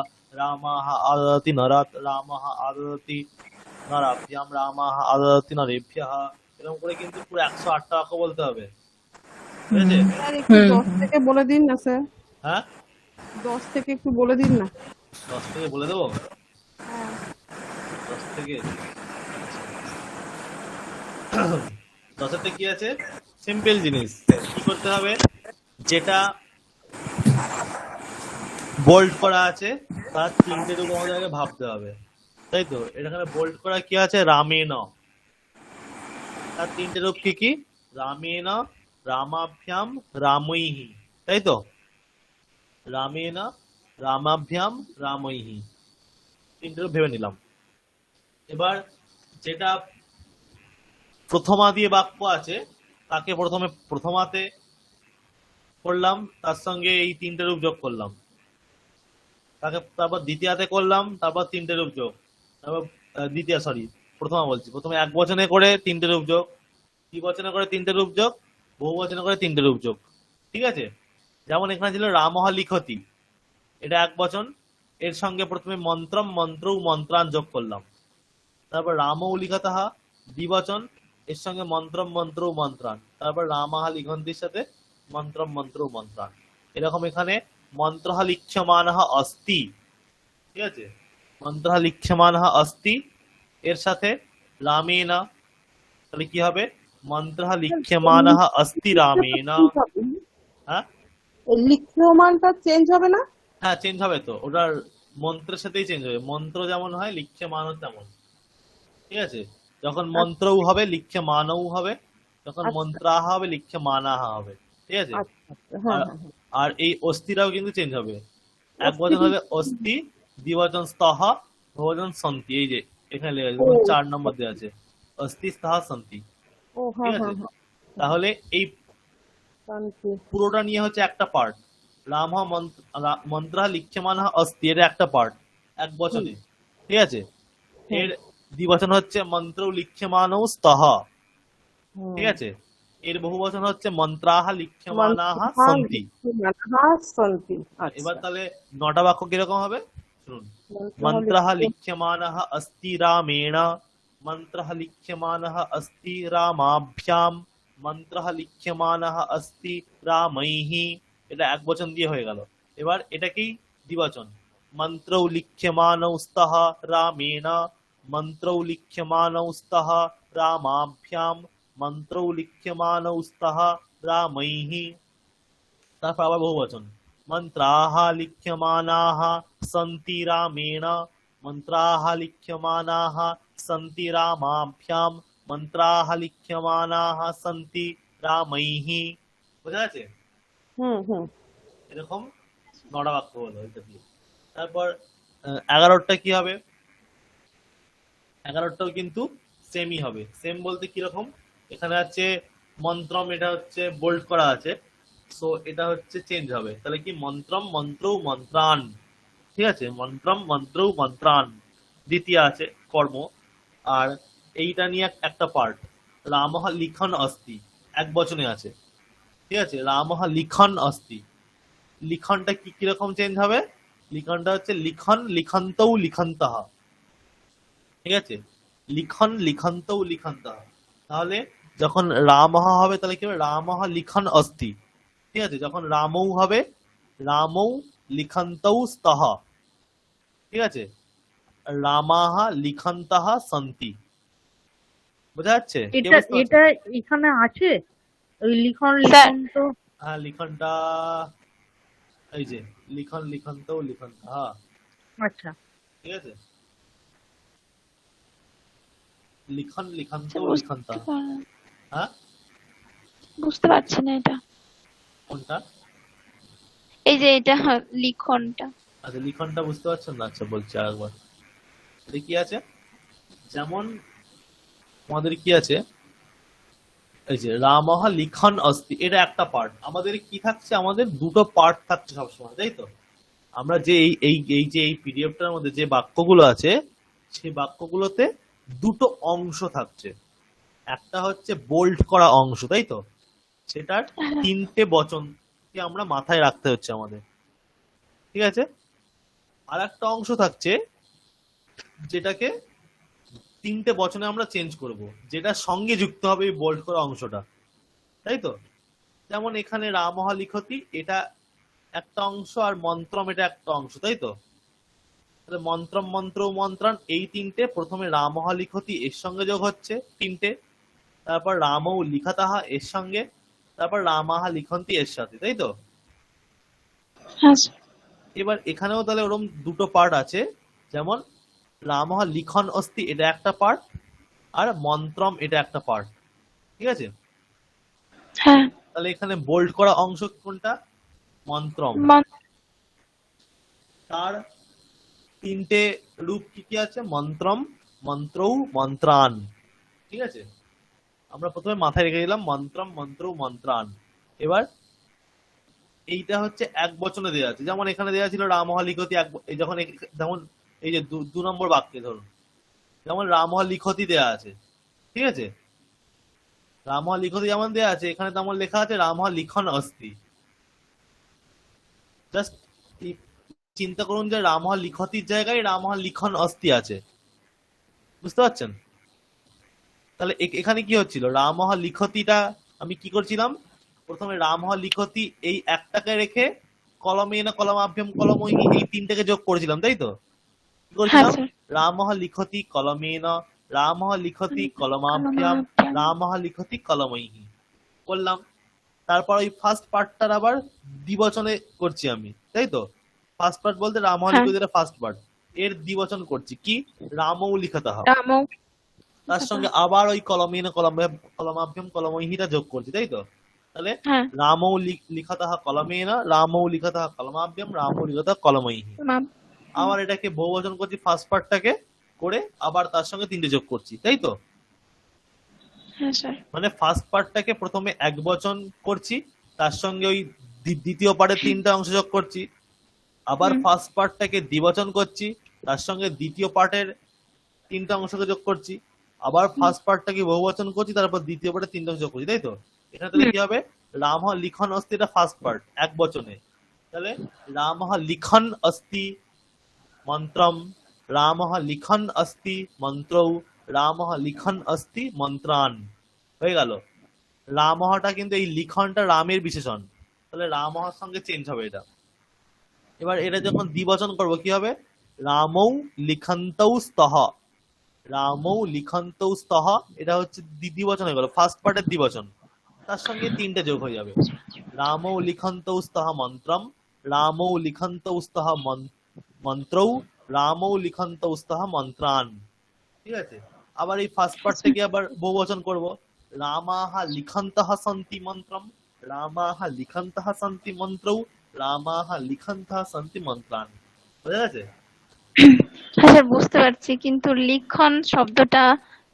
Speaker 1: রামাः আদদাতি নরাৎ রামः আদদাতি নরাভ্যাম রামাः আদদাতি নরেভ্যः। এরকম করে কিন্তু পুরো 108টা বাক্য বলতে হবে, ঠিক আছে?
Speaker 4: স্যার একটু
Speaker 5: হুম
Speaker 4: 10 থেকে বলে দিন না স্যার,
Speaker 1: হ্যাঁ,
Speaker 4: 10 থেকে একটু বলে দিন না।
Speaker 1: 10 থেকে বলে দেবো। 10 থেকে 10এরটা কি আছে? সিম্পল জিনিস। কি করতে হবে? যেটা বোল্ড করা আছে তার তিনটে রূপ আমাদের আগে ভাবতে হবে, তাই তো? এখানে বোল্ড করা কি আছে? রামেণ। তার তিনটে রূপ কি কি? রামেণ, রামাভ্যাম, রামৈহি, তাই তো? রামেণ, রামাভ্যাম, রামৈহি, তিনটে রূপ ভেবে নিলাম। এবার যেটা প্রথমা দিয়ে বাক্য আছে তাকে প্রথমে প্রথমাতে করলাম, তার সঙ্গে এই তিনটে রূপ যোগ করলাম। তারপর দ্বিতীয়াতে করলাম, তারপর তিনটে রূপ যোগ। তারপর প্রথমা বলছি, প্রথমে এক বচনে করে তিনটে রূপ যোগ, দ্বিবচনে করে তিনটে রূপ যোগ, বহু বচনে করে তিনটে রূপ যোগ, ঠিক আছে? যেমন এখানে ছিল রামঃ লিখতি, এটা এক বচন, এর সঙ্গে প্রথমে মন্ত্রম মন্ত্রৌ মন্ত্রান যোগ করলাম। তারপর রামৌ লিখতঃ দ্বিবচন, এর সঙ্গে মন্ত্রম মন্ত্রৌ মন্ত্রান। তারপর রামাহ লিখন্তির সাথে মন্ত্রম মন্ত্রৌ মন্ত্রান। এরকম এখানে মন্ত্রঃ লিখ্যমানঃ অস্তি, ঠিক আছে? মন্ত্রঃ লিখ্যমানঃ অস্তি এর সাথে রামেণ, তাহলে কি হবে? মন্ত্রঃ লিখ্যমানঃ অস্তি রামেণ। হ্যাঁ,
Speaker 4: এই লিখ্যমানটা চেঞ্জ হবে না?
Speaker 1: হ্যাঁ চেঞ্জ হবে তো, ওটার মন্ত্রের সাথেই চেঞ্জ হবে। মন্ত্র যেমন হয় লিখ্যমানও তেমন, ঠিক আছে? যখন মন্ত্রও হবে লিখ্যমানও হবে, যখন মন্ত্রাহ হবে লিখ্যমানাহ হবে, ঠিক আছে?
Speaker 4: হ্যাঁ
Speaker 1: আর আর এই অস্থিরাও কিন্তু চেঞ্জ হবে। এক বচন হলে অস্থি, দ্বিবচন স্তহ, বহুবচন সন্তি। এই যে এখানে লেখা আছে 4 নম্বর দেওয়া আছে, অস্থি স্তহ সন্তি,
Speaker 4: ও
Speaker 1: ঠিক
Speaker 4: হ্যাঁ
Speaker 1: আছে?
Speaker 4: হ্যাঁ
Speaker 1: তাহলে এই
Speaker 4: শান্তি।
Speaker 1: পুরোটা নিয়ে হচ্ছে একটা পার্ট। রাম মন্ত্রঃ লিখ্যমানঃ অস্তি, এটা একটা পার্ট এক বচনে, ঠিক আছে? এর দ্বিবচন হচ্ছে মন্ত্রৌ লিখ্যমানৌ স্তহ, ঠিক আছে? এর বহুবচন হচ্ছে মন্ত্রাহ লিখ্যমানাহ সন্তি।
Speaker 4: হ্যাঁ শান্তি।
Speaker 1: এবার তাহলে 9টা বাক্য কিরকম হবে শুনুন। মন্ত্রঃ লিখ্যমানঃ অস্তি রামেণ, মন্ত্রঃ লিখ্যমানঃ অস্তি রামাভ্যাম, মন্ত্রঃ লিখ্যমানঃ অস্তি রামৈহি। এটা এক বচন দিয়ে হয়ে গেল। এবার এটা কি? দ্বিবচন। মন্ত্রৌ লিখ্যমানৌ স্তঃ রামেণ, মন্ত্রৌ লিখ্যমানৌ স্তঃ রামাভ্যাম, মন্ত্রৌ লিখ্যমানৌ স্তঃ রামৈহি। তারপর আবার বহুবচন। মন্ত্রাः লিখ্যমানাः সন্তি রামেণ, মন্ত্রাः লিখ্যমানাः সন্তি রামাভ্যাম, মন্ত্রাः লিখ্যমানাः সন্তি রামৈহি। বোঝা গেছে? এরকম 9টা বাক্য হলো এটা দিয়ে। তারপর 11টা কি হবে? 11টাও কিন্তু সেমই হবে। সেম বলতে কিরকম? এখানে আছে মন্ত্রম, এটা হচ্ছে বোল্ড করা আছে, সো এটা হচ্ছে চেঞ্জ হবে। তাহলে কি? মন্ত্রম মন্ত্রৌ মন্ত্রান, ঠিক আছে? মন্ত্রম মন্ত্রৌ মন্ত্রান দ্বিতীয় আছে কর্ম। আর এইটা নিয়ে একটা পার্ট, রামঃ লিখন অস্তি, এক বচনে আছে, ঠিক আছে? রামঃ লিখন অস্তি, লিখনটা কি কিরকম চেঞ্জ হবে? লিখনটা হচ্ছে লিখন লিখন্তৌ লিখন্তঃ, ঠিক আছে? লিখন লিখন্তৌ লিখন্তঃ। তাহলে যখন রামঃ হবে তাহলে কি হবে? রামঃ লিখন অস্তি, ঠিক আছে? যখন রামৌ হবে রামৌ লিখন্তৌ স্তঃ, ঠিক আছে? রামাহ লিখন্তঃ সন্তি। বোঝা যাচ্ছে? কে
Speaker 3: এটা
Speaker 1: বুঝতে পারছে?
Speaker 3: এটা এখানে আছে ওই লিখন
Speaker 6: স্যার
Speaker 3: লিখন তো।
Speaker 1: হ্যাঁ, লিখনটা এই যে লিখন লিখন্তৌ লিখন্তঃ,
Speaker 3: আচ্ছা,
Speaker 1: ঠিক আছে? লিখন
Speaker 6: আচ্ছা,
Speaker 1: লিখন্তৌ
Speaker 6: বুঝতে
Speaker 1: লিখন্তঃ।
Speaker 6: পারলাম।
Speaker 1: হ্যাঁ,
Speaker 6: বুঝতে পারছি না এটা।
Speaker 1: কোনটা?
Speaker 6: এই যে এটা লিখনটা।
Speaker 1: আচ্ছা, লিখনটা বুঝতে পারছেন না? আচ্ছা, বলছি আরেকবার। এটা কি আছে? যেমন আমাদের কি আছে, এই যে রামঃ লিখন অস্তি, এটা একটা পার্ট। আমাদের কি থাকছে? আমাদের দুটো পার্ট থাকছে সবসময়, তাই তো? আমরা যে এই পিডিএফটার মধ্যে যে বাক্যগুলো আছে, সেই বাক্যগুলোতে দুটো অংশ থাকছে। একটা হচ্ছে বোল্ড করা অংশ, তাই তো? সেটার তিনটে বচনকে আমরা মাথায় রাখতে হচ্ছে আমাদের, ঠিক আছে? আর একটা অংশ থাকছে যেটাকে তিনটে বচনে আমরা চেঞ্জ করব, যেটা সঙ্গে যুক্ত হবে এই বোল্ড করা অংশটা, তাই তো? যেমন এখানে রামঃ লিখতি এটা একটা অংশ, আর মন্ত্রম এটা একটা অংশ, তাই তো? তাহলে মন্ত্রম মন্ত্র মন্ত্রান এই তিনটে প্রথমে রামঃ লিখতি এর সঙ্গে যোগ হচ্ছে তিনটে, তারপর রামৌ লিখাতাহা এর সঙ্গে, তারপর রামাহা লিখন্তি এর সাথে, তাই তো?
Speaker 6: হ্যাঁ স্যার।
Speaker 1: এবার এখানেও তাহলে ওরকম দুটো পার্ট আছে, যেমন রামঃ লিখন অস্তি এটা একটা পার্ট, আর মন্ত্রম এটা একটা পার্ট, ঠিক আছে?
Speaker 6: হ্যাঁ।
Speaker 1: তাহলে এখানে বোল্ড করা অংশ কোনটা? মন্ত্রম। তার তিনটে রূপ কি কি আছে? মন্ত্রম, মন্ত্রৌ, মন্ত্রান, ঠিক আছে? আমরা প্রথমে মাথায় রেখে দিলাম মন্ত্রম, মন্ত্রৌ, মন্ত্রান। এবার এইটা হচ্ছে এক বচনে দেওয়া আছে, যেমন এখানে দেওয়া ছিল রামঃ লিখতি যখন যেমন এই যে 2 নম্বর বাক্যে ধরুন, যেমন রামঃ লিখতি দেওয়া আছে, ঠিক আছে? রামঃ লিখতি যেমন দেওয়া আছে, এখানে তেমন লেখা আছে রামঃ লিখন অস্তি। জাস্ট চিন্তা করুন যে রামঃ লিখতির জায়গায় রামঃ লিখন অস্তি আছে, বুঝতে পারছেন? তাহলে এখানে কি হচ্ছিল? রামঃ লিখতিটা আমি কি করছিলাম? প্রথমে রামঃ লিখতি এই একটাকে রেখে কলমেন কলমাভ্যম কলমৈহি এই তিনটাকে যোগ করেছিলাম, তাই তো? কি
Speaker 6: হ্যাঁ
Speaker 1: করেছিলাম?
Speaker 6: স্যার।
Speaker 1: রামঃ লিখতি কলমেন, রামঃ লিখতি কলমাভ্যাম, রামঃ লিখতি কলমৈহি করলাম। তারপর ওই ফার্স্ট পার্টটার আবার দ্বিবচনে করছি আমি, তাই তো? ফার্স্ট পার্ট বলতে রামঃ
Speaker 6: হ্যাঁ।
Speaker 1: লিখতি এটা ফার্স্ট পার্ট, এর দ্বিবচন করছি কি? রামৌ লিখতঃ।
Speaker 6: রামও।
Speaker 1: তার সঙ্গে আবার ওই কলমেন কলমাভ্যম কলমৈহিটা যোগ করছি, তাই তো? তাহলে
Speaker 6: হ্যাঁ।
Speaker 1: রামৌ লিখতঃ কলমেন, রামৌ লিখতঃ কলমাভ্যম, রামৌ লিখতঃ কলমৈহি। আবার এটাকে বহুবচন করছি ফার্স্ট পার্টটাকে করে, আবার তার সঙ্গে তিনটে যোগ করছি, তাই তো?
Speaker 6: হ্যাঁ স্যার।
Speaker 1: মানে ফার্স্ট পার্টটাকে প্রথমে এক বচন করছি, তার সঙ্গে ওই দ্বিতীয় পার্টের তিনটা অংশ যোগ করছি, আবার ফার্স্ট পার্টটাকে দ্বিবচন করছি, তার সঙ্গে দ্বিতীয় পার্টের তিনটা অংশকে যোগ করছি, আবার ফার্স্ট পার্টটাকে বহুবচন করছি, তারপর দ্বিতীয় পার্টের তিনটা অংশ যোগ করছি, তাই তো? এখানে তাহলে কি হবে? রামঃ লিখন অস্তি এটা ফার্স্ট পার্ট এক বচনে, তাহলে রামঃ লিখন অস্তি মন্ত্রম, রামঃ লিখন অস্তি মন্ত্রৌ, রামঃ লিখন অস্তি মন্ত্রান, হয়ে গেল। রামঃটা কিন্তু এই লিখনটা রামের বিশেষণ, তাহলে রামঃর সঙ্গে চেঞ্জ হবে এটা। এবার এটা যখন দ্বিবচন করব কি হবে? রামৌ লিখন্তৌ স্তঃ, রামৌ লিখন্তৌ স্তঃ এটা হচ্ছে দ্বিবচন হয়ে গেল, ফার্স্ট পার্টের দ্বিবচন, তার সঙ্গে তিনটে যোগ হয়ে যাবে। রামৌ লিখন্তৌ স্তঃ মন্ত্রম, রামৌ লিখন্তৌ স্তঃ মন্ত্রৌ, রামৌ লিখন্তৌ স্তঃ মন্ত্রান, ঠিক আছে? আবার এই ফার্স্ট পার্ট থেকে আবার বহুবচন করব, রামাহ লিখন্তঃ সন্তি মন্ত্রম, রামাহ লিখন্তঃ সন্তি মন্ত্রৌ, রামাহ লিখন্তঃ সন্তি মন্ত্রান। বুঝা গেছে?
Speaker 6: হ্যাঁ স্যার, বুঝতে পারছি, কিন্তু লিখন শব্দটা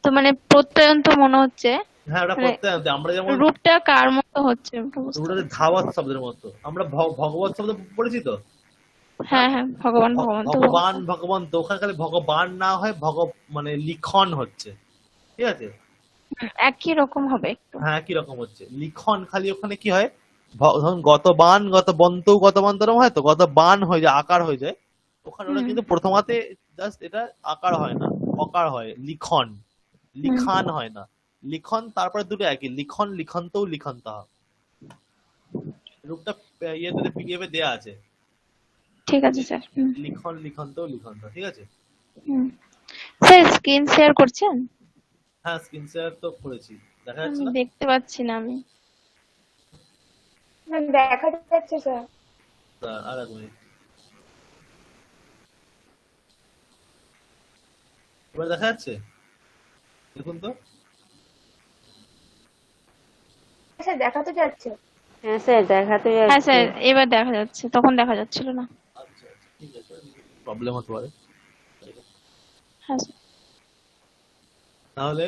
Speaker 6: তো মানে প্রত্যয়ন্ত মনে হচ্ছে।
Speaker 1: হ্যাঁ, ওটা
Speaker 6: মানে
Speaker 1: করতে হবে। আমরা যেমন
Speaker 6: রূপটা কার মতো হচ্ছে ওটা বুঝতে
Speaker 1: ওটা
Speaker 6: পারছি।
Speaker 1: ধাবত শব্দের মতো, আমরা ভগবত শব্দ পড়েছি তো?
Speaker 6: হ্যাঁ হ্যাঁ, ভগবান ভগবান তো
Speaker 1: ভগবান ভগবান তো ওখানে খালি ভগবান না হয় মানে লিখন হচ্ছে, ঠিক আছে?
Speaker 6: একই রকম হবে একটু।
Speaker 1: হ্যাঁ, একই রকম হচ্ছে লিখন, খালি ওখানে কি হয়? ধরুন গত বান গত বন্ত গত বন্তরম হয় তো, গত বান হয়ে যায় আকার হয়ে যায়, ওখানে ওটা কিন্তু প্রথমাতে জাস্ট এটা আকার হয় না, অকার হয়, লিখন, লিখান হয় না। লিখন তারপরে দুটো একই, লিখন লিখন্তও লিখন্ত। রূপটা ইয়েতে পিডিএফ এ দেয়া আছে,
Speaker 6: ঠিক আছে স্যার।
Speaker 1: লিখন লিখন্তও লিখন্ত, ঠিক আছে।
Speaker 6: স্যার স্ক্রিন শেয়ার করছেন?
Speaker 1: হ্যাঁ স্ক্রিন শেয়ার তো করেছি, দেখা যাচ্ছে না?
Speaker 6: দেখতে পাচ্ছি না আমি।
Speaker 8: দেখা যাচ্ছে স্যার।
Speaker 1: আর এক মিনিট, এবার দেখা যাচ্ছে? দেখুন তো।
Speaker 8: স্যার দেখা তো যাচ্ছে।
Speaker 2: হ্যাঁ স্যার দেখাতে
Speaker 6: হ্যাঁ
Speaker 2: যাচ্ছে।
Speaker 6: স্যার এবার দেখা যাচ্ছে, তখন দেখা যাচ্ছিল না।
Speaker 1: আচ্ছা আচ্ছা, ঠিক আছে, প্রবলেম হতে পারে।
Speaker 6: হ্যাঁ স্যার।
Speaker 1: তাহলে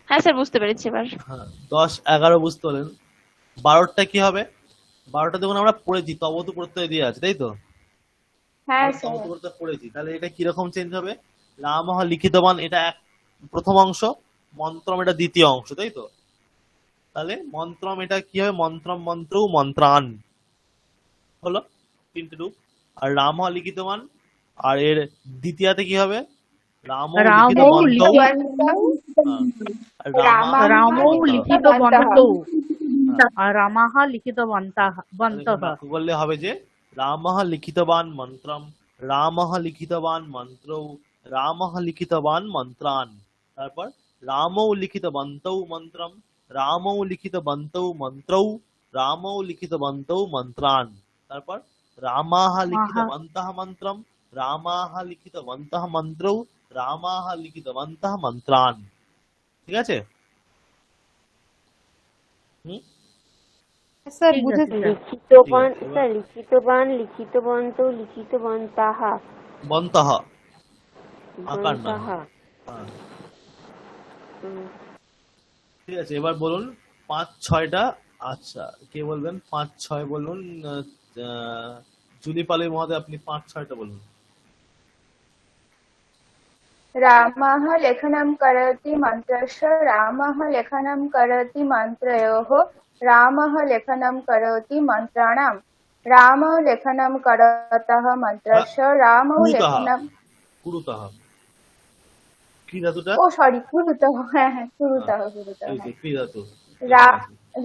Speaker 6: হ্যাঁ স্যার বুঝতে পেরেছি এবার।
Speaker 1: হ্যাঁ 10-11 বুঝতে পারলেন। 12টা কি হবে? 12টা দেখুন আমরা পড়েছি, তবতু প্রত্যয় দিয়ে আছে, তাই তো?
Speaker 8: হ্যাঁ
Speaker 1: আমরা
Speaker 8: স্যার।
Speaker 1: তবতু প্রত্যয় পড়েছি, তাহলে এটা কিরকম চেঞ্জ হবে? রামঃ লিখিতবান এটা প্রথম অংশ, মন্ত্রম এটা দ্বিতীয় অংশ, তাই তো? তাহলে মন্ত্রম এটা কি হবে? মন্ত্রম মন্ত্রও মন্ত্রান হলো তিনটে রূপ। আর রামঃ লিখিতবান, আর এর দ্বিতীয়াতে কি হবে? রামও লিখিত
Speaker 3: রামৌ
Speaker 1: বন্তৌ।
Speaker 3: রামৌ লিখিত বন্তৌ আর রামাহ লিখিত বন্তঃ।
Speaker 1: বাক্য করলে হবে যে রামঃ লিখিতবান মন্ত্রম, রামঃ লিখিতবান মন্ত্রৌ, রামঃ লিখিতবান মন্ত্রান। তারপর রামৌ লিখিত বন্তৌ মন্ত্রম, রামৌ লিখিত বন্তৌ মন্ত্রৌ, রামৌ লিখিত বন্তৌ মন্ত্রান। তারপর রামাহ লিখিত বন্তঃ মন্ত্রম, রামাহ লিখিত বন্তঃ মন্ত্রৌ, রামাহ লিখিত বন্তঃ মন্ত্রান। ঠিক আছে?
Speaker 4: স্যার
Speaker 3: ঠিক
Speaker 4: বুঝেছি।
Speaker 3: আছে।
Speaker 2: লিখিতবান
Speaker 1: ঠিক আছে,
Speaker 2: স্যার লিখিতবান লিখিতবন্তৌ লিখিতবন্তাহা
Speaker 1: বন্তঃ আকার নয়।
Speaker 2: বন্তাহা।
Speaker 1: হ্যাঁ,
Speaker 2: হুম।
Speaker 1: ঠিক আছে, এবার বলুন 5-6টা। আচ্ছা কে বলবেন? 5-6 বলুন। জুলি পালি মহোদয় আপনি 5-6টা বলুন।
Speaker 8: रामः लेखनं करोति मन्त्रस्य रामः लेखनं करोति मन्त्रयोः रामः लेखनं करोति मन्त्राणां रामो लेखनं करतः मन्त्रस्य रामो
Speaker 1: কুরুতः,
Speaker 8: लेखनं
Speaker 1: কুরুতः কি ধাতুটা?
Speaker 8: ओ सॉरी कुरुतः हाँ कुरुतः कुरुतः
Speaker 1: এই যে কি ধাতু?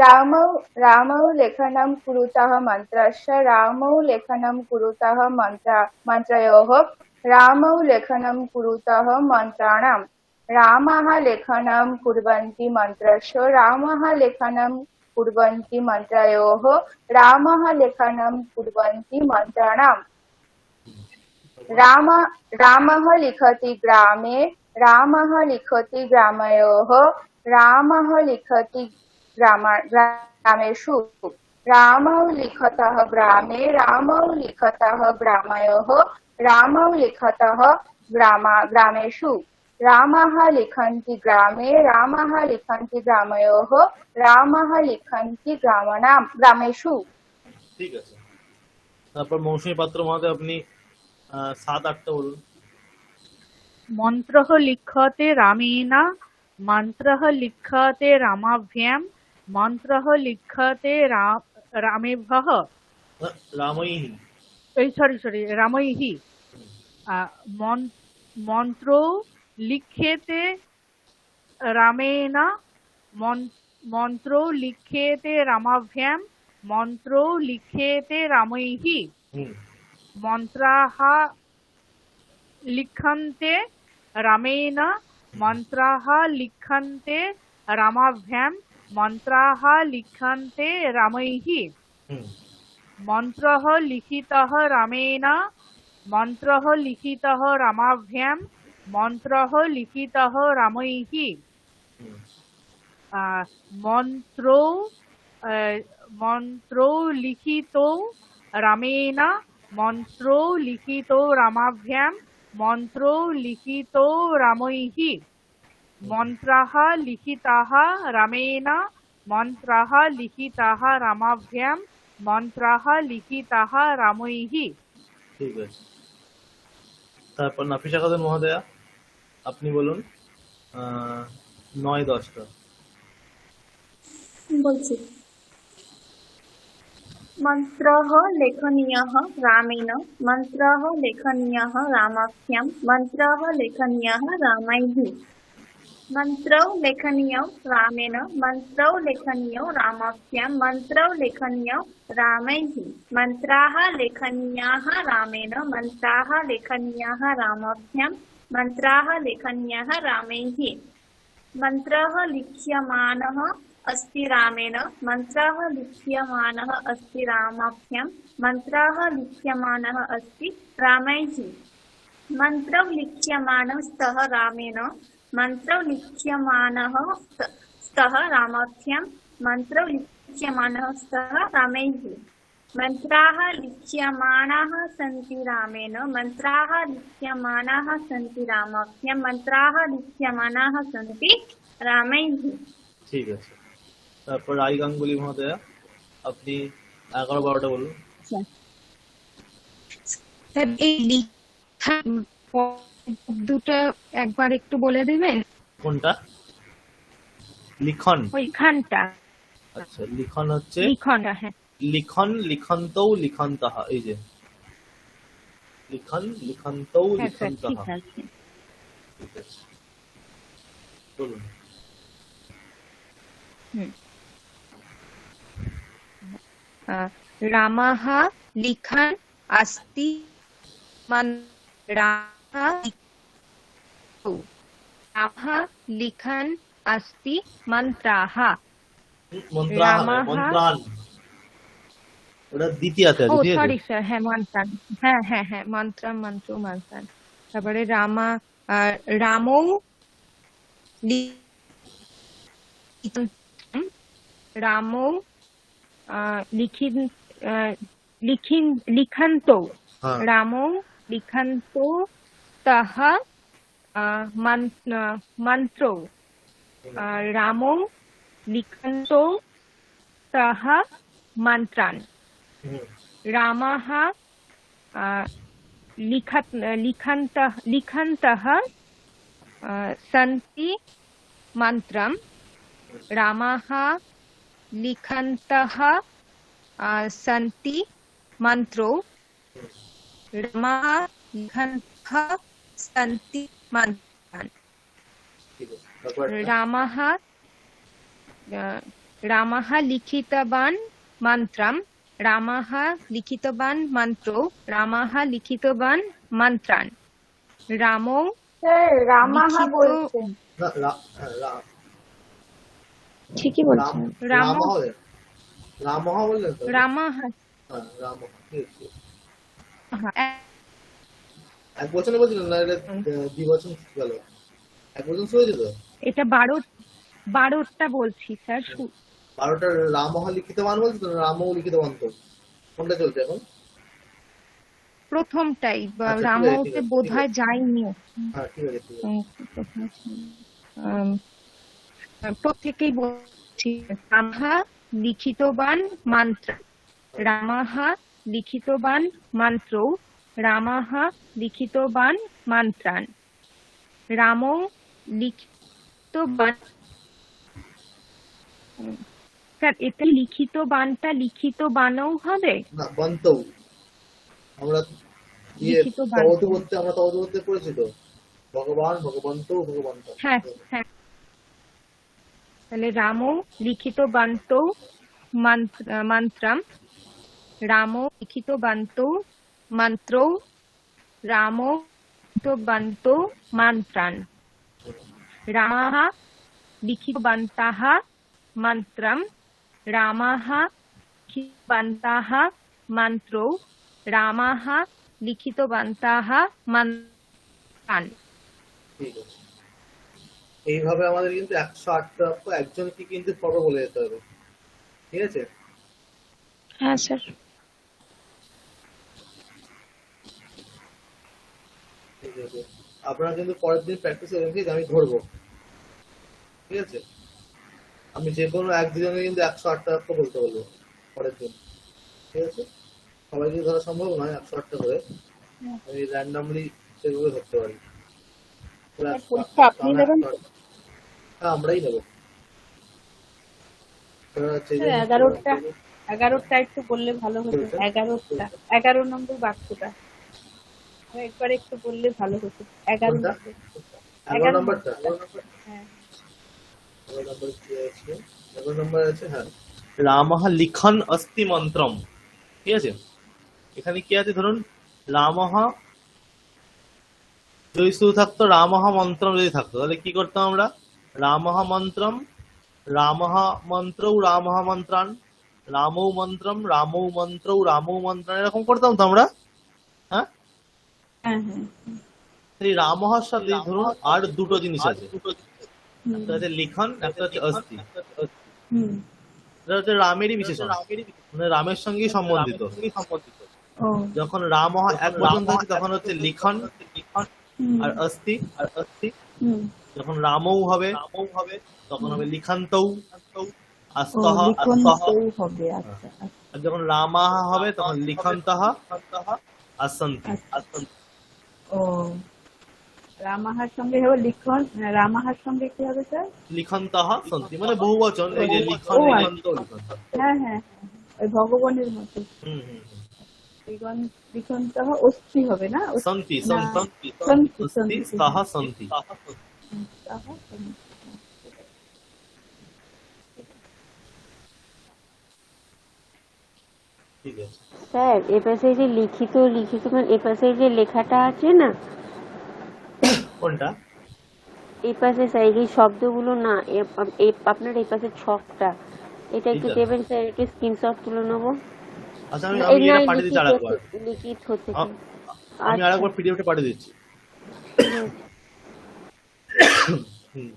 Speaker 8: रामौ रामौ लेखनं कुरुतः मन्त्रस्य रामौ लेखनं कुरुतः मन्त्रयोः रामौ लेखनं कुरुतः मन्त्राणां रामः लेखनं कुर्वन्ति मन्त्रस्य रामः लेखनं कुर्वन्ति मन्त्रयोः रामः लेखनं कुर्वन्ति मन्त्राणां रामः लिखति ग्रामे रामः लिखति ग्रामयोः रामः लिखति ग्रामेषु रामौ लिखतः ग्रामे रामौ लिखतः ग्रामयोः रामौ लिखतः ग्रामेषु रामः लिखन्ति ग्रामे रामः लिखन्ति ग्रामयोः रामः लिखन्ति ग्रामेषु।
Speaker 1: ঠিক আছে। তারপর মৌসুমী পাত্র মহোদয় আপনি 7-8টা বলুন।
Speaker 3: মন্ত্রঃ লিখ্যতে রামেণ মন্ত্রঃ লিখ্যতে রামাভ্যাম মন্ত্রঃ লিখ্যতে রামেভ্যः
Speaker 1: রামৈঃ।
Speaker 3: এই সরি রামৈঃ মন্ত্রো লিখ্যেতে রামেণ মন্ত্রো লিখ্যেতে রামাভ্যাম মন্ত্রো লিখ্যেতে রামৈঃ মন্ত্রাः লিখ্যন্তে রামেণ মন্ত্রাः লিখ্যন্তে রামাভ্যাম মন্ত্রাः লিখ্যন্তে রামৈঃ মন্ত্রः লিখিতः রামেণ মন্ত্রः লিখিতः রামাভ্যাম মন্ত্রः লিখিতः রামৈঃ মন্ত্রো লিখিতো রামেণ মন্ত্রো লিখিতো রামাভ্যাম মন্ত্রো লিখিতো রামৈঃ মন্ত্রাः লিখিতাः রামেণ মন্ত্রাः লিখিতাः রামাভ্যাম মন্ত্রাः লিখিতাः রামৈঃ।
Speaker 1: ঠিক আছে। তারপর নাফিসা খাতুন মহোদয়া আপনি বলুন 9-10টা।
Speaker 9: বলছি
Speaker 8: मन्त्रः लेखनीयः रामेण मन्त्रः लेखनीयः रामाख्यं मन्त्रः लेखनीयः रामैः मन्त्रौ लेखनीयौ रामेण मन्त्रौ लेखनीयौ रामाख्यं मन्त्रौ लेखनीयौ रामैः मन्त्राः लेखनीयाः रामेण मन्त्राः लेखनीयाः रामाख्यं मन्त्राः लेखनीयाः रामैः मन्त्रः लिख्यमानः अस्ति रामेण मन्त्रः लिख्यमानः अस्ति रामाख्यं मन्त्रः लिख्यमानः अस्ति रामैः मन्त्रौ लिख्यमानः स्तः रामेण मन्त्रौ लिख्यमानः स्तः रामाख्यं मन्त्रौ लिख्यमानः स्तः रामैः मन्त्राः लिख्यमाणाः सन्ति रामेण मन्त्राः लिख्यमाणाः सन्ति रामाख्यं मन्त्राः लिख्यमाणाः सन्ति रामैः
Speaker 1: ঠিক আছে। তারপর রাই গাঙ্গুলি মহোদয়া, আপনি 11-12টা বলুন।
Speaker 9: স্যার এই লিখা দুটো একবার একটু বলে দিবেন?
Speaker 1: কোনটা? লিখন।
Speaker 9: ওইখানটা
Speaker 1: আচ্ছা, লিখন হচ্ছে
Speaker 9: লিখনটা, হ্যাঁ।
Speaker 1: লিখন, লিখন্তৌ, লিখন্তঃ। এই যে লিখন, লিখন্তৌ,
Speaker 9: হ্যাঁ স্যার,
Speaker 1: লিখন্তঃ।
Speaker 9: ঠিক আছে।
Speaker 1: ঠিক আছে, বলুন।
Speaker 9: রামাহ লিখান अस्ति রামাহ লিখান अस्ति মন্ত্রাः
Speaker 1: মন্ত্রাণ, মন্ত্রাণ। ওটা দ্বিতীয়াতে আছে,
Speaker 9: ও
Speaker 1: ঠিক আছে?
Speaker 9: সরি স্যার, হ্যাঁ মন্ত্রাণ, হ্যাঁ হ্যাঁ হ্যাঁ, মন্ত্রম মন্ত্র মন্ত্রাণ। তারপরে রামৌ রামৌ লিখন্তৌ
Speaker 1: হ্যাঁ।
Speaker 9: রামৌ লিখন্তৌ তহ মন্ত্রৌ রামৌ লিখন্তৌ তহ মন্ত্রাণ
Speaker 1: হুম।
Speaker 9: রামাः লিখन्तः सन्ति मन्त्रं रामाः लिखन्तः सन्ति मन्त्रो रामाः लिखन्तः सन्ति मन्त्रान्
Speaker 1: ঠিক আছে। তারপর
Speaker 9: रामः लिखितवान् मन्त्रं रामः लिखितवान् मन्त्रो रामः लिखितवान् मन्त्रान् रामो
Speaker 8: স্যার রামাহা
Speaker 9: লিখিত-
Speaker 8: বলছেন
Speaker 2: ঠিকই বলছেন।
Speaker 1: রামহ হবে। রামহ বললেন তো?
Speaker 9: रामः
Speaker 1: হ্যাঁ, রামহ। ঠিক আছে। এক বছরে বলছিলেন না, এটা দ্বিবচন গেল। এক বছর শুয়েছে তো?
Speaker 9: এটা 12টা বলছি স্যার।
Speaker 1: 12টা রামহ লিখিতবান বলছে তো, রামও লিখিতবান তো? কোনটা চলছে এখন?
Speaker 9: প্রথমটাই
Speaker 1: আচ্ছা, ঠিক আছে,
Speaker 9: রামতে
Speaker 1: ঠিক আছে,
Speaker 9: বোধহয় যায়নি।
Speaker 1: হ্যাঁ, ঠিক আছে, ঠিক আছে।
Speaker 9: প্রত্যেকেই বলছি রামः লিখিতবান মন্ত্র রামः লিখিতবান মন্ত্রো রামः লিখিতবান মন্ত্রান রামো লিখিতবান। স্যার এটা লিখিত বানটা লিখিত বানও হবে?
Speaker 1: না, বন্তৌ। আমরা
Speaker 9: লিখিত বান।
Speaker 1: তবতু করতে, আমরা তবতু করতে পড়েছি তো, ভগবান, ভগবন্তৌ, ভগবন্ত।
Speaker 9: হ্যাঁ হ্যাঁ, তাহলে রামো লিখিত বান্তৌ মন্ত্রম রামো লিখিত বান্তৌ মন্ত্রৌ রামো লিখিত বান্তৌ মন্ত্রান রামাः লিখিত বান্তাः মন্ত্রম রামাः লিখিত বান্তাः মন্ত্রৌ রামাः লিখিত বান্তাः মন্ত্রান।
Speaker 1: ঠিক আছে। এইভাবে আমাদের কিন্তু 108টা একজনকে কিন্তু ফটো বলে যেতে হবে, ঠিক আছে?
Speaker 6: হ্যাঁ স্যার।
Speaker 1: ঠিক আছে, আপনারা কিন্তু পরের দিন প্র্যাকটিস করেন, ঠিক আছে? আমি ধরবো, ঠিক আছে? আমি যে কোনো একজনে কিন্তু 108টা বলতে বলবো পরের দিন, ঠিক আছে? সবাইকে ধরা সম্ভব নয় 108টা করে, আমি র্যান্ডামলি সেগুলো ধরতে পারি।
Speaker 3: পরীক্ষা আপনি নেবেন তো?
Speaker 1: হ্যাঁ, আমরাই নেবো।
Speaker 3: 11টা 11টা একটু বললে ভালো হতো। 11টা, 11 নম্বর বাক্যটা একবার একটু বললে ভালো হতো। 11
Speaker 1: কোনটা?
Speaker 3: নম্বর,
Speaker 1: 11
Speaker 3: 11
Speaker 1: নম্বরটা?
Speaker 3: নম্বর। হ্যাঁ
Speaker 1: 11 নম্বর কি আছে? 11 নম্বর আছে, হ্যাঁ, রামः লিখন অস্তি মন্ত্রম। ঠিক আছে, এখানে কি আছে ধরুন, রামः যদি শুধু থাকতো রামः মন্ত্রম যদি থাকতো তাহলে কি করতাম আমরা? রামः মন্ত্রম, রামः মন্ত্রৌ রামः মন্ত্রান, রামৌ মন্ত্রম রামৌ মন্ত্রৌ রামৌ মন্ত্রান, এরকম করতাম তো আমরা। হ্যাঁ,
Speaker 3: হ্যাঁ হ্যাঁ।
Speaker 1: এই রামহর সাথে ধরুন আর দুটো জিনিস আছে,
Speaker 3: হুম
Speaker 1: একটা হচ্ছে লিখন, একটা হচ্ছে অস্থি।
Speaker 3: হুম।
Speaker 1: এটা হচ্ছে রামেরই বিশেষণ, মানে রামের সঙ্গেই সম্বন্ধিত।
Speaker 3: ও
Speaker 1: যখন রাম এক বচন থাকে তখন হচ্ছে লিখন
Speaker 3: হুম
Speaker 1: আর অস্থি।
Speaker 3: হুম।
Speaker 1: যখন রামৌ হবে তখন হবে লিখান্তৌ
Speaker 3: ও
Speaker 1: আস্তহ।
Speaker 3: লিখনতেও হবে, আচ্ছা আচ্ছা
Speaker 1: আর যখন রামাহ হবে তখন লিখন্তঃ আসন্তি।
Speaker 3: আচ্ছা। ও রামাহার সঙ্গে হবে লিখন, রামাহার সঙ্গে কি হবে স্যার?
Speaker 1: লিখন্তঃ সন্তি, মানে বহু বচন, এই যে লিখন
Speaker 3: ও আচ্ছা।
Speaker 1: লিখন্ত লিখন্ত।
Speaker 3: হ্যাঁ হ্যাঁ হ্যাঁ, ওই ভগবানের মতো।
Speaker 1: হুম হুম হুম।
Speaker 3: লিখনতঃ অস্থি হবে না?
Speaker 1: সন্তি
Speaker 3: না
Speaker 1: সন্তি
Speaker 3: সন্তি
Speaker 1: অস্তি
Speaker 3: সন্তি।
Speaker 1: স্তः সন্তি।
Speaker 3: তাহা সন্তি।
Speaker 1: ঠিক আছে।
Speaker 2: স্যার এপাশে যে লিখিত লিখিত মানে এপাশে যে লেখাটা আছে না,
Speaker 1: কোনটা?
Speaker 2: এপাশে স্যার এই শব্দগুলো না, আপনার এপাশে ছকটা, এটা একটু
Speaker 1: এইটা?
Speaker 2: দেবেন স্যার, একটু স্ক্রিনশট তুলে নেবো।
Speaker 1: আচ্ছা, আমি
Speaker 2: এই
Speaker 1: আমি
Speaker 2: না
Speaker 1: এটা পাঠিয়ে দিচ্ছি
Speaker 2: লিখিত
Speaker 1: আরেকবার।
Speaker 2: লিখিত থেকে।
Speaker 1: আ- আমি
Speaker 2: আচ্ছা
Speaker 1: আরেকবার পিডিএফটা পাঠিয়ে দিচ্ছি।
Speaker 2: ঠিক আছে।
Speaker 1: হুম,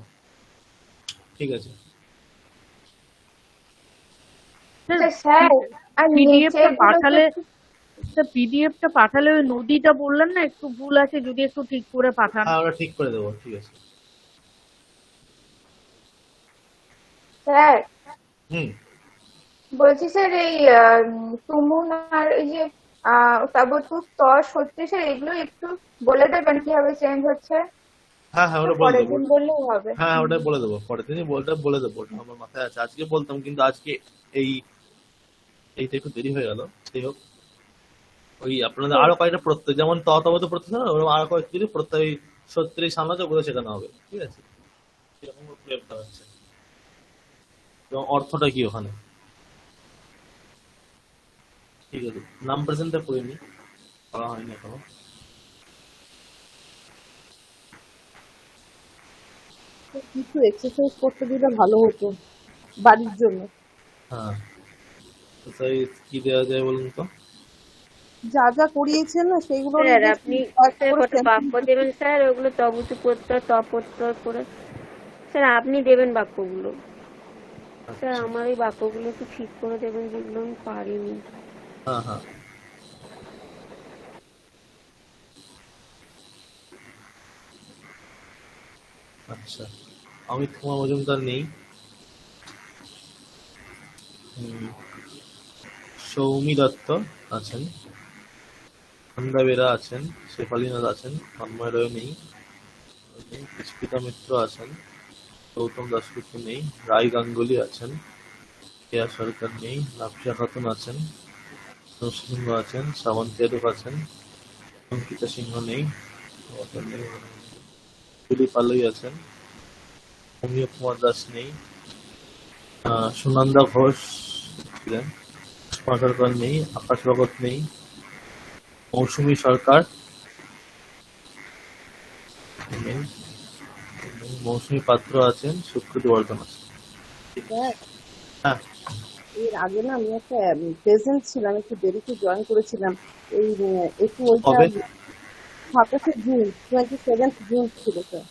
Speaker 1: ঠিক আছে।
Speaker 8: স্যার আর নিচে
Speaker 3: পিডিএফটা
Speaker 8: গুলো
Speaker 3: পাঠালে, পিডিএফটা পাঠালে ওই নদীটা বললেন না একটু ভুল আছে, যদি একটু ঠিক করে পাঠান।
Speaker 1: হ্যাঁ, আমরা ঠিক করে দেবো, ঠিক আছে।
Speaker 8: স্যার
Speaker 1: হুম,
Speaker 8: বলছি স্যার এই তুমুন আর এই যে তাবতু তস হচ্ছে স্যার, এগুলো একটু বলে দেবেন কিভাবে চেঞ্জ হচ্ছে?
Speaker 1: হ্যাঁ হ্যাঁ, ওটা বলে
Speaker 8: পরের
Speaker 1: দেবো।
Speaker 8: দিন বললেই হবে।
Speaker 1: হ্যাঁ, ওটা বলে দেবো, পরের দিনই ওটা বলে দেবো। ওটা আমার মাথায় আছে, আজকে বলতাম কিন্তু আজকে এই এইটা একটু দেরি হয়ে গেল। যাই হোক, ওই আপনাদের আরো কয়েকটা প্রত্যয়, যেমন তত প্রত্যয় না, ওরকম আরো কয়েকটা যদি প্রত্যয় সত্যি সামলাতে ওগুলো শেখানো হবে, ঠিক আছে? এরকম প্রয়োগটা হচ্ছে, এবং অর্থটা কি ওখানে। ঠিক আছে, নাম প্রেজেন্টটা করিনি, করা হয়নি এখনো।
Speaker 4: কিছু এক্সারসাইজ করতে দিলে ভালো হতো বাড়ির জন্য।
Speaker 1: হ্যাঁ, তো তাই কি দেওয়া যায় বলুন তো?
Speaker 4: যা যা করিয়েছেন না সেগুলোর
Speaker 2: স্যার
Speaker 4: just
Speaker 2: আপনি
Speaker 4: কয়েকটা
Speaker 2: স্যার
Speaker 4: করে
Speaker 2: কটা বাক্য
Speaker 4: sentence
Speaker 2: দেবেন স্যার, ওগুলো তবুতু প্রত্যয় তপত্যয় করে স্যার আপনি দেবেন বাক্যগুলো। স্যার
Speaker 1: আচ্ছা,
Speaker 2: আমার এই বাক্যগুলো একটু ঠিক করে দেবেন, যেগুলো আমি পারিনি।
Speaker 1: হ্যাঁ হ্যাঁ, আচ্ছা। অমিত কুমার মজুমদার নেই। হুম, সৌমি দত্ত আছেন, সন্ধ্যা বেরা আছেন, শেফালী নাথ আছেন, তন্ময় রয় নেই, পুষ্পিতা মিত্র আছেন, গৌতম দাশগুপ্ত নেই, রাই গাঙ্গুলি আছেন, কেয়া সরকার নেই, লাফিয়া খাতুন আছেন, নরসিংহ আছেন, শ্রাবন্তী যাদব আছেন, অঙ্কিতা সিংহ নেই, জুলি পালই আছেন, অমিয় কুমার দাস নেই, সুনন্দা ঘোষ ছিলেন, পুষ্পা সরকার নেই, আকাশ ভগত নেই, মৌসুমী সরকার নেই, মৌসুমী পাত্র আছেন, সুকৃতি বর্ধন আছেন।
Speaker 4: দেয়।
Speaker 1: হ্যাঁ,
Speaker 4: এর আগে না আমি একটা প্রেজেন্ট ছিলাম, একটু দেরিতে জয়েন করেছিলাম। এই একটু ওইটা
Speaker 1: কবে?
Speaker 4: 27 জুন, 27 জুন ছিল স্যার।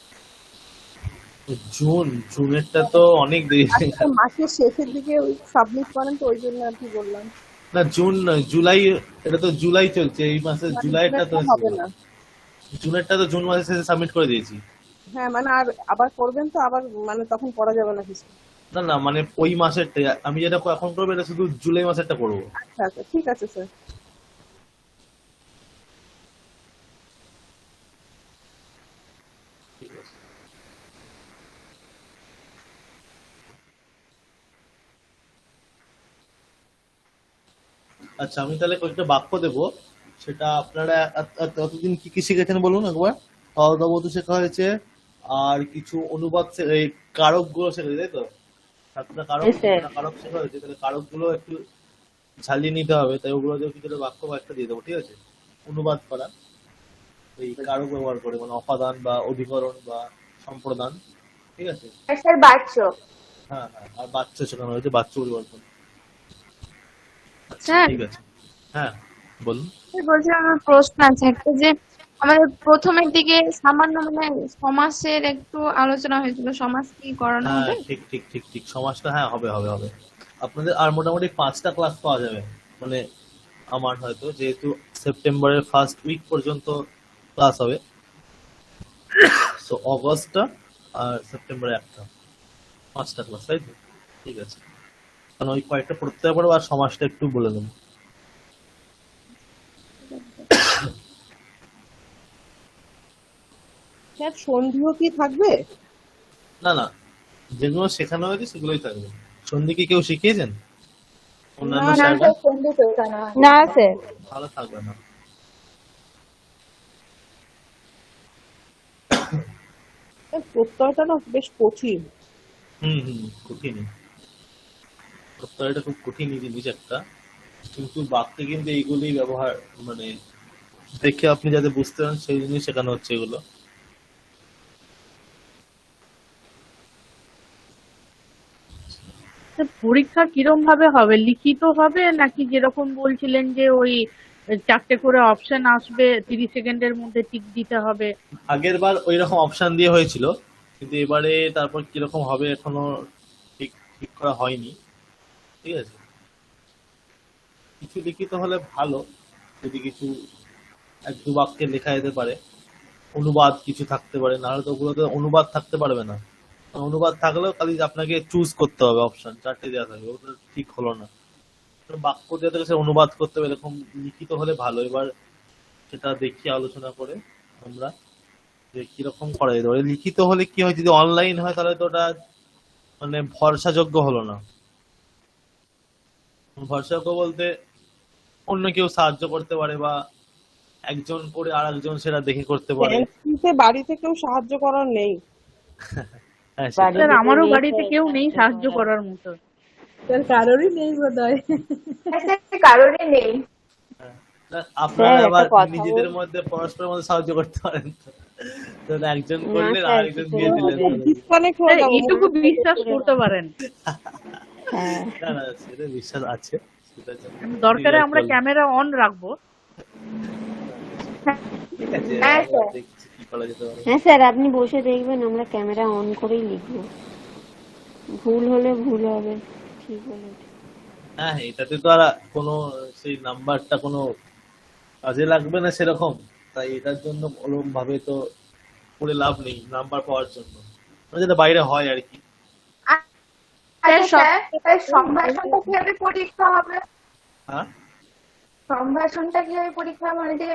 Speaker 1: জুনেরটা তো অনেক দেরি হয়ে
Speaker 4: আজকে
Speaker 1: গেল।
Speaker 4: মাসের শেষের দিকে সাবমিট করেন তো, ওই জন্য আর কি বললাম।
Speaker 1: না, জুন নয়, জুলাই। এটা তো জুলাই চলছে, এই মাসে
Speaker 4: মানে
Speaker 1: জুলাইটা তো
Speaker 4: জুনেরটা হবে না।
Speaker 1: জুনেরটা তো জুন মাসের শেষে সাবমিট করে দিয়েছি।
Speaker 4: হ্যাঁ মানে আর আবার করবেন তো, আবার মানে তখন করা যাবে না কিছু।
Speaker 1: না না, মানে ওই মাসেরটা আমি যেটা এখন করবো এটা শুধু জুলাই মাসেরটা করবো।
Speaker 4: আচ্ছা আচ্ছা, ঠিক আছে স্যার।
Speaker 1: ঠিক আছে। আচ্ছা, আমি তাহলে কয়েকটা বাক্য দেবো, সেটা আপনারা এতদিন কি কি শিখেছেন বলুন একবার। তদ্বত শেখা হয়েছে, আর কিছু অনুবাদ এই কারক গুলো শেখা হয়েছে, তাই তো? সাতটা কারক,
Speaker 2: Yes, sir.
Speaker 1: কারক শেখা হয়েছে, তাহলে কারক গুলো একটু ঝালিয়ে নিতে হবে, তাই ওগুলো দিয়ে কিছুটা বাক্য বা একটা দিয়ে দেবো, ঠিক আছে? অনুবাদ করা এই কারক ব্যবহার করে, মানে অপাদান বা অধিকরণ বা সম্প্রদান, ঠিক আছে?
Speaker 8: স্যার বাচ্চ।
Speaker 1: হ্যাঁ হ্যাঁ, আর বাচ্চ শেখানো হয়েছে, বাচ্চ পরিবর্তন।
Speaker 6: স্যার
Speaker 1: ঠিক আছে, হ্যাঁ বলুন।
Speaker 6: বলছিলাম, আমার প্রশ্ন আছে একটা, যে আমাদের প্রথমের দিকে সামান্য মানে সমাসের একটু আলোচনা হয়েছিল, সমাস কি করানো
Speaker 1: হ্যাঁ
Speaker 6: হবে?
Speaker 1: ঠিক ঠিক ঠিক ঠিক, সমাজটা হ্যাঁ হবে হবে হবে। আপনাদের আর মোটামুটি 5টা ক্লাস পাওয়া যাবে, মানে আমার হয়তো, যেহেতু সেপ্টেম্বরের ফার্স্ট উইক পর্যন্ত ক্লাস হবে, সো অগস্টটা আর সেপ্টেম্বরে 5টা ক্লাস, তাই তো? ঠিক আছে, কারণ ওই কয়েকটা পড়তে পারবো, আর সমাজটা একটু বলে দেবো।
Speaker 4: স্যার সন্ধিও কি থাকবে?
Speaker 1: না না, যেগুলো শেখানো হয়েছে সেগুলোই থাকবে। সন্ধি কি কেউ শিখিয়েছেন অন্যান্য
Speaker 8: না
Speaker 1: স্যাররা?
Speaker 8: স্যার সন্ধি শেখানো হয়
Speaker 3: না স্যার।
Speaker 1: ভালো থাকবে না।
Speaker 4: স্যার, প্রত্যয়টা না বেশ কঠিন।
Speaker 1: হুম, কঠিন। প্রত্যয়টা খুব কঠিন জিনিস একটা, কিন্তু বাক্যে কিন্তু এইগুলি ব্যবহার, মানে দেখে আপনি যাতে বুঝতে পারেন সেই জিনিস শেখানো হচ্ছে এগুলো।
Speaker 3: পরীক্ষা কিরম ভাবে হবে, লিখিত হবে নাকি যেরকম বলছিলেন যে ওই 4টে করে অপশন আসবে, 30 সেকেন্ডের মধ্যে টিক দিতে হবে?
Speaker 1: আগের বার ওই রকম অপশন দিয়ে হয়েছিল, কিন্তু এবারে তারপর কিরকম হবে এখনো ঠিক ঠিক করা হয়নি, ঠিক আছে? কিছু লিখিত হলে ভালো, যদি কিছু 1-2 বাক্যে লেখা যেতে পারে, অনুবাদ কিছু থাকতে পারে, নাহলে তো ওগুলোতে অনুবাদ থাকতে পারবে না। অনুবাদ থাকলেও খালি আপনাকে চুজ করতে হবে, অপশন 4টে দেওয়া থাকবে, ওটা ঠিক হলো না। বাক্য দেওয়া থাকে, সে অনুবাদ করতে হবে, এরকম লিখিত হলে ভালো। এবার সেটা দেখি আলোচনা করে আমরা, যে কিরকম করা যেতে পারে। লিখিত হলে কি হয়, যদি অনলাইন হয় তাহলে তো ওটা মানে ভরসাযোগ্য হলো না। ভরসাযোগ্য বলতে অন্য কেউ সাহায্য করতে পারে, বা একজন করে আর একজন সেটা দেখে করতে পারে।
Speaker 4: টেন্সে বাড়িতে কেউ সাহায্য করার নেই।
Speaker 1: হ্যাঁ সেটা
Speaker 3: স্যার আমারও বাড়িতে কেউ নেই সাহায্য করার মতো।
Speaker 4: স্যার কারোরই নেই বোধহয়।
Speaker 8: স্যার কারোরই নেই।
Speaker 1: না, আপনারা
Speaker 2: স্যার,
Speaker 1: আবার
Speaker 2: একটা কথা
Speaker 1: নিজেদের
Speaker 2: বল-
Speaker 1: মধ্যে পরস্পরের মধ্যে সাহায্য করতে পারেন তো। তো একজন
Speaker 2: না
Speaker 1: করলেন
Speaker 2: স্যার,
Speaker 1: আর একজন
Speaker 2: কিছু
Speaker 1: দিয়ে দিলেন।
Speaker 2: হবে না।
Speaker 4: ডিসকানেক্ট হয়ে
Speaker 3: স্যার,
Speaker 4: যাবো।
Speaker 3: এইটুকু বিশ্বাস করতে পারেন,
Speaker 2: হ্যাঁ,
Speaker 1: না না, সেটা বিশ্বাস আছে, সেটার জন্য
Speaker 3: দরকারে আমরা
Speaker 1: clear
Speaker 3: ক্যামেরা অন রাখবো।
Speaker 1: ঠিক আছে,
Speaker 8: হ্যাঁ,
Speaker 1: আমরা
Speaker 8: স্যার।
Speaker 1: দেখছি কি করা যেতে পারে।
Speaker 2: হ্যাঁ স্যার, আপনি বসে দেখবেন, আমরা ক্যামেরা অন করেই লিখবো। ভুল হলে ভুল হবে, ঠিক হলে ঠিক।
Speaker 1: হ্যাঁ, এটাতে তো আর কোনো সেই নাম্বারটা কোনো কাজে লাগবে না সেরকম, তাই এটার জন্য ওরকম ভাবে তো করে লাভ নেই নাম্বার পাওয়ার জন্য, মানে যেটা বাইরে হয় আর কি।
Speaker 8: আচ্ছা স্যার, স্যার সম্ভাষণটা কিভাবে পরীক্ষা হবে?
Speaker 1: হ্যাঁ,
Speaker 8: সম্ভাষণটা কিভাবে পরীক্ষা হবে? মানে যে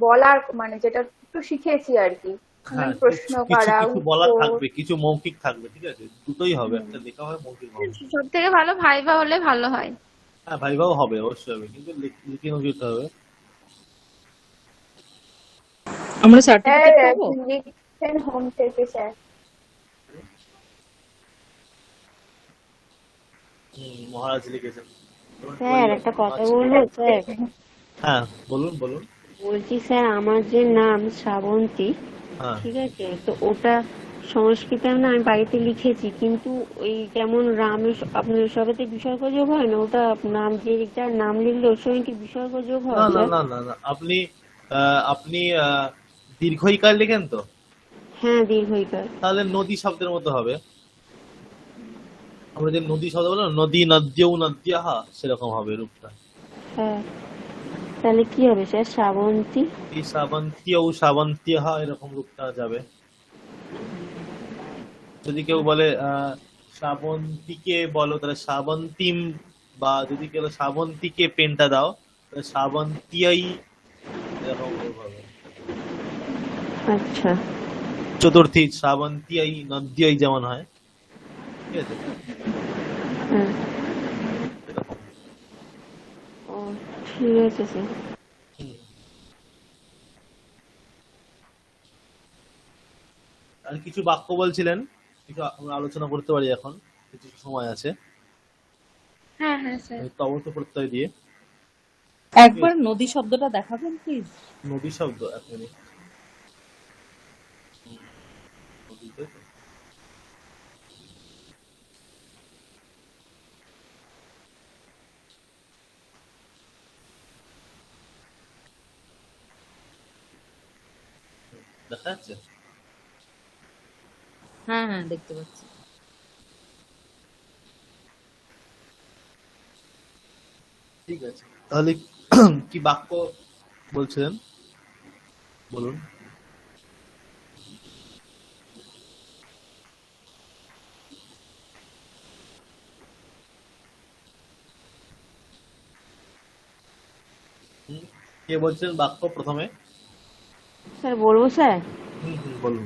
Speaker 8: বলার, মানে যেটা একটু শিখেছি আর কি,
Speaker 1: হ্যাঁ,
Speaker 8: প্রশ্ন
Speaker 1: কিছু
Speaker 8: করা,
Speaker 1: কিছু বলার
Speaker 8: উত্তর।
Speaker 1: থাকবে, কিছু মৌখিক থাকবে, ঠিক আছে? দুটোই হবে, একটা লেখা হবে, মৌখিক হবে।
Speaker 6: সব থেকে ভালো ভাইভা হলে ভালো হয়।
Speaker 1: হ্যাঁ, ভাইভাও হবে, অবশ্যই হবে, কিন্তু লিখিত দিতে হবে।
Speaker 5: আমরা
Speaker 8: স্যার
Speaker 5: সার্টিফিকেট পাবো?
Speaker 8: লিখছেন হোম থেকে স্যার।
Speaker 1: মহারাজ লিখেছেন।
Speaker 2: স্যার, একটা কথা বলবো স্যার?
Speaker 1: হ্যাঁ বলুন বলুন।
Speaker 2: বলছি স্যার, আমার যে নাম শ্রাবন্তী,
Speaker 1: হ্যাঁ
Speaker 2: ঠিক আছে, তো ওটা সংস্কৃতে না আমি বাড়িতে লিখেছি, কিন্তু ওই যেমন রামের আপনার সবেতে বিসর্গ যোগ হয় না, ওটা নাম যে যার নাম লিখলে ওর সঙ্গে কি বিসর্গ যোগ হয়
Speaker 1: না না
Speaker 2: স্যার?
Speaker 1: না না না, আপনি আপনি দীর্ঘইকার লিখেন তো,
Speaker 2: হ্যাঁ, দীর্ঘইকার।
Speaker 1: তাহলে নদী শব্দের মতো হবে। আমরা যে নদী শব্দ বললাম, নদী নদ্যৌ নদ্যাহা, সেরকম হবে রূপটা।
Speaker 2: হ্যাঁ, তাহলে কি হবে স্যার? শ্রাবন্তী।
Speaker 1: এই শ্রাবন্ত্যৌ শ্রাবন্ত্যাহা, এরকম রূপটা যাবে। যদি কেউ বলে শ্রাবন্তীকে বলো, তাহলে শ্রাবন্তিম, বা যদি কেউ শ্রাবন্তীকে পেনটা দাও, তাহলে শ্রাবন্তিয়াই, এরকম রূপ হবে।
Speaker 2: আচ্ছা,
Speaker 1: চতুর্থী শ্রাবন্তিয়াই নদ্যাই যেমন হয়, ঠিক আছে?
Speaker 2: হ্যাঁ।
Speaker 1: এরকম।
Speaker 2: ও ঠিক আছে স্যার।
Speaker 1: আর কিছু বাক্য বলছিলেন, কিছু আমরা আলোচনা করতে পারি এখন, কিছু সময় আছে।
Speaker 6: হ্যাঁ হ্যাঁ স্যার।
Speaker 1: ওই তবত প্রত্যয় দিয়ে
Speaker 5: একবার নদী শব্দটা দেখাবেন প্লিজ।
Speaker 1: নদী শব্দ, এক মিনিট। নদী, তাই তো? দেখা যাচ্ছে?
Speaker 5: হ্যাঁ হ্যাঁ দেখতে পাচ্ছি।
Speaker 1: ঠিক আছে, তাহলে কি বাক্য বলছিলেন, বলুন। কে বলছিলেন বাক্য প্রথমে?
Speaker 2: স্যার বলবো স্যার?
Speaker 1: বলুন।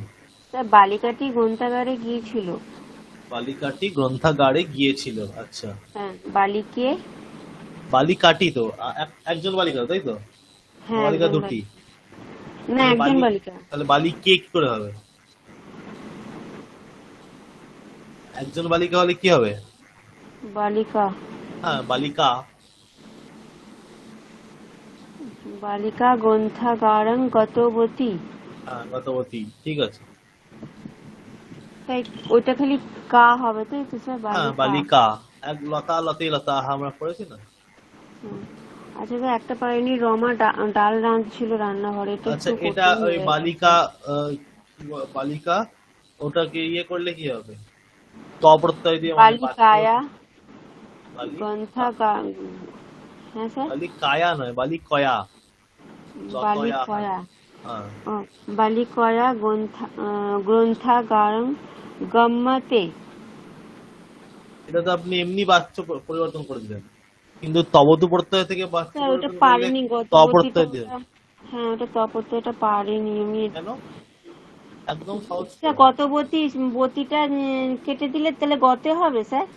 Speaker 2: স্যার বালিকাটি গ্রন্থাগারে গিয়েছিল।
Speaker 1: বালিকাটি গ্রন্থাগারে গিয়েছিল, আচ্ছা।
Speaker 2: হ্যাঁ, বালিকে।
Speaker 1: বালিকাটি তো একজন বালিকা, তাই তো?
Speaker 2: হ্যাঁ,
Speaker 1: বালিকা
Speaker 2: একজন
Speaker 1: দুটি?
Speaker 2: না, একজন বালিকা।
Speaker 1: তাহলে বালিকে কি করে হবে? একজন বালিকা হলে কি হবে?
Speaker 2: বালিকা।
Speaker 1: হ্যাঁ, বালিকা।
Speaker 2: বালিকা গ্রন্থাগারং গতবতী।
Speaker 1: হ্যাঁ, গতবতী, ঠিক আছে।
Speaker 2: তাই ওইটা খালি কা হবে, তাই তো স্যার?
Speaker 1: হ্যাঁ,
Speaker 2: বালিকা।
Speaker 1: বালিকা। এক লতা লতে লতা, আমরা পড়েছি না?
Speaker 2: হুম। আচ্ছা স্যার, একটা পারিনি, রমা ডাল রাঁধছিল রান্নাঘরে, এটা
Speaker 1: আচ্ছা,
Speaker 2: একটু
Speaker 1: এটা
Speaker 2: কঠিন
Speaker 1: ওই
Speaker 2: হয়ে
Speaker 1: বালিকা, বালিকা ওটাকে ইয়ে করলে কি হবে? ত প্রত্যয় দিয়ে
Speaker 2: বালিকায়া
Speaker 1: বালি-
Speaker 2: গ্রন্থাগার। হ্যাঁ স্যার,
Speaker 1: বালিকায়া নয়, বালিকয়া।
Speaker 2: বালিকয়া।
Speaker 1: হ্যাঁ,
Speaker 2: ও, বালিকয়া গ্রন্থাগারং গম্যতে।
Speaker 1: এটা তো আপনি এমনি বাচ্চ পরিবর্তন করে দিলেন, কিন্তু তবতু প্রত্যয় থেকে বাচ্চ
Speaker 2: স্যার ওটা
Speaker 1: পরিবর্তন করলে
Speaker 2: পারিনি,
Speaker 1: ত
Speaker 2: গতবতীটা
Speaker 1: প্রত্যয় দিয়ে।
Speaker 2: হ্যাঁ, ওটা তপত্যটা পারিনি আমি।
Speaker 1: কেন? একদম সহজ তো।
Speaker 2: স্যার গতবতী, বতীটা কেটে দিলে তাহলে গতে হবে স্যার?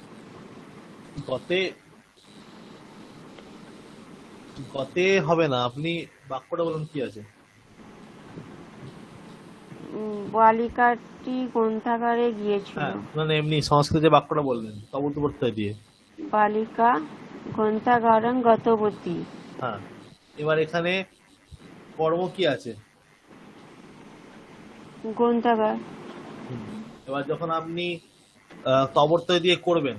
Speaker 1: গতে, গতে হবে না, আপনি বাক্যটা বলুন কি আছে।
Speaker 2: বালিকাটি গ্রন্থাগারে গিয়েছিল।
Speaker 1: হ্যাঁ, মানে এমনি সংস্কৃতে যে বাক্যটা বললেন তবতু প্রত্যয় দিয়ে।
Speaker 2: বালিকা গ্রন্থাগারং গতবতী।
Speaker 1: হ্যাঁ, এবার এখানে কর্ম কি আছে?
Speaker 2: গ্রন্থাগার।
Speaker 1: এবার যখন আপনি তবর্তয় দিয়ে করবেন,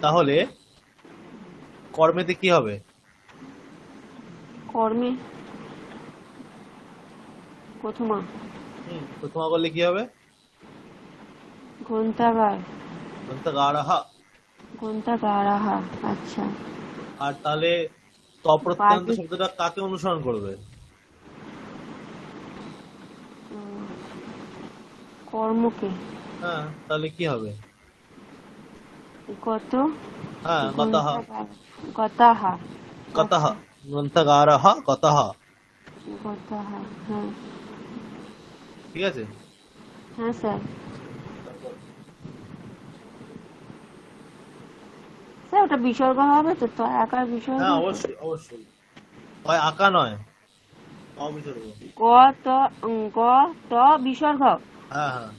Speaker 1: তাহলে কর্মেতে কি হবে?
Speaker 2: কর্মে প্রথমা।
Speaker 1: প্রথমা করলে কি হবে?
Speaker 2: গ্রন্থাগার।
Speaker 1: গ্রন্থাগারহা।
Speaker 2: গ্রন্থাগারাহা। আচ্ছা।
Speaker 1: আর তাহলে তপ্রত্যন্ত
Speaker 2: বালি-
Speaker 1: শব্দটা কাকে অনুসরণ করবে?
Speaker 2: কর্মকে।
Speaker 1: হ্যাঁ, তাহলে কি হবে?
Speaker 2: গত।
Speaker 1: হ্যাঁ, গতহা।
Speaker 2: গতাহা।
Speaker 1: গতহা। গ্রন্থাগারহা গতহা।
Speaker 2: গতাহা। হ্যাঁ।
Speaker 1: ঠিক আছে?
Speaker 2: হ্যাঁ স্যার। স্যার ওটা বিসর্গ হবে তো, তো একার বিসর্গ?
Speaker 1: হ্যাঁ, অবশ্যই অবশ্যই। হয় আকা নয়, অবিসর্গ।
Speaker 2: গ ত গ ত বিসর্গ।
Speaker 1: হ্যাঁ হ্যাঁ।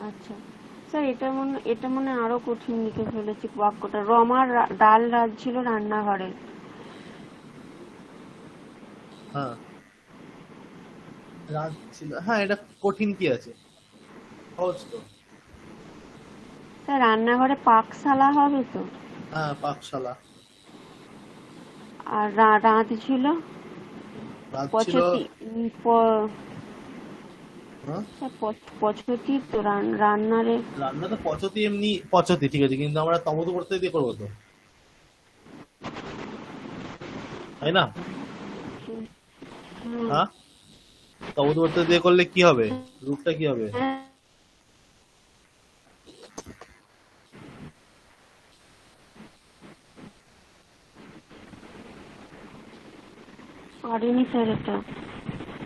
Speaker 2: আচ্ছা স্যার, এটা মনে হয় আরো কঠিন লিখে ফেলেছি বাক্যটা। রমার ডাল রাঁধছিল রান্নাঘরে।
Speaker 1: হ্যাঁ, রাত ছিল। হ্যাঁ, এটা কঠিন কি আছে? সহজ তো।
Speaker 2: স্যার রান্নাঘরে পাকশালা হবে তো?
Speaker 1: হ্যাঁ, পাকশালা।
Speaker 2: আর রাঁধছিল
Speaker 1: রাত ছিল।
Speaker 2: পচতি।
Speaker 1: হ্যাঁ?
Speaker 2: স্যার পচতি তো রান্নারে।
Speaker 1: রান্না তো পচতি, এমনি পচতি, ঠিক আছে, কিন্তু আমরা তবতু প্রত্যয় দিয়ে করবো তো, তাই না? হ্যাঁ, তবতু প্রত্যয় দিয়ে করলে কি হবে? রূপটা কি হবে?
Speaker 2: হ্যাঁ। পারিনি স্যার এটা।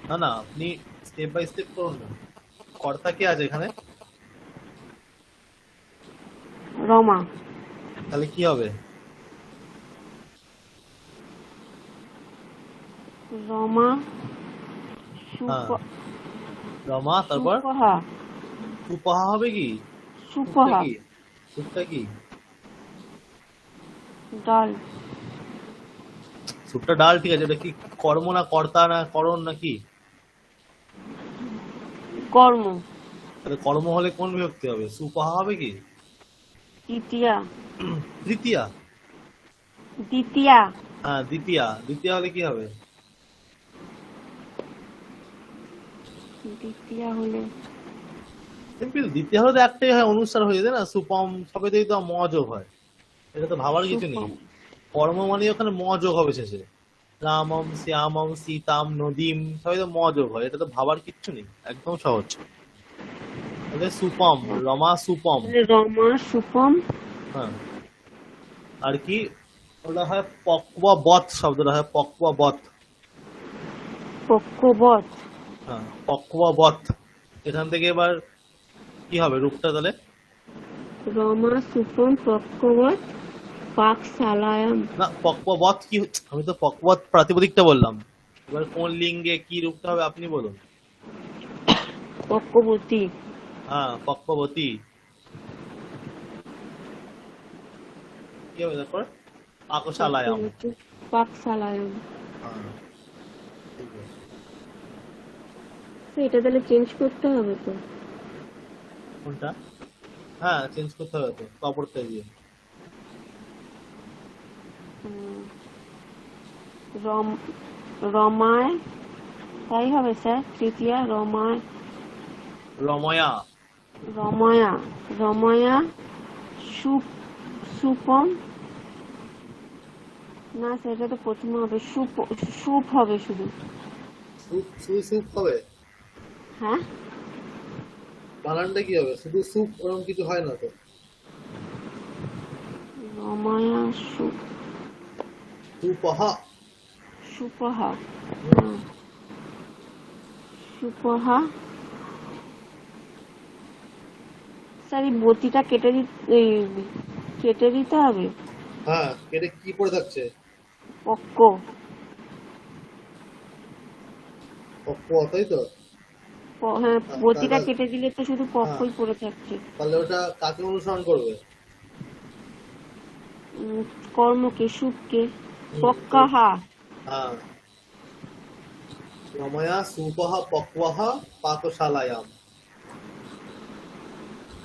Speaker 1: না না, আপনি স্টেপ বাই স্টেপ করুন না। কর্তা কে আছে এখানে?
Speaker 2: রমা।
Speaker 1: তাহলে কি হবে?
Speaker 2: রমা
Speaker 1: হ্যাঁ,
Speaker 2: সুপ
Speaker 1: রমা, তারপর
Speaker 2: সুপহা
Speaker 1: সুপহা হবে কি? সুপটা
Speaker 2: সুপহা
Speaker 1: কি? সুপটা কি?
Speaker 2: ডাল
Speaker 1: সুপটা ডাল, ঠিক আছে। এটা কি কর্ম না কর্তা না করণ নাকি?
Speaker 2: কর্ম
Speaker 1: তাহলে কর্ম হলে কোন বিভক্তি হবে? সুপহা হবে কি?
Speaker 2: তৃতীয়া
Speaker 1: তৃতীয়া?
Speaker 2: দ্বিতীয়া
Speaker 1: হ্যাঁ, দ্বিতীয়া। দ্বিতীয়া হলে কি হবে?
Speaker 2: দ্বিতীয়া হলে
Speaker 1: সিম্পল। দ্বিতীয় হলে তো একটাই হয়, অনুসার হয়ে যায় না। সুপম সবেতেই তো ম যোগ হয়। এটা তো ভাবার কিছু নেই।
Speaker 2: সুপম
Speaker 1: কর্ম মানে ওখানে ম যোগ হবে শেষে। রামম, শ্যামম, সীতাম, নদীম, সবাই তো ম যোগ হয়। এটা তো ভাবার কিচ্ছু নেই, একদম সহজ। তাহলে সুপম, রমা সুপম।
Speaker 2: রমা সুপম
Speaker 1: হ্যাঁ, আর কি ওটা হয়? পক্ববৎ শব্দটা হয় পক্ববৎ।
Speaker 2: পক্কবৎ
Speaker 1: হ্যাঁ, পক্ববৎ। এখান থেকে এবার কি হবে রূপটা তাহলে?
Speaker 2: রমা সুপম পক্কবৎ পাকশালায়াম
Speaker 1: না, পক্ববৎ কি? আমি তো পক্ববৎ প্রাতিপদিকটা বললাম। এবার কোন লিঙ্গে কি রূপটা হবে আপনি বলুন।
Speaker 2: পক্কবতী
Speaker 1: হ্যাঁ, পক্ববতী। কি হবে তারপর? পাকশালায়াম।
Speaker 2: পক্কবতী পাকশালায়াম।
Speaker 1: হ্যাঁ, ঠিক আছে।
Speaker 2: তো এটা তাহলে চেঞ্জ করতে হবে তো।
Speaker 1: কোনটা? হ্যাঁ, চেঞ্জ করতে হবে তো কপরটা দিয়ে।
Speaker 2: হুম, রম রমায় তাই হবে স্যার। তৃতীয়া রমায়
Speaker 1: রময়া।
Speaker 2: রময়া রময়া সুপ সুপম না স্যার, এটা তো প্রথমে হবে সুপ সুপ হবে শুধু।
Speaker 1: সুপ হবে?
Speaker 2: হ্যাঁ,
Speaker 1: বানানটা কি হবে? শুধু সুপ ওরকম কিছু হয় না তো।
Speaker 2: রময়া সুপ
Speaker 1: সুপহা।
Speaker 2: সুপহা হ্যাঁ, সুপহা। স্যার এই বতিটা কেটে দিতে হবে।
Speaker 1: হ্যাঁ, এটা কি পড়ে থাকছে?
Speaker 2: পক্ক
Speaker 1: পক্ব, তাই তো?
Speaker 2: হ্যাঁ, বতিটা
Speaker 1: তাহলে
Speaker 2: কেটে দিলে তো শুধু
Speaker 1: হ্যাঁ,
Speaker 2: পক্কই পড়ে থাকছে।
Speaker 1: তাহলে ওটা কাকে অনুসরণ করবে?
Speaker 2: উম, কর্মকে সুপকে
Speaker 1: হুম,
Speaker 2: পক্কাহা
Speaker 1: হ্যাঁ, রময়া সুপহা পক্বহা পাকশালায়াম।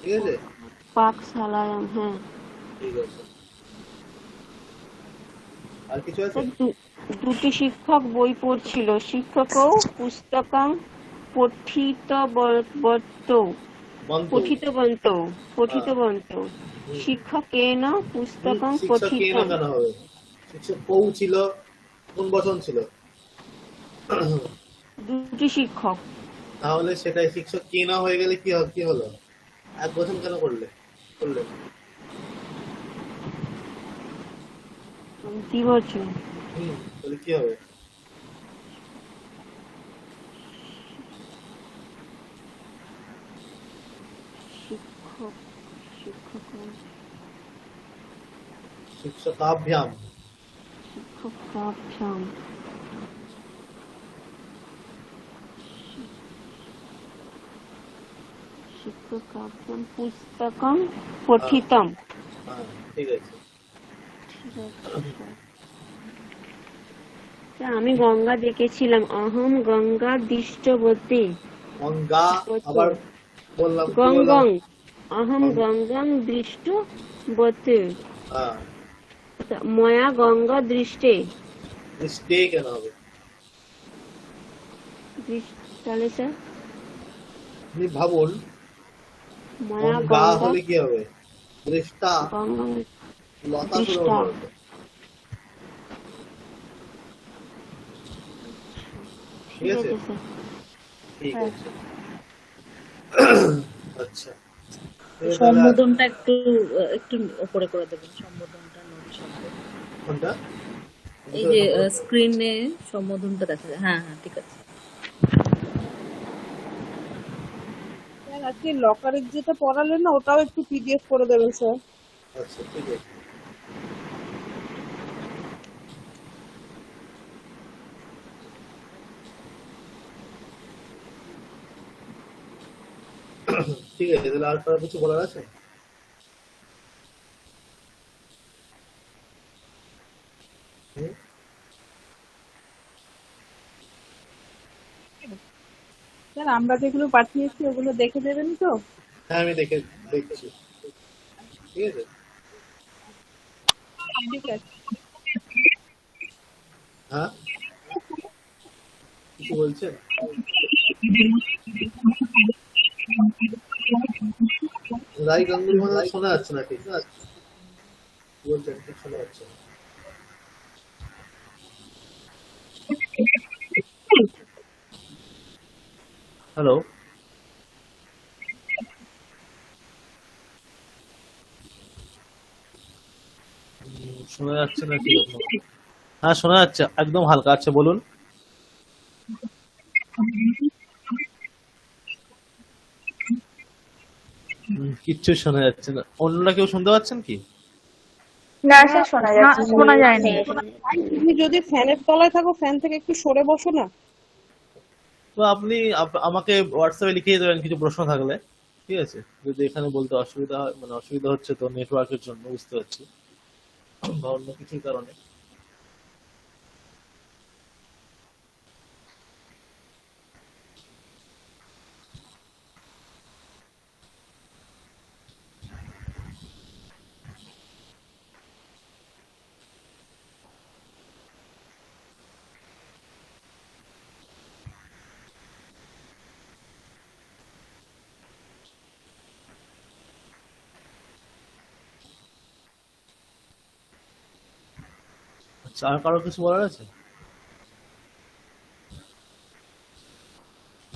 Speaker 1: ঠিক আছে,
Speaker 2: পাকশালায়াম। হ্যাঁ
Speaker 1: ঠিক আছে। আর কিছু আছে?
Speaker 2: স্যার, দুটি শিক্ষক বই পড়ছিল। শিক্ষকও পুস্তকাং পঠিতবন্তৌ
Speaker 1: বন্তু।
Speaker 2: পঠিতবন্তৌ
Speaker 1: হ্যাঁ,
Speaker 2: পঠিতবন্তৌ
Speaker 1: হুম।
Speaker 2: শিক্ষকেন পুস্তকাং
Speaker 1: শিক্ষক কে না
Speaker 2: পঠিতম।
Speaker 1: কেন হবে? শিক্ষক কৌ ছিল, কোন বচন ছিল?
Speaker 2: দুটি শিক্ষক
Speaker 1: তাহলে সেটাই শিক্ষক কে না হয়ে গেলে কি হলো? এক বচন কেন করলে?
Speaker 2: দ্বিবচন।
Speaker 1: তাহলে কি হবে?
Speaker 2: শিক্ষক শিক্ষক
Speaker 1: শিক্ষকাভ্যাম।
Speaker 2: শিক্ষকাভ্যাম শিক্ষকাভ্যাম পুস্তকং পঠিতম।
Speaker 1: হ্যাঁ, ঠিক আছে।
Speaker 2: ঠিক আছে। স্যার, আমি গঙ্গা দেখেছিলাম। অহম গঙ্গা দৃষ্টবতী।
Speaker 1: গঙ্গা, আবার বললাম কি বললাম?
Speaker 2: গঙ্গং অহম গঙ্গাং দৃষ্টবতী।
Speaker 1: হ্যাঁ,
Speaker 2: ময়া গঙ্গা দৃষ্টে।
Speaker 1: দৃষ্টে কেন হবে?
Speaker 2: তাহলে স্যার
Speaker 1: আপনি ভাবুন,
Speaker 2: ময়া
Speaker 1: গঙ্গা
Speaker 2: গঙ্গা
Speaker 1: হলে কি হবে? দৃষ্টা,
Speaker 2: গঙ্গা
Speaker 1: লতা
Speaker 2: দৃষ্টা।
Speaker 1: সুরভ। ঠিক
Speaker 2: ঠিক
Speaker 1: আছে,
Speaker 2: আছে স্যার।
Speaker 1: ঠিক
Speaker 2: হ্যাঁ।
Speaker 1: আছে। আচ্ছা, এবার তাহলে
Speaker 10: সম্বোধনটা একটু একটু উপরে করে দেবেন, সম্বোধনটা নোট শব্দ।
Speaker 1: কোনটা?
Speaker 10: এই যে স্ক্রিনে সম্বোধনটা দেখা যায়। হ্যাঁ হ্যাঁ, ঠিক আছে।
Speaker 4: স্যার আজকে লকারের যেটা পড়ালেন না ওটাও একটু পিডিএফ করে দেবেন স্যার।
Speaker 1: আচ্ছা, ঠিক আছে। ঠিক আছে, তাহলে আর কারো কিছু বলার আছে? হুম?
Speaker 4: স্যার আমরা যেগুলো পাঠিয়েছি ওগুলো দেখে দেবেন তো?
Speaker 1: হ্যাঁ, আমি দেখছি। ঠিক আছে।
Speaker 4: ঠিক আছে।
Speaker 1: হ্যাঁ, কিছু বলছেন? রাই গাঙ্গুলি মানে শোনা যাচ্ছে না ঠিক। কি বলছেন ঠিক শোনা যাচ্ছে না। হ্যালো, শোনা যাচ্ছে না ঠিক আপনার? হ্যাঁ, শোনা যাচ্ছে একদম হালকা। আচ্ছা বলুন। কিচ্ছু শোনা যাচ্ছে না। অন্যরা কেউ শুনতে পাচ্ছেন কি?
Speaker 8: না স্যার, শোনা
Speaker 3: না,
Speaker 8: যাচ্ছে।
Speaker 3: শোনা যায়নি।
Speaker 4: তুমি যদি ফ্যানের তলায় থাকো, ফ্যান থেকে একটু সরে বসো না।
Speaker 1: তো আপনি আমাকে হোয়াটসঅ্যাপে লিখিয়ে দেবেন কিছু প্রশ্ন থাকলে। ঠিক আছে, যদি এখানে বলতে অসুবিধা হয়, মানে অসুবিধা হচ্ছে তো নেটওয়ার্কের জন্য, বুঝতে পারছি, বা অন্য কিছুর কারণে। আচ্ছা, আর কারো কিছু বলার আছে?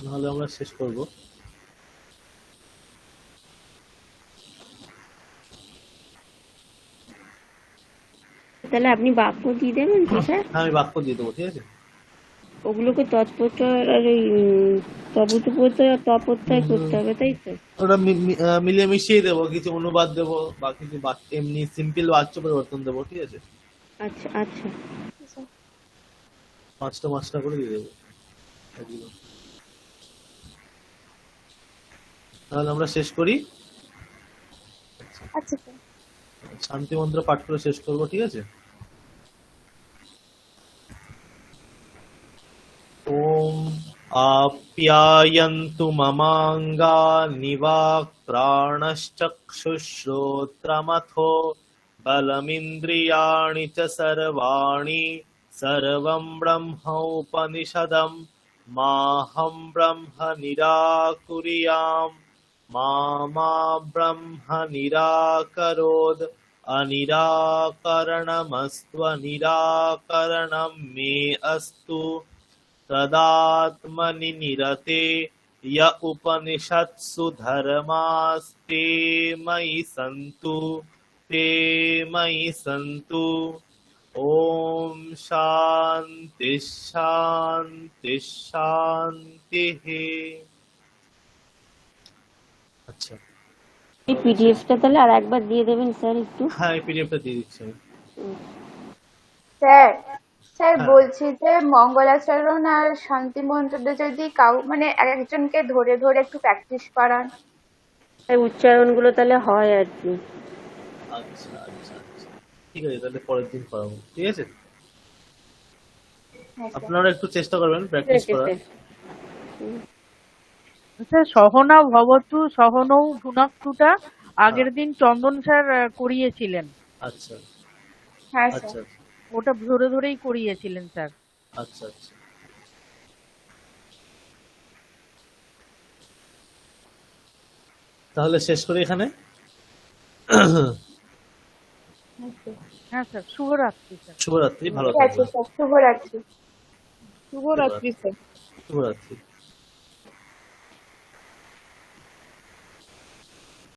Speaker 1: নাহলে আমরা শেষ করব।
Speaker 2: তাহলে আপনি বাক্য দিয়ে দেবেন তো স্যার?
Speaker 1: হ্যাঁ, আমি বাক্য দিয়ে দেবো। ঠিক আছে।
Speaker 2: ওগুলোকে তৎপ্রত্যয় আর ওই তবুতপ্রত্যয় আর তপ্রত্যয় করতে হবে, তাই তো?
Speaker 1: ওটা মিলিয়ে মিশিয়ে দেবো, কিছু অনুবাদ দেবো বা কিছু এমনি সিম্পল বাক্য পরিবর্তন দেবো। ঠিক আছে,
Speaker 2: আচ্ছা আচ্ছা।
Speaker 1: 5টা করে দিয়ে দেবো এগুলো। তাহলে আমরা শেষ করি।
Speaker 8: আচ্ছা স্যার।
Speaker 1: শান্তি মন্ত্র পাঠ করে শেষ করবো। ঠিক আছে। ওম আপ্যায়ন্তু মমাঙ্গা নিবাক প্রাণশ্চক্ষুশ্রোত্রমথো বলমিন্দ্রিয়াণি চ সর্বাণি সর্বং ব্রহ্মোপনিষদম মাহম ব্রহ্ম নিরাকুর্যাম মা ব্রহ্ম নিরাকরোদ অনিরাকरणमस्त्वनिराकरणं मे अस्तु तदात्मनि निरते य उपनिषत्सु धर्मास्ते मयि सन्तु ओम शांति शांति शांतिः। আচ্ছা,
Speaker 2: এই পিডিএফটা তাহলে আর একবার দিয়ে দেবেন স্যার একটু?
Speaker 1: হ্যাঁ, এই পিডিএফটা দিয়ে দিচ্ছি আমি।
Speaker 8: স্যার স্যার
Speaker 1: হ্যাঁ,
Speaker 8: বলছি যে মঙ্গলাচরণ আর শান্তি মন্ত্রটা যদি মানে একজনকে ধরে ধরে একটু প্র্যাকটিস করান।
Speaker 2: এই উচ্চারণগুলো তাহলে হয় আর কি।
Speaker 1: আচ্ছা আচ্ছা আচ্ছা, ঠিক আছে, তাহলে পরের দিন করাবো। ঠিক আছে,
Speaker 8: হ্যাঁ স্যার।
Speaker 1: আপনারা একটু চেষ্টা করবেন
Speaker 2: ঠিক
Speaker 1: প্র্যাকটিস
Speaker 2: আছে
Speaker 1: করার।
Speaker 2: স্যার।
Speaker 3: স্যার সহনা ভবতু সহনৌ ভুনক্তুটা আগের দিন চন্দন স্যার করিয়েছিলেন।
Speaker 1: আচ্ছা
Speaker 8: হ্যাঁ
Speaker 1: আচ্ছা
Speaker 8: স্যার।
Speaker 3: ওটা ধরে ধরেই করিয়েছিলেন স্যার।
Speaker 1: আচ্ছা আচ্ছা। তাহলে শেষ করি এখানে।
Speaker 3: হ্যাঁ স্যার, শুভরাত্রি স্যার।
Speaker 1: শুভরাত্রি, ভালো
Speaker 8: ঠিক আছে
Speaker 1: থাকবেন।
Speaker 8: স্যার, শুভরাত্রি।
Speaker 4: শুভরাত্রি স্যার।
Speaker 1: শুভরাত্রি।